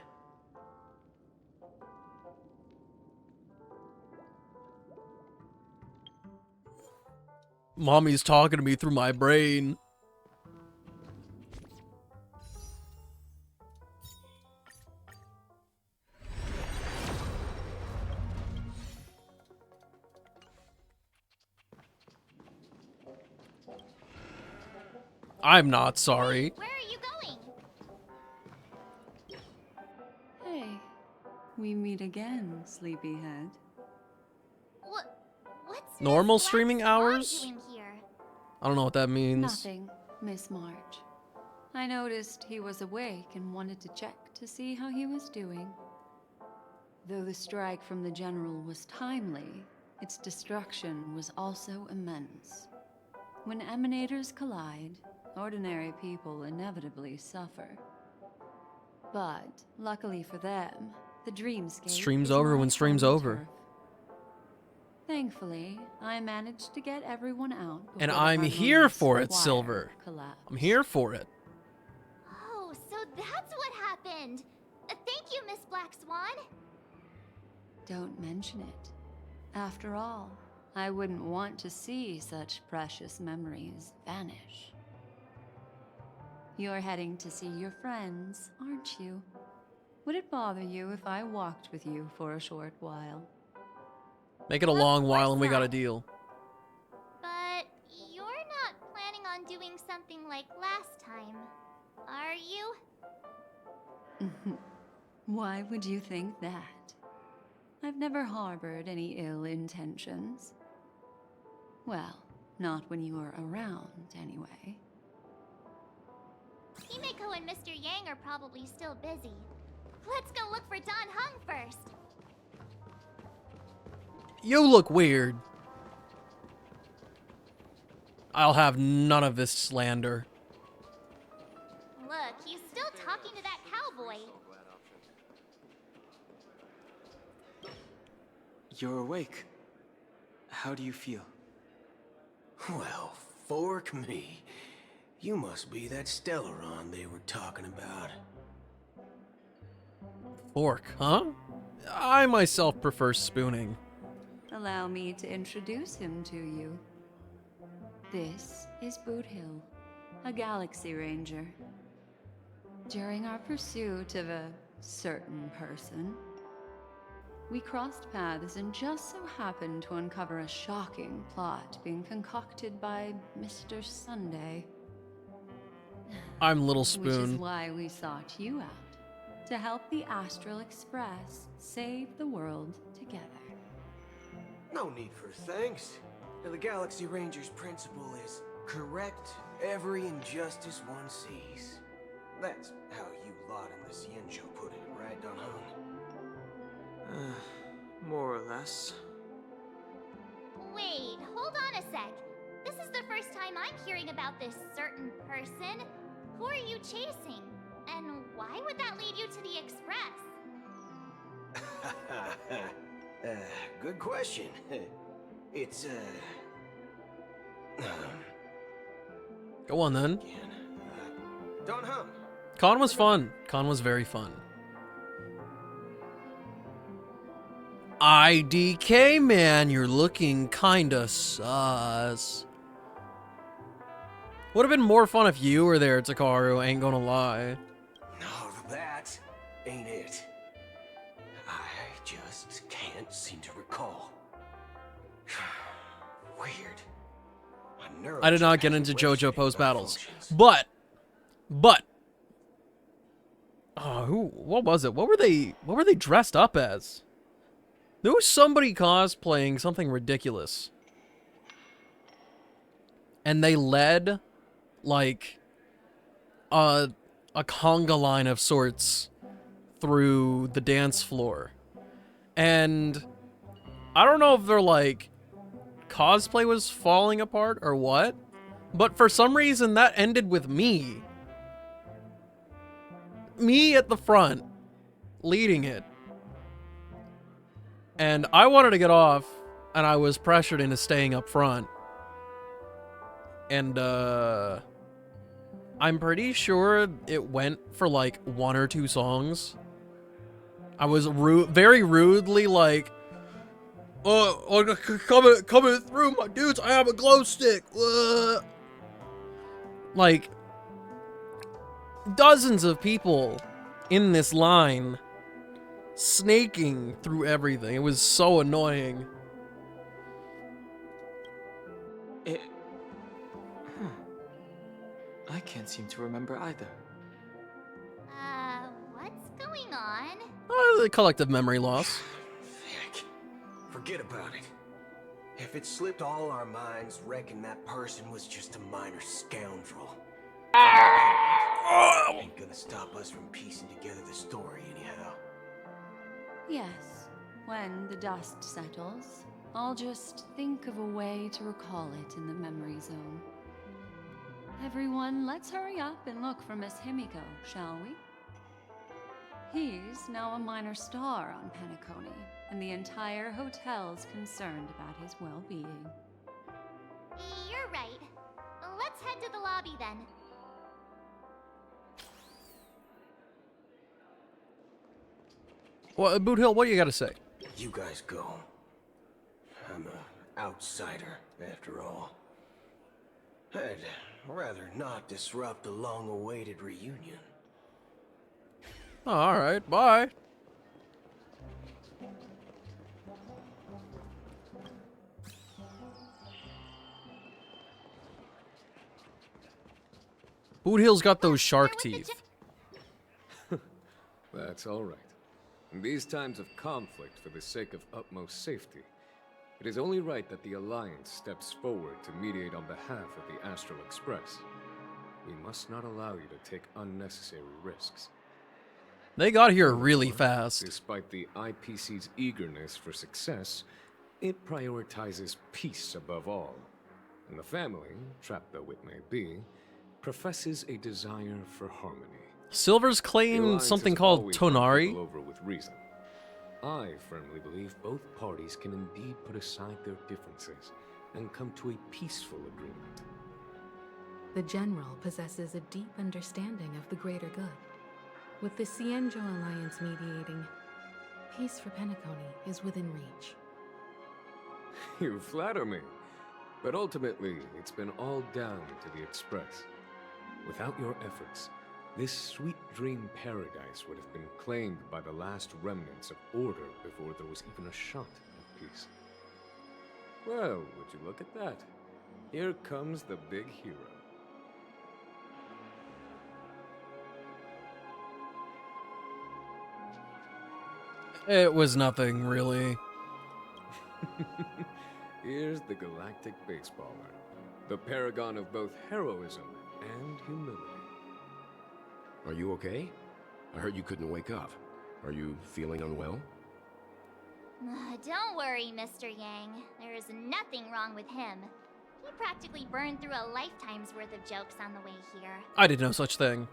A: Mommy's talking to me through my brain. I'm not sorry.
N: Where are you going?
Q: Hey, we meet again, sleepyhead.
N: What's
A: Normal
N: Miss Black
A: streaming
N: Swan
A: hours?
N: doing here?
A: I don't know what that means.
Q: Nothing, Miss March. I noticed he was awake and wanted to check to see how he was doing. Though the strike from the General was timely, its destruction was also immense. When emanators collide, ordinary people inevitably suffer. But, luckily for them, the dreamscape
A: Stream's
Q: is
A: over
Q: not
A: when stream's
Q: on the
A: over.
Q: turf. Thankfully, I managed to get everyone out before
A: And
Q: the
A: I'm
Q: harmonious
A: here for it,
Q: choir
A: Silver.
Q: collapsed.
A: I'm here for it.
N: Oh, so that's what happened. Thank you, Miss Black Swan.
Q: Don't mention it. After all, I wouldn't want to see such precious memories vanish. You're heading to see your friends, aren't you? Would it bother you if I walked with you for a short while?
A: Make it a long while and we got a deal.
N: But you're not planning on doing something like last time, are you?
Q: Why would you think that? I've never harbored any ill intentions. Well, not when you were around, anyway.
N: Himeko and Mr. Yang are probably still busy. Let's go look for Danheng first.
A: You look weird. I'll have none of this slander.
N: Look, he's still talking to that cowboy.
K: You're awake. How do you feel?
J: Well, fork me. You must be that Stellaron they were talking about.
A: Fork, huh? I myself prefer spooning.
Q: Allow me to introduce him to you. This is Boot Hill, a Galaxy Ranger. During our pursuit of a certain person, we crossed paths and just so happened to uncover a shocking plot being concocted by Mr. Sunday.
A: I'm Little
Q: Which is
A: Spoon.
Q: why we sought you out, to help the Astral Express save the world together.
J: No need for thanks. The Galaxy Ranger's principle is correct every injustice one sees. That's how you lot in the Cienjo put it, right, Don Hung?
K: More or less.
N: Wait, hold on a sec. This is the first time I'm hearing about this certain person. Who are you chasing? And why would that lead you to the Express?
J: Good question. It's,
A: Go on then.
J: Don Hung.
A: Con was fun. Con was very fun. IDK, man, you're looking kinda sus. Would have been more fun if you were there, Takaru, ain't gonna lie.
J: No, that ain't it. I just can't seem to recall. Weird.
A: I did not get into JoJo post battles, but, what was it? What were they dressed up as? There was somebody cosplaying something ridiculous, and they led, like, a conga line of sorts through the dance floor, and I don't know if they're like cosplay was falling apart or what, but for some reason that ended with me at the front leading it, and I wanted to get off and I was pressured into staying up front, and I'm pretty sure it went for like 1 or 2 songs. I was very rudely like, coming through, my dudes, I have a glow stick. Like, dozens of people in this line, snaking through everything. It was so annoying.
K: I can't seem to remember either.
N: What's going on?
A: The collective memory loss.
J: Forget about it. If it slipped all our minds, reckon that person was just a minor scoundrel. Ain't gonna stop us from piecing together the story anyhow.
Q: Yes, when the dust settles, I'll just think of a way to recall it in the memory zone. Everyone, let's hurry up and look for Miss Himiko, shall we? He's now a minor star on Penacony, and the entire hotel's concerned about his well-being.
N: You're right. Let's head to the lobby then.
A: Well, Boot Hill, what do you got to say?
J: You guys go. I'm an outsider, after all. I'd rather not disrupt the long-awaited reunion.
A: Oh, all right, bye. Boot Hill's got those shark teeth.
O: That's all right. In these times of conflict for the sake of utmost safety, it is only right that the Alliance steps forward to mediate on behalf of the Astral Express. We must not allow you to take unnecessary risks.
A: They got here really fast.
O: Despite the IPC's eagerness for success, it prioritizes peace above all. and the family, trapped though it may be, professes a desire for harmony.
A: Silver's
O: The
A: claim
O: Alliance
A: something
O: has
A: called
O: always won
A: Tonari.
O: people over with reason. I firmly believe both parties can indeed put aside their differences and come to a peaceful agreement.
F: The General possesses a deep understanding of the greater good. With the Cienjo Alliance mediating, peace for Penacony is within reach.
O: You flatter me. But ultimately, it's been all down to the Express. Without your efforts, this sweet dream paradise would have been claimed by the last remnants of order before there was even a shot at peace. Well, would you look at that? Here comes the big hero.
A: It was nothing, really.
O: Here's the galactic baseballer, the paragon of both heroism and humility.
P: Are you okay? I heard you couldn't wake up. Are you feeling unwell?
N: Don't worry, Mr. Yang. There is nothing wrong with him. He practically burned through a lifetime's worth of jokes on the way here.
A: I did no such thing.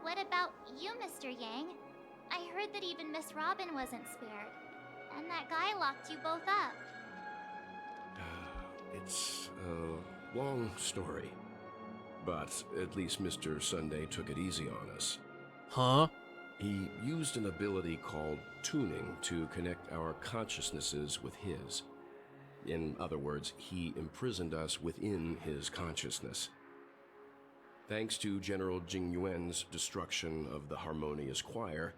N: What about you, Mr. Yang? I heard that even Miss Robin wasn't spared. And that guy locked you both up.
P: It's a long story. But at least Mr. Sunday took it easy on us.
A: Huh?
P: He used an ability called tuning to connect our consciousnesses with his. In other words, he imprisoned us within his consciousness. Thanks to General Jing Yuan's destruction of the Harmonious Choir,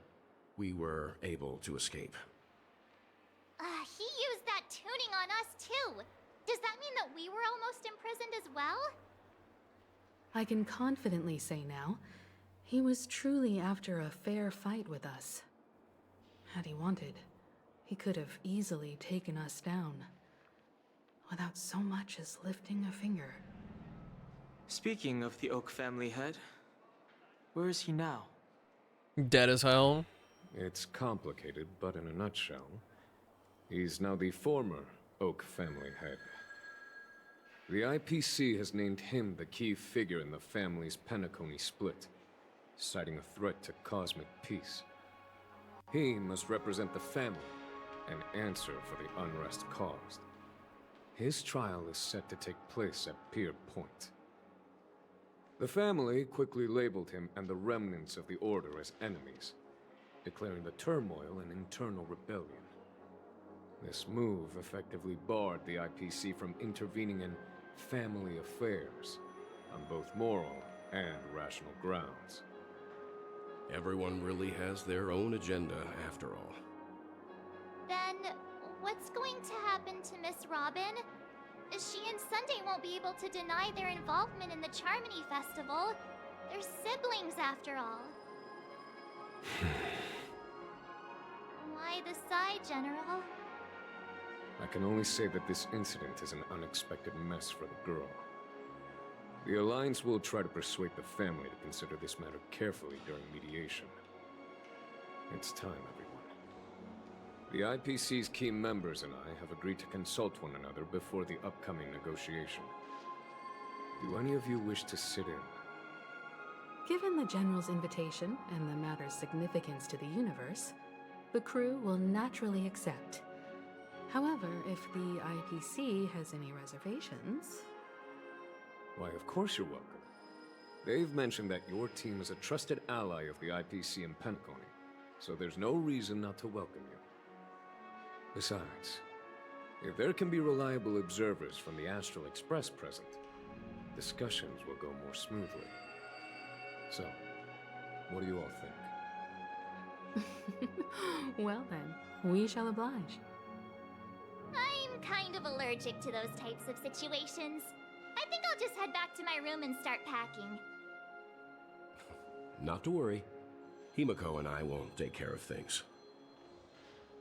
P: we were able to escape.
N: He used that tuning on us too. Does that mean that we were almost imprisoned as well?
F: I can confidently say now, he was truly after a fair fight with us. Had he wanted, he could have easily taken us down, without so much as lifting a finger.
K: Speaking of the Oak family head, where is he now?
A: Dead as hell.
O: It's complicated, but in a nutshell, he's now the former Oak family head. The IPC has named him the key figure in the family's Penacony split, citing a threat to cosmic peace. He must represent the family and answer for the unrest caused. His trial is set to take place at Pier Point. The family quickly labeled him and the remnants of the Order as enemies, declaring the turmoil an internal rebellion. This move effectively barred the IPC from intervening in family affairs on both moral and rational grounds.
P: Everyone really has their own agenda, after all.
N: Then, what's going to happen to Miss Robin? She and Sunday won't be able to deny their involvement in the Charmony Festival. They're siblings, after all. Why the sigh, General?
O: I can only say that this incident is an unexpected mess for the girl. The Alliance will try to persuade the family to consider this matter carefully during mediation. It's time, everyone. The IPC's key members and I have agreed to consult one another before the upcoming negotiation. Do any of you wish to sit in?
F: Given the General's invitation and the matter's significance to the universe, the crew will naturally accept. However, if the IPC has any reservations...
O: Why, of course you're welcome. They've mentioned that your team is a trusted ally of the IPC in Penacony, so there's no reason not to welcome you. Besides, if there can be reliable observers from the Astral Express present, discussions will go more smoothly. So, what do you all think?
F: Well then, we shall oblige.
N: I'm kind of allergic to those types of situations. I think I'll just head back to my room and start packing.
P: Not to worry. Himiko and I will take care of things.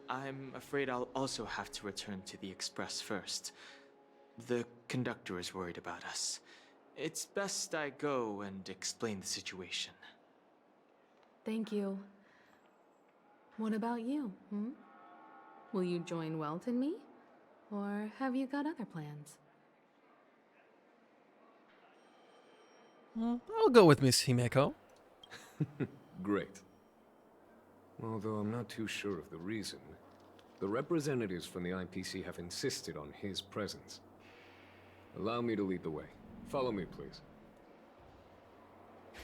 K: I'm afraid I'll also have to return to the Express first. The conductor is worried about us. It's best I go and explain the situation.
F: Thank you. What about you, Will you join Welt and me? Or have you got other plans?
A: I'll go with Miss Himeko.
O: Great. Although I'm not too sure of the reason. The representatives from the IPC have insisted on his presence. Allow me to lead the way. Follow me, please.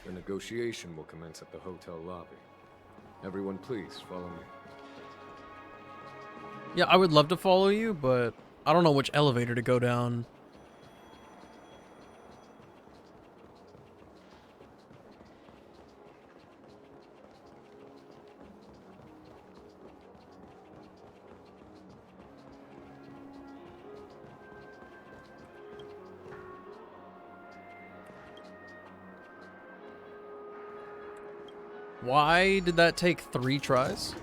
O: The negotiation will commence at the hotel lobby. Everyone, please follow me.
A: Yeah, I would love to follow you, but I don't know which elevator to go down. Why did that take 3 tries?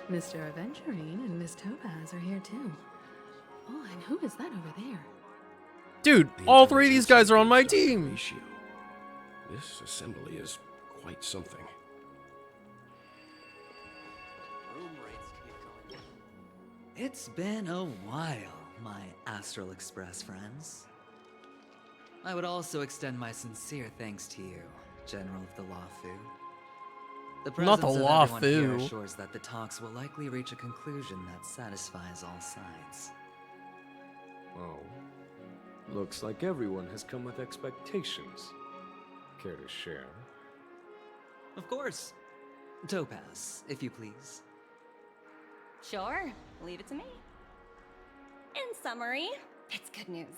F: Mr. Aventurine and Miss Topaz are here too. Oh, and who is that over there?
A: Dude, all 3 of these guys are on my team.
P: This assembly is quite something.
R: It's been a while, my Astral Express friends. I would also extend my sincere thanks to you, General of the Lawfu. The
A: Not
R: presence
A: the
R: of everyone here
A: Lawfu.
R: assures that the talks will likely reach a conclusion that satisfies all sides.
O: Oh. Looks like everyone has come with expectations. Care to share?
R: Of course. Topaz, if you please.
I: Sure, leave it to me. In summary, it's good news.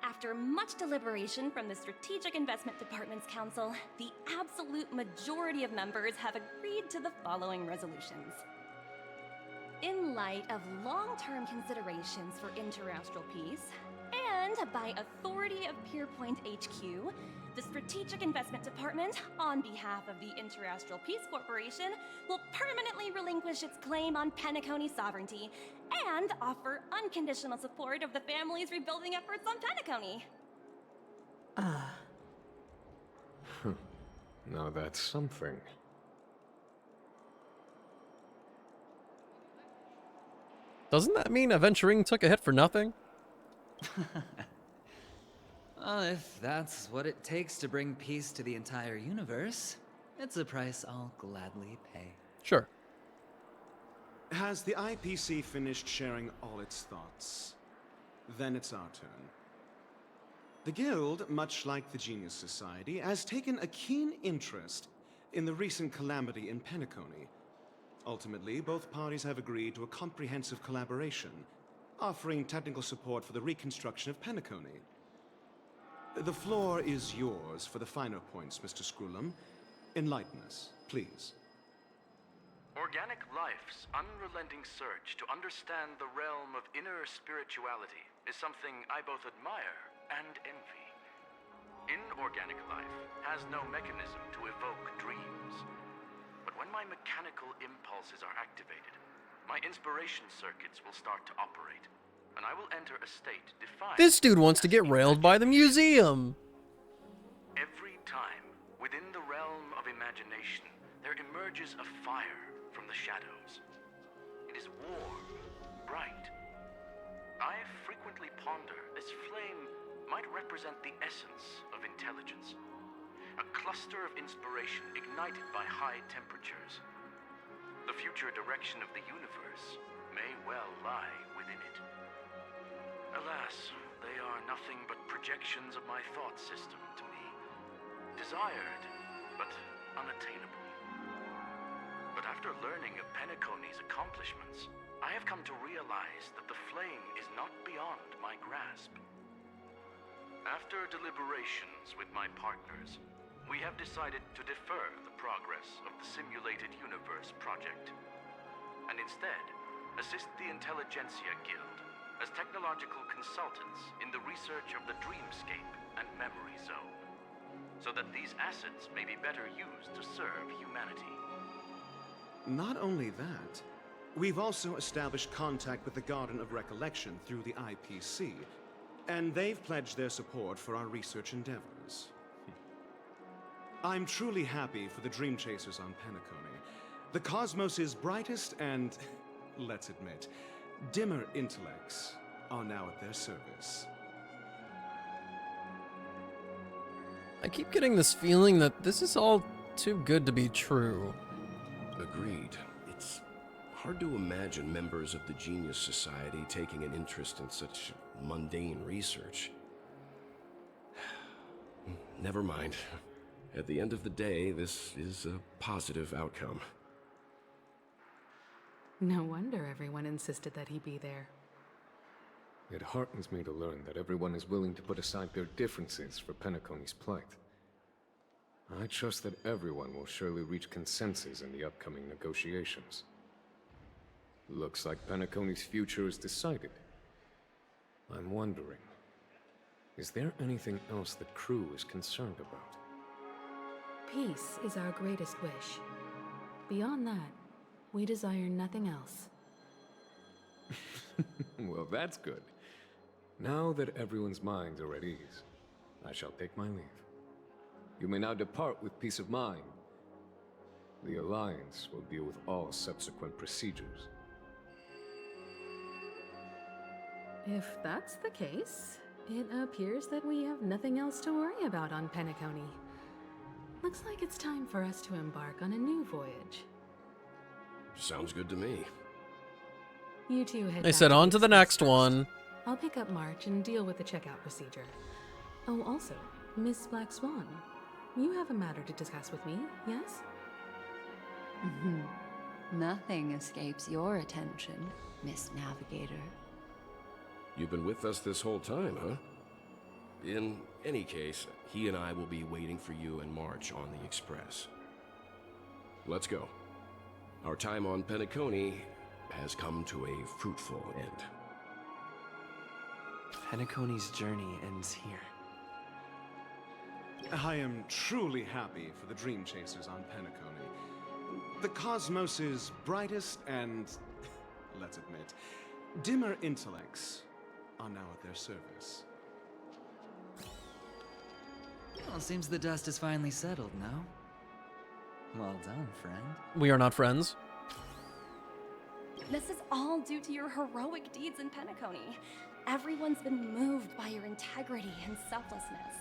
I: After much deliberation from the Strategic Investment Department's Council, the absolute majority of members have agreed to the following resolutions. In light of long-term considerations for interastral peace, and by authority of Pierpoint HQ, the Strategic Investment Department, on behalf of the Interastral Peace Corporation, will permanently relinquish its claim on Penacony sovereignty and offer unconditional support of the family's rebuilding efforts on Penacony.
O: Now that's something.
A: Doesn't that mean Aventuring took a hit for nothing?
R: Well, if that's what it takes to bring peace to the entire universe, it's a price I'll gladly pay.
A: Sure.
S: Has the IPC finished sharing all its thoughts? Then it's our turn. The Guild, much like the Genius Society, has taken a keen interest in the recent calamity in Penacony. Ultimately, both parties have agreed to a comprehensive collaboration, offering technical support for the reconstruction of Penacony. The floor is yours for the finer points, Mr. Screwlum. Enlighten us, please.
W: Organic life's unrelenting search to understand the realm of inner spirituality is something I both admire and envy. Inorganic life has no mechanism to evoke dreams. But when my mechanical impulses are activated, my inspiration circuits will start to operate, and I will enter a state defined.
A: This dude wants to get railed by the museum.
W: Every time, within the realm of imagination, there emerges a fire from the shadows. It is warm, bright. I frequently ponder this flame might represent the essence of intelligence. A cluster of inspiration ignited by high temperatures. The future direction of the universe may well lie within it. Alas, they are nothing but projections of my thought system to me. Desired, but unattainable. But after learning of Penacony's accomplishments, I have come to realize that the flame is not beyond my grasp. After deliberations with my partners, we have decided to defer the progress of the Simulated Universe project, and instead assist the Intelligentsia Guild as technological consultants in the research of the Dreamscape and Memory Zone, so that these assets may be better used to serve humanity.
S: Not only that, we've also established contact with the Garden of Recollection through the IPC, and they've pledged their support for our research endeavors. I'm truly happy for the Dream Chasers on Penacony, The cosmos's brightest and, let's admit, dimmer intellects are now at their service.
A: I keep getting this feeling that this is all too good to be true.
P: Agreed. It's hard to imagine members of the Genius Society taking an interest in such mundane research. Never mind. At the end of the day, this is a positive outcome.
F: No wonder everyone insisted that he be there.
O: It heartens me to learn that everyone is willing to put aside their differences for Penacony's plight. I trust that everyone will surely reach consensus in the upcoming negotiations. Looks like Penacony's future is decided. I'm wondering, is there anything else the crew is concerned about?
F: Peace is our greatest wish. Beyond that, we desire nothing else.
O: Well, that's good. Now that everyone's minds are at ease, I shall take my leave. You may now depart with peace of mind. The Alliance will deal with all subsequent procedures.
F: If that's the case, it appears that we have nothing else to worry about on Penacony. Looks like it's time for us to embark on a new voyage.
P: Sounds good to me.
F: You two head
A: They
F: back
A: said on to the
F: Express
A: next
F: first.
A: one.
F: I'll pick up March and deal with the checkout procedure. Oh, also, Miss Black Swan, you have a matter to discuss with me, yes?
Q: Nothing escapes your attention, Miss Navigator.
P: You've been with us this whole time, huh? In any case, he and I will be waiting for you and March on the Express. Let's go. Our time on Penacony has come to a fruitful end.
D: Penacony's journey ends here.
S: I am truly happy for the Dream Chasers on Penacony. The cosmos's brightest and, let's admit, dimmer intellects are now at their service.
R: Well, seems the dust is finally settled, no? Well done, friend.
A: We are not friends.
I: This is all due to your heroic deeds in Penacony. Everyone's been moved by your integrity and selflessness.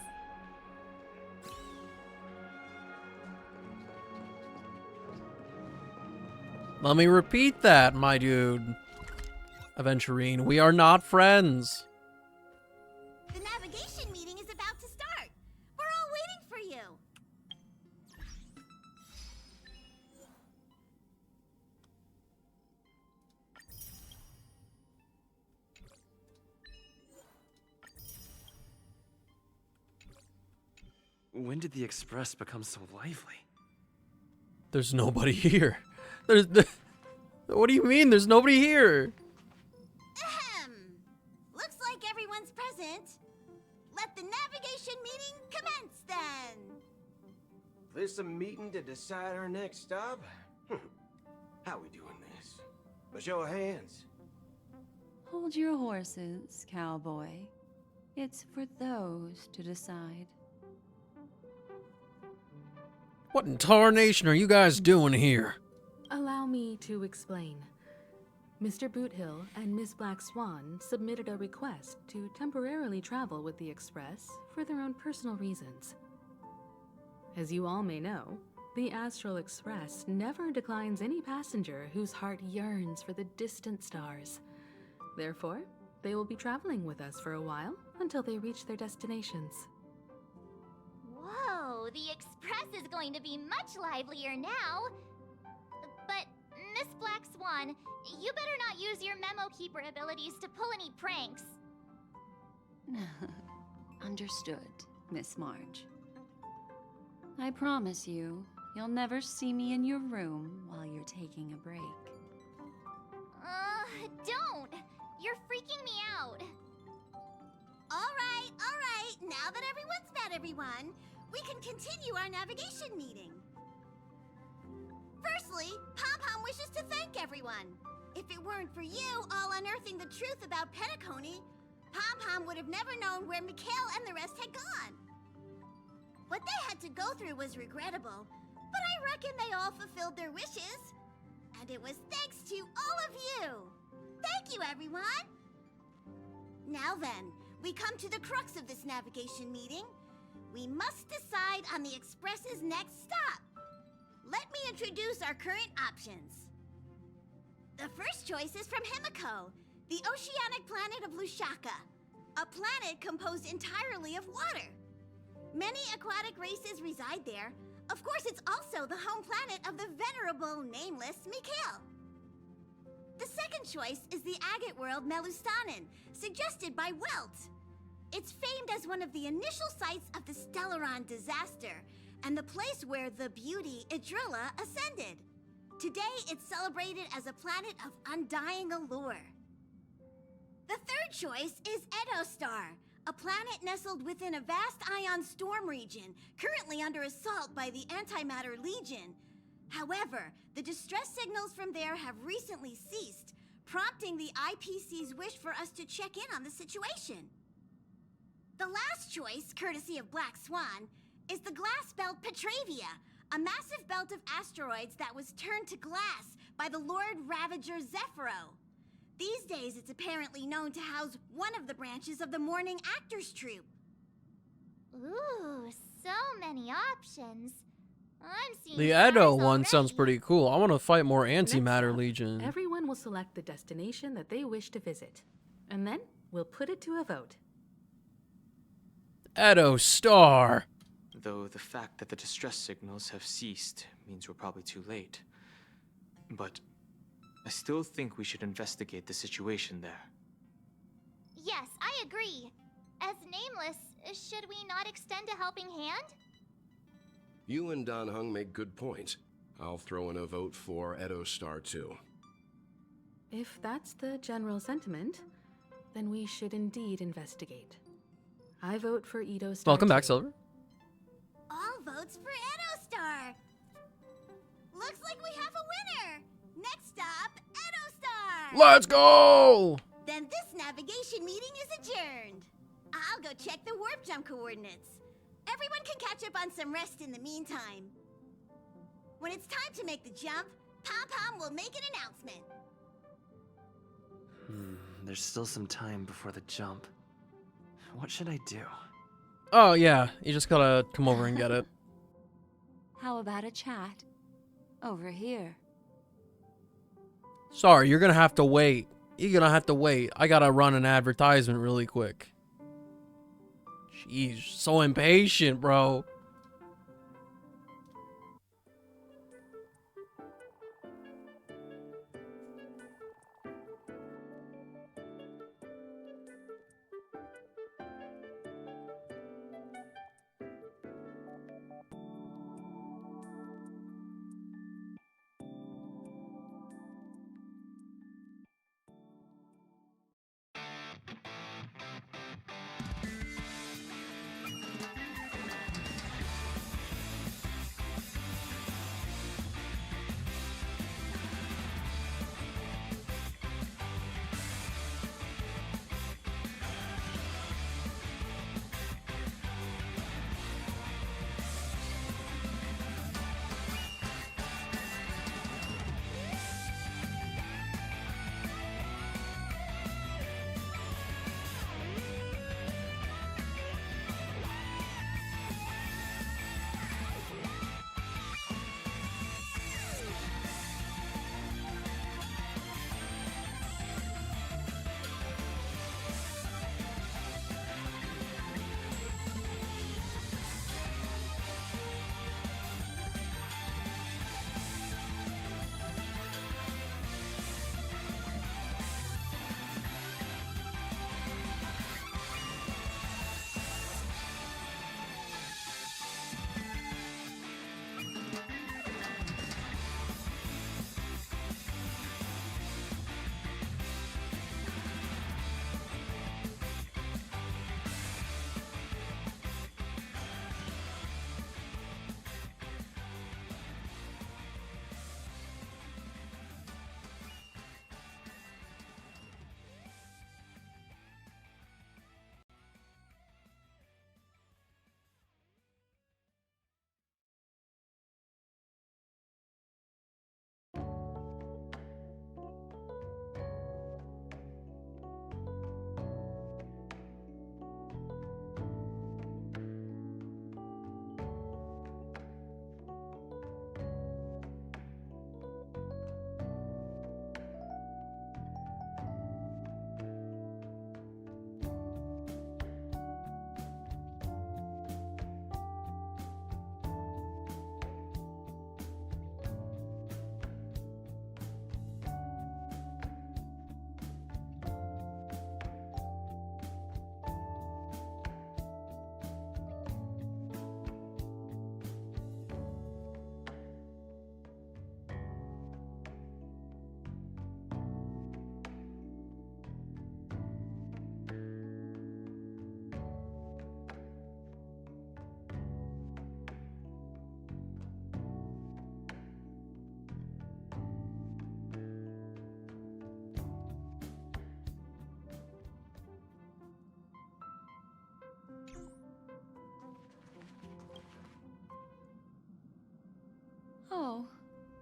A: Let me repeat that, my dude. Aventurine, we are not friends.
L: The navigation meeting is about to start. We're all waiting for you.
D: When did the Express become so lively?
A: There's nobody here. What do you mean? There's nobody here.
L: Ahem. Looks like everyone's present. Let the navigation meeting commence then.
J: This a meeting to decide our next stop? How we doing this? A show of hands.
Q: Hold your horses, cowboy. It's for those to decide.
A: What in tarnation are you guys doing here?
F: Allow me to explain. Mr. Boothill and Miss Black Swan submitted a request to temporarily travel with the Express for their own personal reasons. As you all may know, the Astral Express never declines any passenger whose heart yearns for the distant stars. Therefore, they will be traveling with us for a while until they reach their destinations.
N: Whoa, the Express is going to be much livelier now. But, Miss Black Swan, you better not use your memo keeper abilities to pull any pranks.
Q: Understood, Miss March. I promise you, you'll never see me in your room while you're taking a break.
N: Don't! You're freaking me out.
L: All right. Now that everyone's met everyone, we can continue our navigation meeting. Firstly, Pom-Pom wishes to thank everyone. If it weren't for you all unearthing the truth about Penacony, Pom-Pom would have never known where Mikhail and the rest had gone. What they had to go through was regrettable, but I reckon they all fulfilled their wishes. And it was thanks to all of you! Thank you, everyone! Now then, we come to the crux of this navigation meeting. We must decide on the Express's next stop. Let me introduce our current options. The first choice is from Himiko, the oceanic planet of Lushaka, a planet composed entirely of water. Many aquatic races reside there. Of course, it's also the home planet of the venerable, nameless Mikhail. The second choice is the agate world Melustanen, suggested by Welt. It's famed as one of the initial sites of the Stellaron disaster, and the place where the beauty Idrilla ascended. Today, it's celebrated as a planet of undying allure. The third choice is Edostar, a planet nestled within a vast ion storm region, currently under assault by the Antimatter Legion. However, the distress signals from there have recently ceased, prompting the IPC's wish for us to check in on the situation. The last choice, courtesy of Black Swan, is the glass belt Petravia, a massive belt of asteroids that was turned to glass by the Lord Ravager Zephyro. These days, it's apparently known to house one of the branches of the Morning Actors Troupe.
N: Ooh, so many options. I'm seeing
A: The
N: stars
A: Edo one
N: already.
A: sounds pretty cool. I want to fight more
F: Next
A: Antimatter
F: up,
A: Legion.
F: Everyone will select the destination that they wish to visit. And then we'll put it to a vote.
A: Edo Star.
K: Though the fact that the distress signals have ceased means we're probably too late. But I still think we should investigate the situation there.
N: Yes, I agree. As Nameless, should we not extend a helping hand?
P: You and Dan Heng make good points. I'll throw in a vote for Edo Star too.
F: If that's the general sentiment, then we should indeed investigate. I vote for Edo Star.
A: Welcome back,
F: too.
A: Silver.
L: All votes for Edostar! Looks like we have a winner! Next stop, Edostar!
A: Let's go!
L: Then this navigation meeting is adjourned. I'll go check the warp jump coordinates. Everyone can catch up on some rest in the meantime. When it's time to make the jump, Pom-Pom will make an announcement.
B: There's still some time before the jump. What should I do?
A: Oh, yeah. You just gotta come over and get it.
Q: How about a chat? Over here.
A: Sorry, you're gonna have to wait. You're gonna have to wait. I gotta run an advertisement really quick. Jeez, so impatient, bro.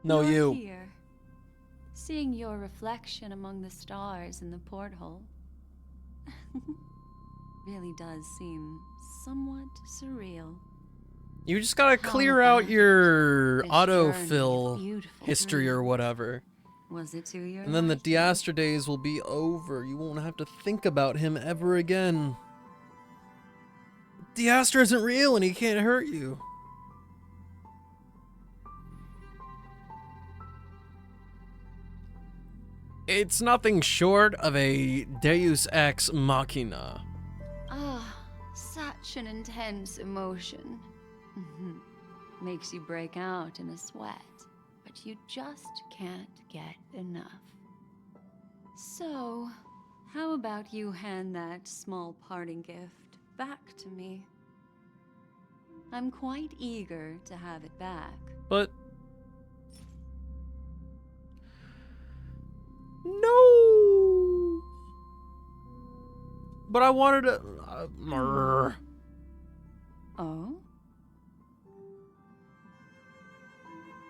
A: No,
Q: Nor
A: you.
Q: Here, seeing your reflection among the stars in the porthole really does seem somewhat surreal.
A: You just gotta
Q: How
A: clear out
Q: about
A: your
Q: this journey of
A: autofill
Q: beautiful
A: history or
Q: dreams?
A: whatever.
Q: Was it to your
A: And then the
Q: liking?
A: Diaster days will be over. You won't have to think about him ever again. Diaster isn't real and he can't hurt you. It's nothing short of a Deus Ex Machina.
Q: Ah, such an intense emotion. Makes you break out in a sweat, but you just can't get enough. So, how about you hand that small parting gift back to me? I'm quite eager to have it back.
A: But... no! But I wanted to...
Q: Oh?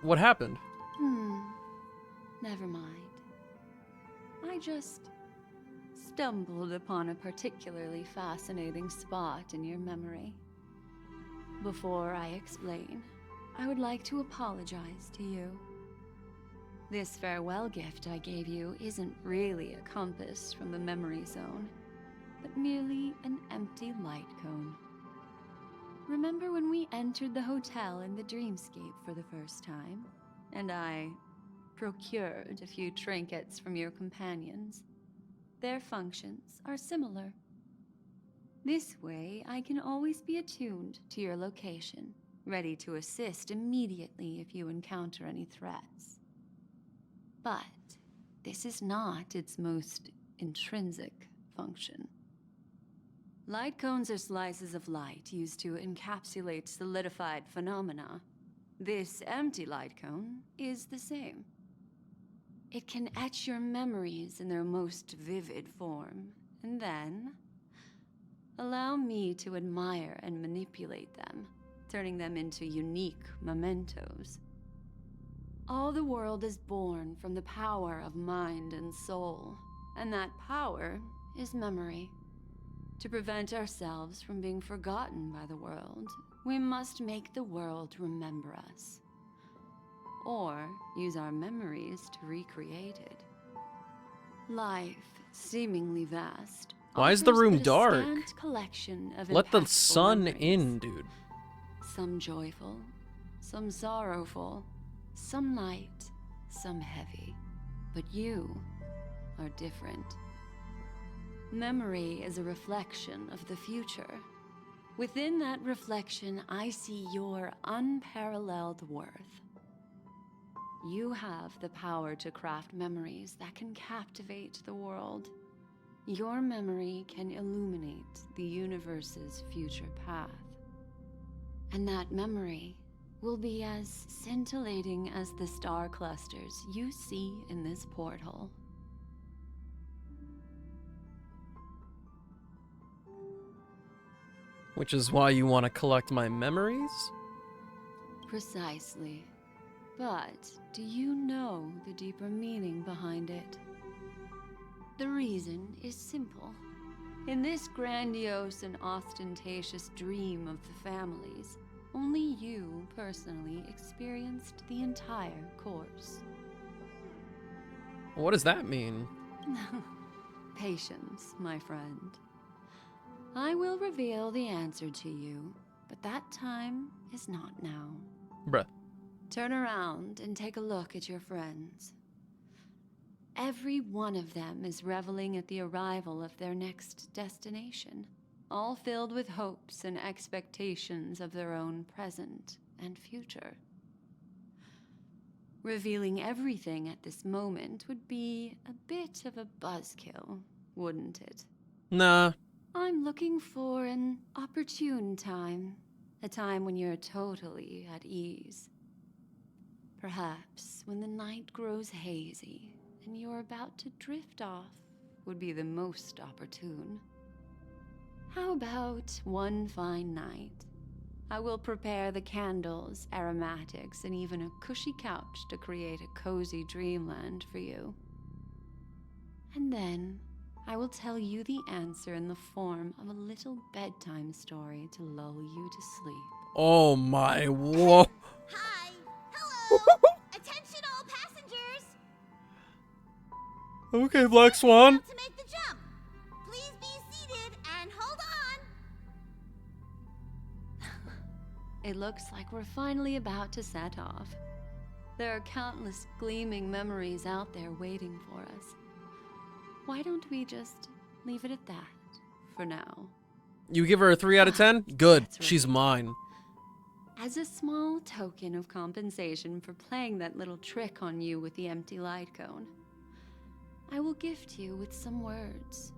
A: What happened?
Q: Never mind. I just stumbled upon a particularly fascinating spot in your memory. Before I explain, I would like to apologize to you. This farewell gift I gave you isn't really a compass from the memory zone, but merely an empty light cone. Remember when we entered the hotel in the dreamscape for the first time, and I procured a few trinkets from your companions? Their functions are similar. This way, I can always be attuned to your location, ready to assist immediately if you encounter any threats. But this is not its most intrinsic function. Light cones are slices of light used to encapsulate solidified phenomena. This empty light cone is the same. It can etch your memories in their most vivid form, and then allow me to admire and manipulate them, turning them into unique mementos. All the world is born from the power of mind and soul, and that power is memory. To prevent ourselves from being forgotten by the world, we must make the world remember us, or use our memories to recreate it. Life, seemingly vast,
A: Why is the room
Q: offers but a
A: dark?
Q: scant collection of
A: Let the
Q: impactful
A: sun
Q: memories.
A: in, dude.
Q: Some joyful, some sorrowful, some light, some heavy. But you are different. Memory is a reflection of the future. Within that reflection, I see your unparalleled worth. You have the power to craft memories that can captivate the world. Your memory can illuminate the universe's future path. And that memory will be as scintillating as the star clusters you see in this porthole.
A: Which is why you want to collect my memories?
Q: Precisely. But do you know the deeper meaning behind it? The reason is simple. In this grandiose and ostentatious dream of the families, only you personally experienced the entire course.
A: What does that mean?
Q: Patience, my friend. I will reveal the answer to you, but that time is not now.
A: Bruh.
Q: Turn around and take a look at your friends. Every one of them is reveling at the arrival of their next destination, all filled with hopes and expectations of their own present and future. Revealing everything at this moment would be a bit of a buzzkill, wouldn't it?
A: Nah.
Q: I'm looking for an opportune time, a time when you're totally at ease. Perhaps when the night grows hazy and you're about to drift off would be the most opportune. How about one fine night I will prepare the candles, aromatics, and even a cushy couch to create a cozy dreamland for you. And then I will tell you the answer in the form of a little bedtime story to lull you to sleep.
A: Oh my, whoa.
L: Hi. Hello. Attention all passengers.
A: Okay, Black Swan.
L: To make the jump. Please be seated and hold on.
Q: It looks like we're finally about to set off. There are countless gleaming memories out there waiting for us. Why don't we just leave it at that for now?
A: You give her a 3 out of 10? Good. She's mine.
Q: As a small token of compensation for playing that little trick on you with the empty light cone, I will gift you with some words.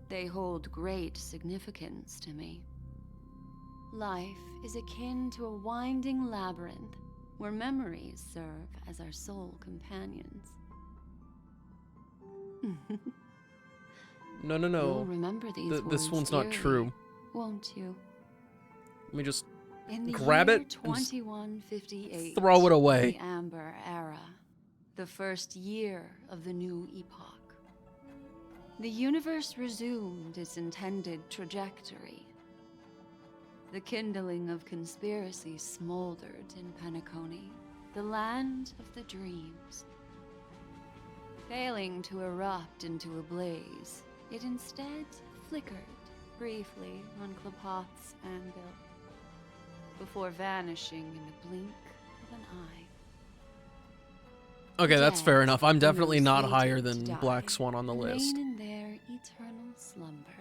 Q: They hold great significance to me. Life is akin to a winding labyrinth where memories serve as our sole companions.
A: No.
Q: You'll remember these words
A: this one's not
Q: dearly,
A: true.
Q: won't you?
A: Let me just
Q: In the
A: grab
Q: year
A: it and
Q: 2158,
A: throw it away.
Q: the Amber Era, the first year of the new epoch. The universe resumed its intended trajectory. The kindling of conspiracy smoldered in Penacony, the land of the dreams. Failing to erupt into a blaze, it instead flickered briefly on Klapoth's anvil, before vanishing in a blink of an eye.
A: Okay, that's fair enough. I'm
Q: Who
A: definitely not
Q: fated
A: higher
Q: to
A: than
Q: die
A: Black Swan on the list.
Q: remain in their eternal slumber,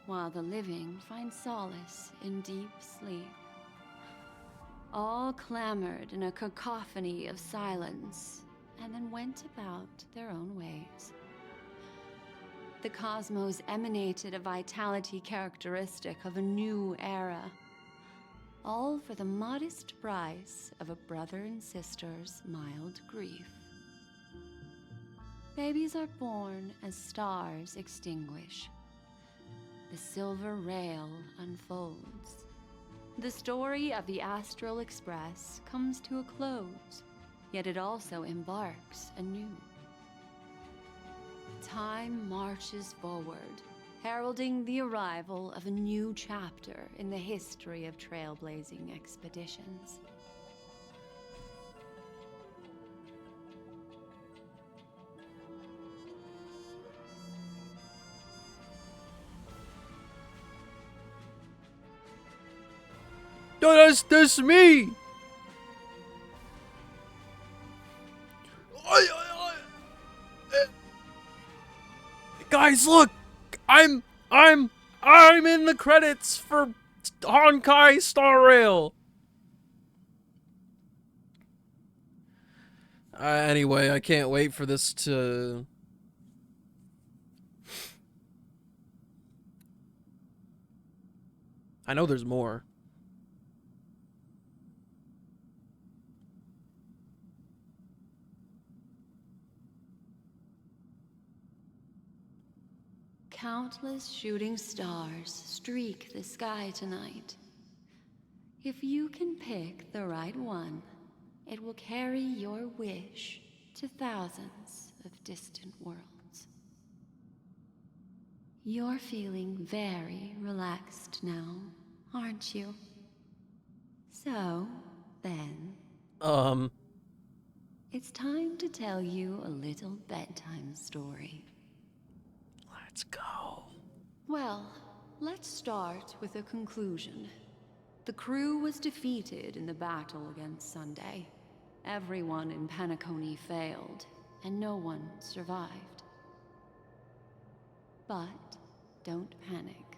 Q: while the living find solace in deep sleep. All clamored in a cacophony of silence, and then went about their own ways. The cosmos emanated a vitality characteristic of a new era, all for the modest price of a brother and sister's mild grief. Babies are born as stars extinguish. The silver rail unfolds. The story of the Astral Express comes to a close, yet it also embarks anew. Time marches forward, heralding the arrival of a new chapter in the history of trailblazing expeditions.
A: No, that's me! Guys, look! I'm in the credits for Honkai Star Rail! Anyway, I can't wait for this to... I know there's more.
Q: Countless shooting stars streak the sky tonight. If you can pick the right one, it will carry your wish to thousands of distant worlds. You're feeling very relaxed now, aren't you? So, then... It's time to tell you a little bedtime story.
A: Let's go.
Q: Well, let's start with a conclusion. The crew was defeated in the battle against Sunday. Everyone in Penacony failed, and no one survived. But don't panic.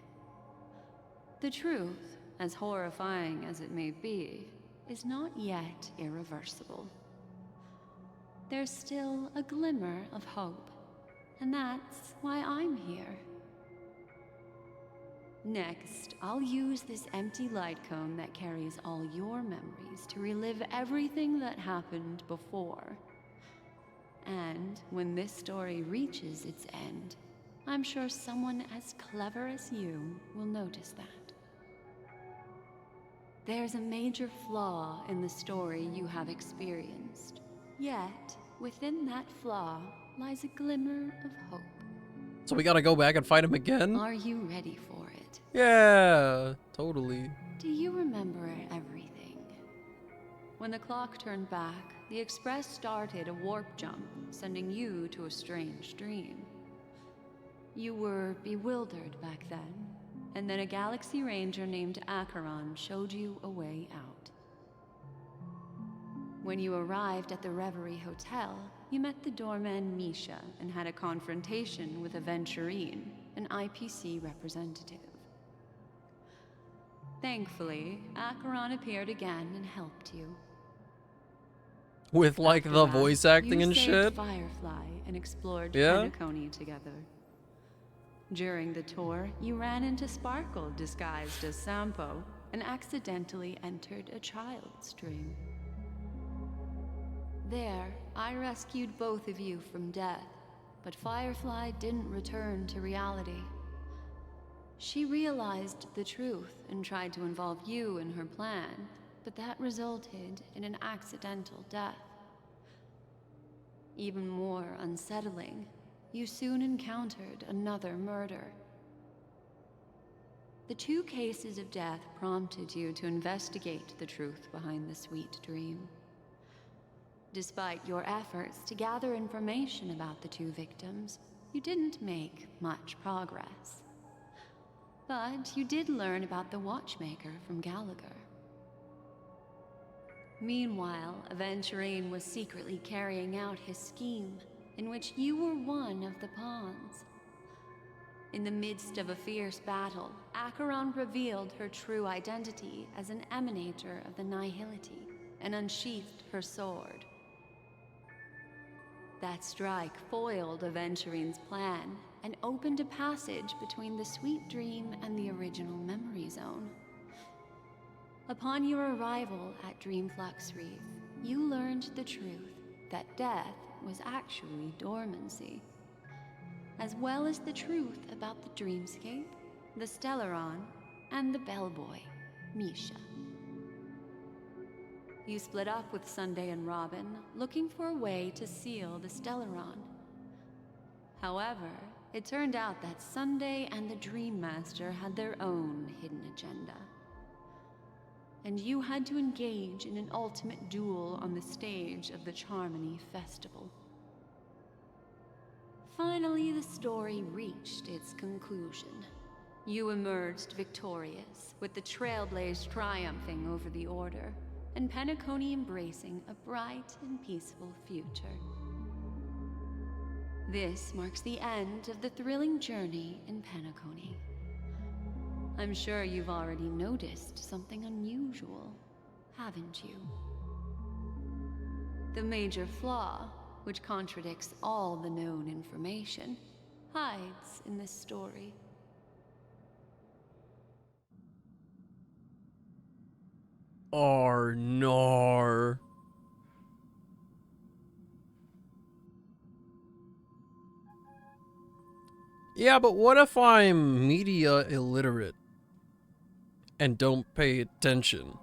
Q: The truth, as horrifying as it may be, is not yet irreversible. There's still a glimmer of hope, and that's why I'm here. Next, I'll use this empty light cone that carries all your memories to relive everything that happened before. And when this story reaches its end, I'm sure someone as clever as you will notice that. There's a major flaw in the story you have experienced. Yet, within that flaw lies a glimmer of hope.
A: So we gotta go back and fight him again?
Q: Are you ready for it?
A: Yeah, totally.
Q: Do you remember everything? When the clock turned back, the Express started a warp jump, sending you to a strange dream. You were bewildered back then, and then a Galaxy Ranger named Acheron showed you a way out. When you arrived at the Reverie Hotel, you met the doorman Misha and had a confrontation with Aventurine, an IPC representative. Thankfully, Acheron appeared again and helped you.
A: With like the voice acting and
Q: you
A: shit?
Q: saved Firefly and explored
A: Yeah?
Q: Penacony together. During the tour, you ran into Sparkle disguised as Sampo and accidentally entered a child's dream. There, I rescued both of you from death, but Firefly didn't return to reality. She realized the truth and tried to involve you in her plan, but that resulted in an accidental death. Even more unsettling, you soon encountered another murder. The 2 cases of death prompted you to investigate the truth behind the sweet dream. Despite your efforts to gather information about the 2 victims, you didn't make much progress. But you did learn about the watchmaker from Gallagher. Meanwhile, Aventurine was secretly carrying out his scheme, in which you were one of the pawns. In the midst of a fierce battle, Acheron revealed her true identity as an emanator of the Nihility and unsheathed her sword. That strike foiled Aventurine's plan and opened a passage between the sweet dream and the original memory zone. Upon your arrival at Dreamflux Reef, you learned the truth that death was actually dormancy, as well as the truth about the dreamscape, the Stellaron, and the bellboy, Misha. You split up with Sunday and Robin, looking for a way to seal the Stellaron. However, it turned out that Sunday and the Dream Master had their own hidden agenda. And you had to engage in an ultimate duel on the stage of the Charmony Festival. Finally, the story reached its conclusion. You emerged victorious, with the Trailblaze triumphing over the Order, and Penacony embracing a bright and peaceful future. This marks the end of the thrilling journey in Penacony. I'm sure you've already noticed something unusual, haven't you? The major flaw, which contradicts all the known information, hides in this story.
A: Arnar. Yeah, but what if I'm media illiterate and don't pay attention?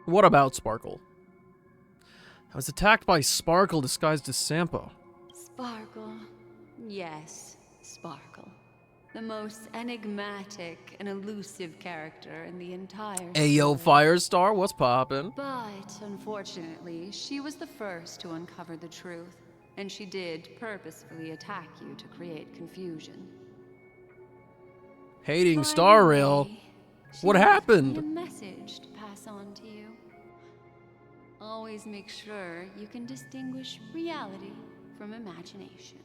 A: What about Sparkle? I was attacked by Sparkle disguised as Sampo.
Q: Sparkle. Yes, Sparkle. The most enigmatic and elusive character in the entire
A: Ayo,
Q: story.
A: Firestar, what's poppin'?
Q: But, unfortunately, she was the first to uncover the truth, and she did purposefully attack you to create confusion.
A: Hating
Q: By
A: Star
Q: the
A: Rail.
Q: way, she
A: What
Q: left
A: happened?
Q: me a message to pass on to you. Always make sure you can distinguish reality from imagination.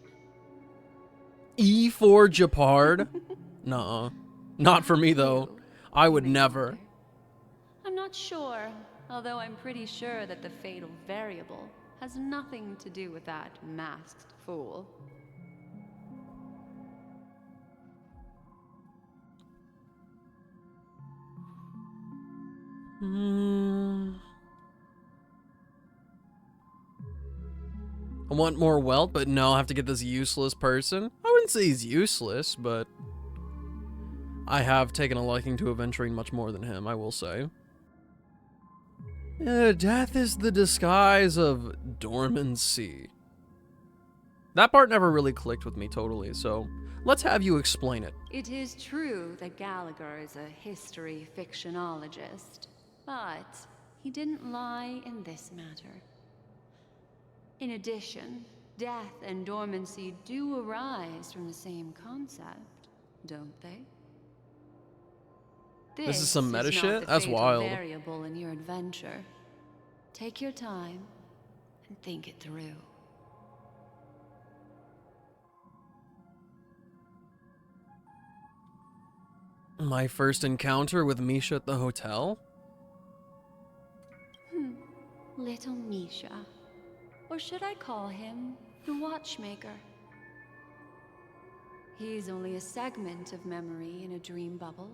A: E4 Japard? Nuh-uh. Not for me, though. I would never.
Q: I'm not sure, although I'm pretty sure that the fatal variable has nothing to do with that masked fool.
A: I want more wealth, but no, I have to get this useless person. I wouldn't say he's useless, but I have taken a liking to adventuring much more than him, I will say. Death is the disguise of dormancy. That part never really clicked with me totally, so let's have you explain it.
Q: It is true that Gallagher is a history fictionologist, but he didn't lie in this matter. In addition, death and dormancy do arise from the same concept, don't they?
A: This is some meta
Q: not
A: shit?
Q: the
A: That's
Q: fatal
A: wild.
Q: variable in your adventure. Take your time and think it through.
A: My first encounter with Misha at the hotel?
Q: Little Misha. Or should I call him the Watchmaker? He's only a segment of memory in a dream bubble,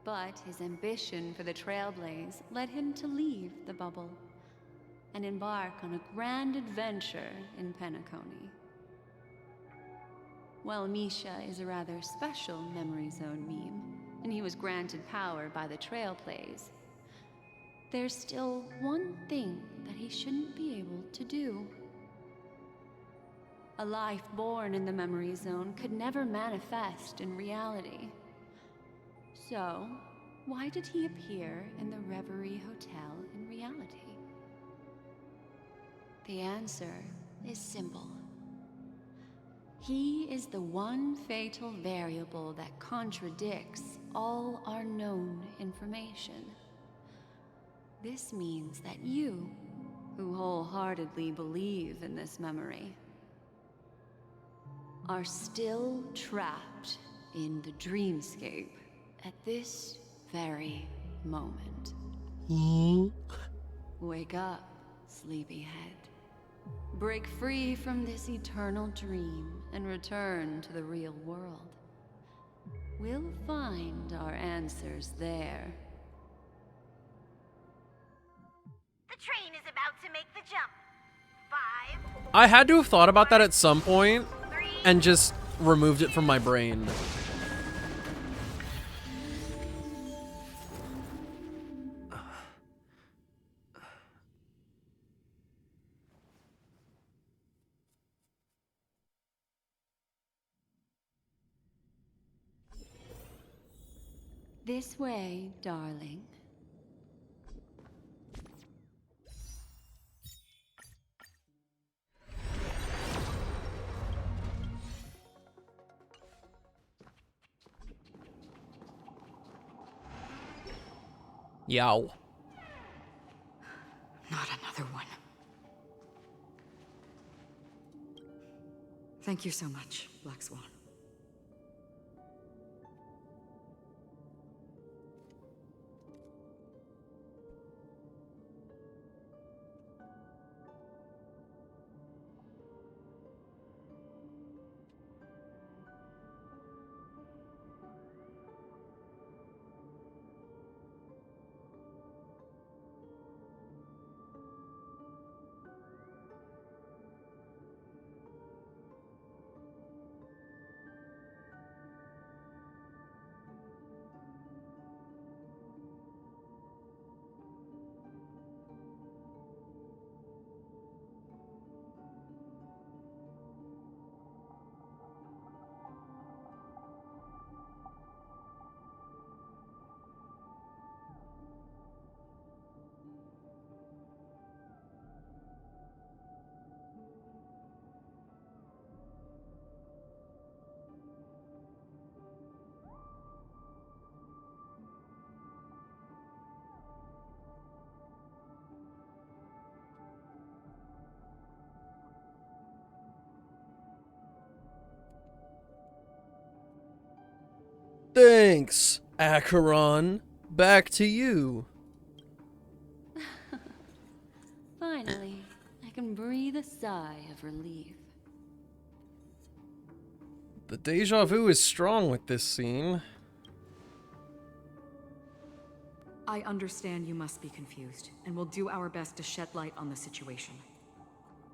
Q: but his ambition for the Trailblaze led him to leave the bubble and embark on a grand adventure in Penacony. While Misha is a rather special Memory Zone meme, and he was granted power by the Trailblaze, there's still one thing that he shouldn't be able to do. A life born in the Memory Zone could never manifest in reality. So, why did he appear in the Reverie Hotel in reality? The answer is simple. He is the one fatal variable that contradicts all our known information. This means that you, who wholeheartedly believe in this memory, are still trapped in the dreamscape at this very moment. Wake up, sleepyhead. Break free from this eternal dream and return to the real world. We'll find our answers there.
L: The train is about to make the jump. 5.
A: I had to have thought about that at some point and just removed it from my brain.
Q: This way, darling.
A: Yow.
H: Not another one. Thank you so much, Black Swan.
A: Thanks, Acheron. Back to you.
Q: Finally, I can breathe a sigh of relief.
A: The deja vu is strong with this scene.
H: I understand you must be confused, and we'll do our best to shed light on the situation.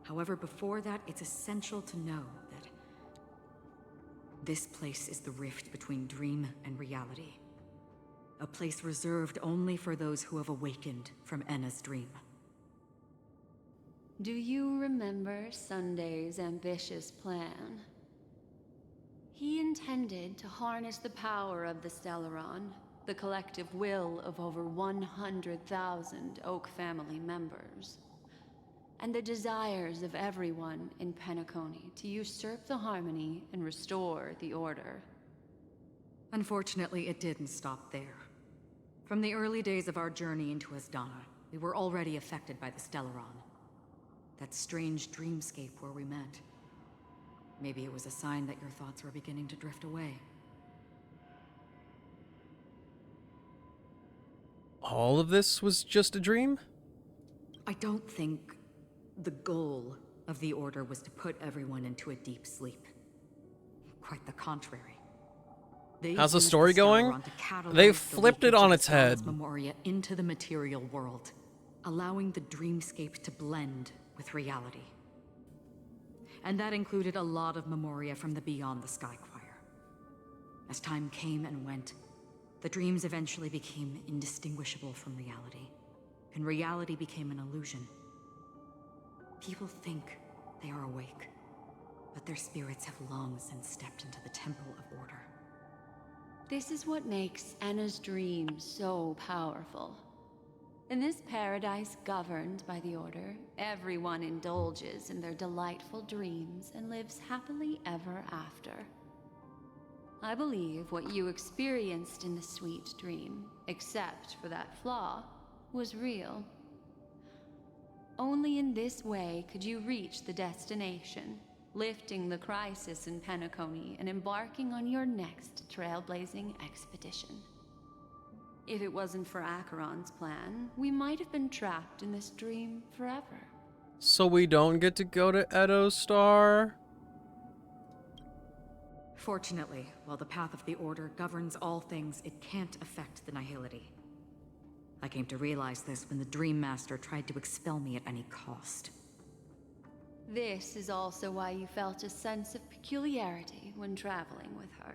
H: However, before that, it's essential to know that this place is the rift between dream and reality. A place reserved only for those who have awakened from Enna's dream.
Q: Do you remember Sunday's ambitious plan? He intended to harness the power of the Stellaron, the collective will of over 100,000 Oak family members, and the desires of everyone in Penacony to usurp the harmony and restore the order.
H: Unfortunately, it didn't stop there. From the early days of our journey into Asdana, we were already affected by the Stellaron. That strange dreamscape where we met. Maybe it was a sign that your thoughts were beginning to drift away.
A: All of this was just a dream?
H: I don't think the goal of the Order was to put everyone into a deep sleep. Quite the contrary.
A: How's the story going? They flipped it on its head.
H: Memoria into the material world, allowing the dreamscape to blend with reality. And that included a lot of Memoria from the Beyond the Sky Choir. As time came and went, the dreams eventually became indistinguishable from reality, and reality became an illusion. People think they are awake, but their spirits have long since stepped into the Temple of Order.
Q: This is what makes Enna's dream so powerful. In this paradise governed by the Order, everyone indulges in their delightful dreams and lives happily ever after. I believe what you experienced in the sweet dream, except for that flaw, was real. Only in this way could you reach the destination, lifting the crisis in Penacony and embarking on your next trailblazing expedition. If it wasn't for Acheron's plan, we might have been trapped in this dream forever.
A: So we don't get to go to Eddostar?
H: Fortunately, while the path of the Order governs all things, it can't affect the Nihility. I came to realize this when the Dream Master tried to expel me at any cost.
Q: This is also why you felt a sense of peculiarity when traveling with her.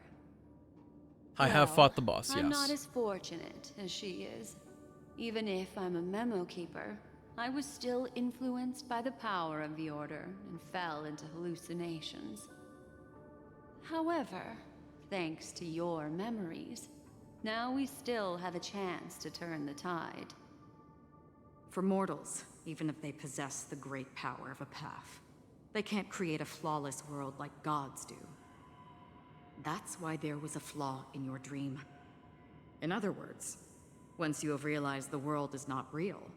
A: I have fought the boss, yes.
Q: I'm not as fortunate as she is. Even if I'm a memo keeper, I was still influenced by the power of the Order and fell into hallucinations. However, thanks to your memories, now we still have a chance to turn the tide.
H: For mortals, even if they possess the great power of a path, they can't create a flawless world like gods do. That's why there was a flaw in your dream. In other words, once you have realized the world is not real,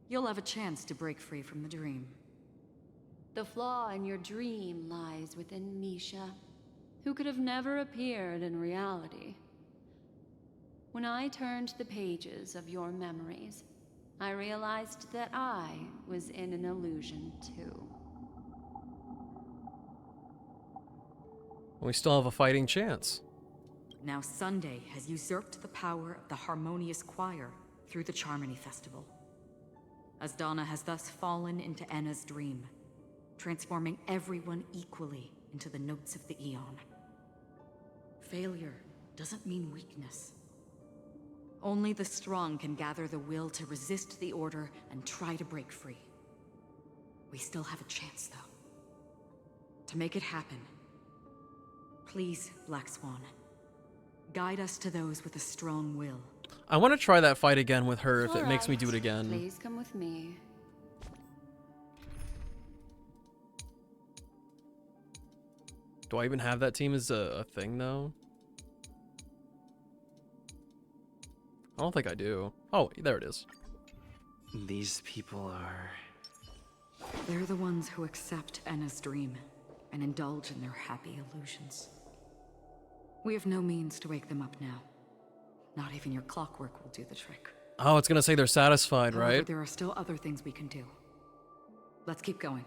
H: you'll have a chance to break free from the dream.
Q: The flaw in your dream lies within Misha, who could have never appeared in reality. When I turned the pages of your memories, I realized that I was in an illusion too.
A: We still have a fighting chance.
H: Now Sunday has usurped the power of the Harmonious Choir through the Charmony Festival. Asdana has thus fallen into Enna's dream, transforming everyone equally into the notes of the Eon. Failure doesn't mean weakness. Only the strong can gather the will to resist the Order and try to break free. We still have a chance, though. To make it happen, please, Black Swan, guide us to those with a strong will.
A: I want to try that fight again with her if
Q: All
A: it makes me
Q: right.
A: do it again.
Q: Please come with me.
A: Do I even have that team as a thing, though? I don't think I do. Oh, there it is.
B: These people are...
H: They're the ones who accept Enna's dream and indulge in their happy illusions. We have no means to wake them up now. Not even your clockwork will do the trick.
A: Oh, it's gonna say they're satisfied,
H: However,
A: right?
H: there are still other things we can do. Let's keep going.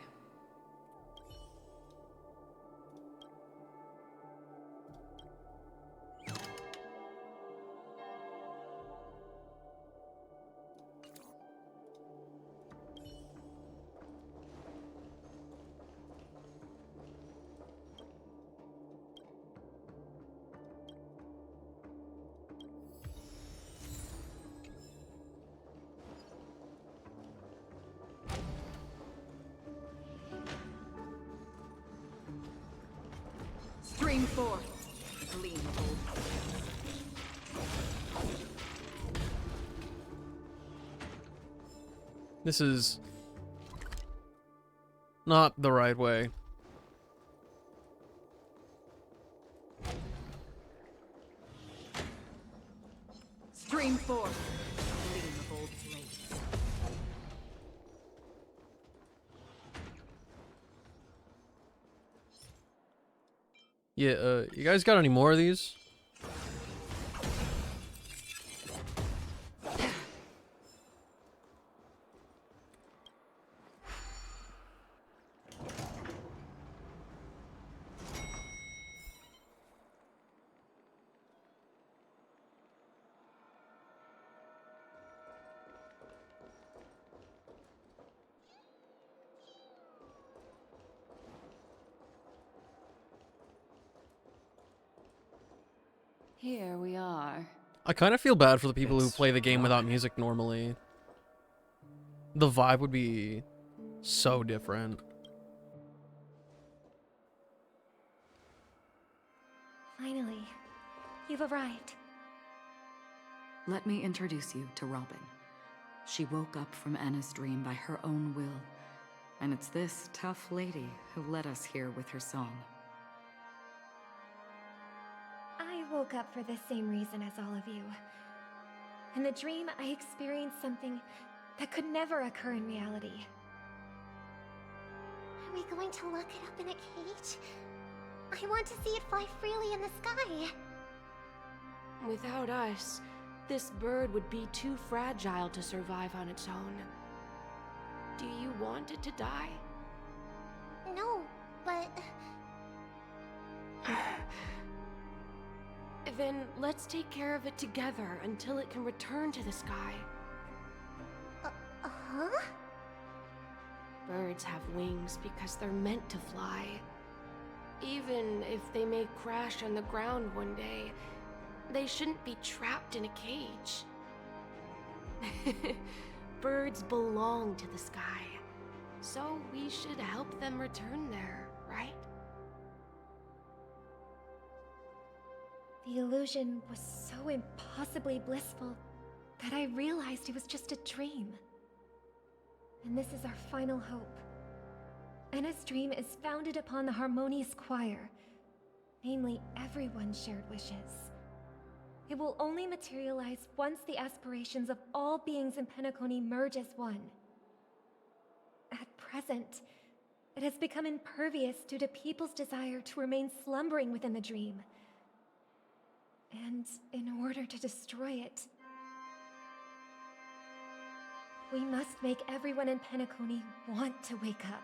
H: Stream forth, gleam of old.
A: This is not the right way.
H: Stream forth, gleam of old blades.
A: Yeah, you guys got any more of these?
Q: Here we are.
A: I kind of feel bad for the people who play the game without music normally. The vibe would be so different.
E: Finally, you've arrived.
H: Let me introduce you to Robin. She woke up from Anna's dream by her own will, and it's this tough lady who led us here with her song.
E: I woke up for the same reason as all of you. In the dream, I experienced something that could never occur in reality.
N: Are we going to lock it up in a cage? I want to see it fly freely in the sky.
M: Without us, this bird would be too fragile to survive on its own. Do you want it to die?
N: No, but...
M: Then let's take care of it together until it can return to the sky.
N: Huh?
M: Birds have wings because they're meant to fly. Even if they may crash on the ground one day, they shouldn't be trapped in a cage. Birds belong to the sky, so we should help them return there, right?
E: The illusion was so impossibly blissful that I realized it was just a dream. And this is our final hope. Anna's dream is founded upon the harmonious choir, namely everyone's shared wishes. It will only materialize once the aspirations of all beings in Penacony merge as one. At present, it has become impervious due to people's desire to remain slumbering within the dream. And in order to destroy it, we must make everyone in Penacony want to wake up.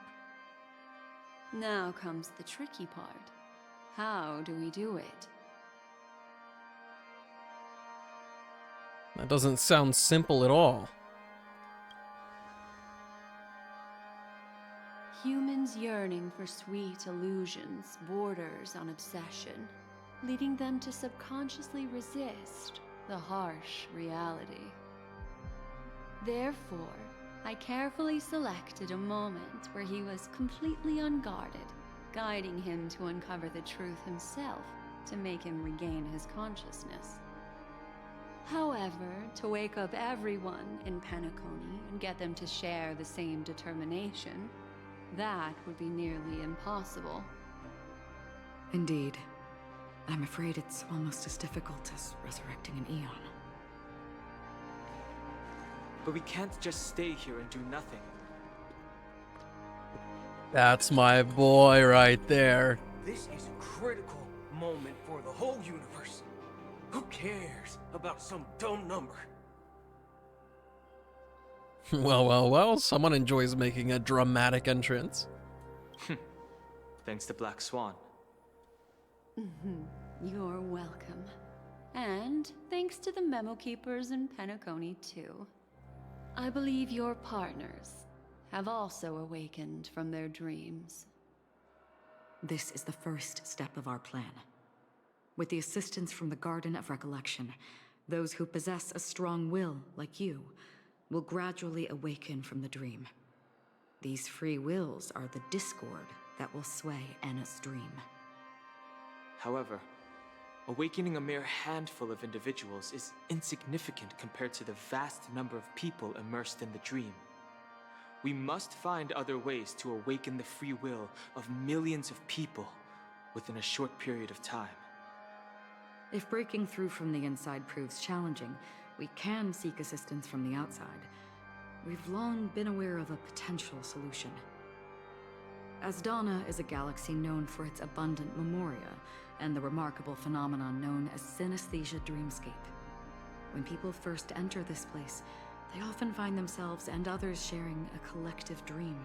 Q: Now comes the tricky part. How do we do it?
A: That doesn't sound simple at all.
Q: Humans yearning for sweet illusions borders on obsession, leading them to subconsciously resist the harsh reality. Therefore, I carefully selected a moment where he was completely unguarded, guiding him to uncover the truth himself to make him regain his consciousness. However, to wake up everyone in Penacony and get them to share the same determination, that would be nearly impossible.
H: Indeed. I'm afraid it's almost as difficult as resurrecting an Eon.
K: But we can't just stay here and do nothing.
A: That's my boy right there.
T: This is a critical moment for the whole universe. Who cares about some dumb number?
A: Well, well, well, someone enjoys making a dramatic entrance.
K: Thanks to Black Swan.
Q: You're welcome. And thanks to the memo keepers in Penacony, too. I believe your partners have also awakened from their dreams.
H: This is the first step of our plan. With the assistance from the Garden of Recollection, those who possess a strong will, like you, will gradually awaken from the dream. These free wills are the discord that will sway Anna's dream.
K: However, awakening a mere handful of individuals is insignificant compared to the vast number of people immersed in the dream. We must find other ways to awaken the free will of millions of people within a short period of time.
H: If breaking through from the inside proves challenging, we can seek assistance from the outside. We've long been aware of a potential solution. Asdana is a galaxy known for its abundant memoria and the remarkable phenomenon known as synesthesia dreamscape. When people first enter this place, they often find themselves and others sharing a collective dream.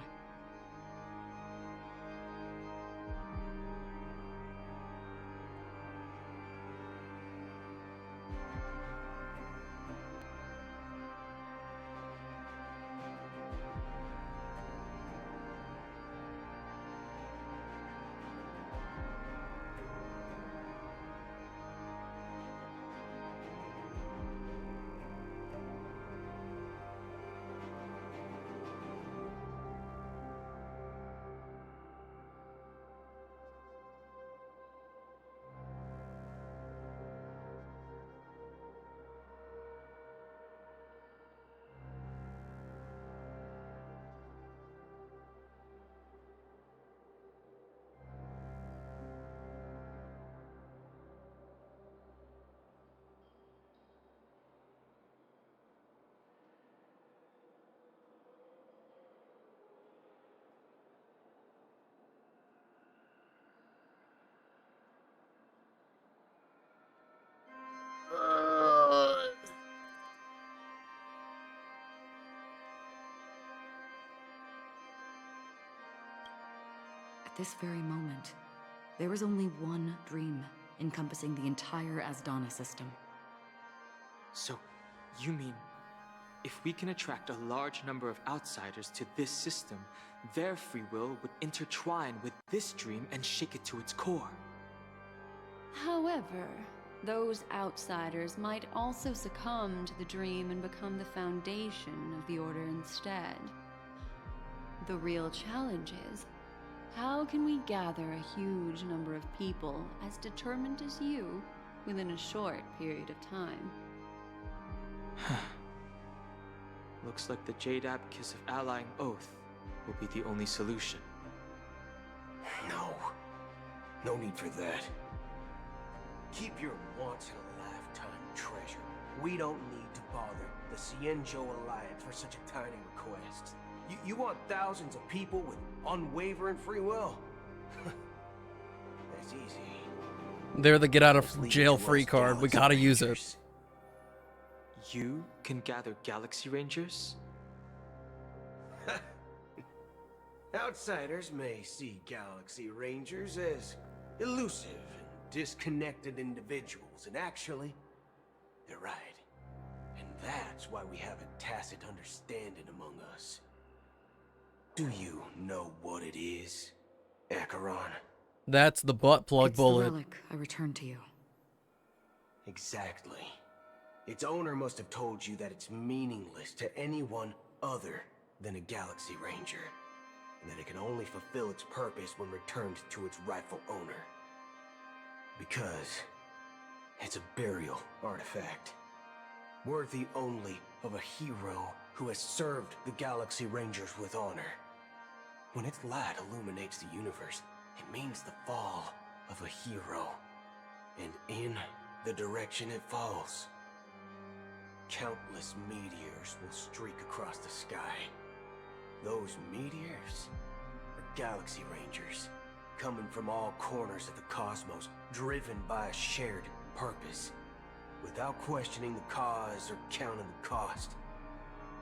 H: At this very moment, there is only one dream encompassing the entire Asdana system.
K: So, you mean, if we can attract a large number of outsiders to this system, their free will would intertwine with this dream and shake it to its core?
Q: However, those outsiders might also succumb to the dream and become the foundation of the Order instead. The real challenge is, how can we gather a huge number of people as determined as you within a short period of time?
K: Looks like the Jade Abacus of Allying Oath will be the only solution.
J: No need for that.
T: Keep your once-in-a-lifetime treasure. We don't need to bother the Cienjo Alliance for such a tiny request. You want thousands of people with unwavering free will? That's easy.
A: They're the get out of jail free card. We gotta use it.
K: You can gather Galaxy Rangers?
T: Outsiders may see Galaxy Rangers as elusive and disconnected individuals, and actually, they're right. And that's why we have a tacit understanding among us. Do you know what it is, Acheron?
A: That's the butt plug bullet.
H: The relic I returned to you.
T: Exactly. Its owner must have told you that it's meaningless to anyone other than a Galaxy Ranger, and that it can only fulfill its purpose when returned to its rightful owner. Because it's a burial artifact, worthy only of a hero who has served the Galaxy Rangers with honor. When its light illuminates the universe, it means the fall of a hero. And in the direction it falls, countless meteors will streak across the sky. Those meteors are Galaxy Rangers, coming from all corners of the cosmos, driven by a shared purpose, without questioning the cause or counting the cost,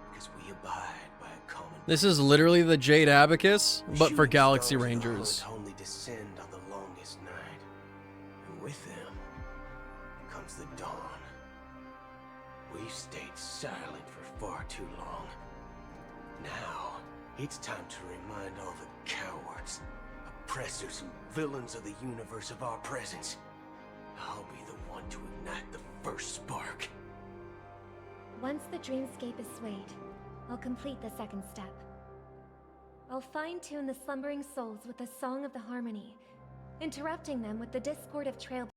T: because we abide by a common.
A: This is literally the Jade Abacus, but for Galaxy
T: Stars of the
A: Rangers.
T: hunt only descend on the longest night, and with them comes the dawn. We've stayed silent for far too long. Now, it's time to remind all the cowards, oppressors, and villains of the universe of our presence. I'll be the one to ignite the first spark.
E: Once the dreamscape is swayed, I'll complete the second step. I'll fine-tune the slumbering souls with the Song of the Harmony, interrupting them with the discord of trail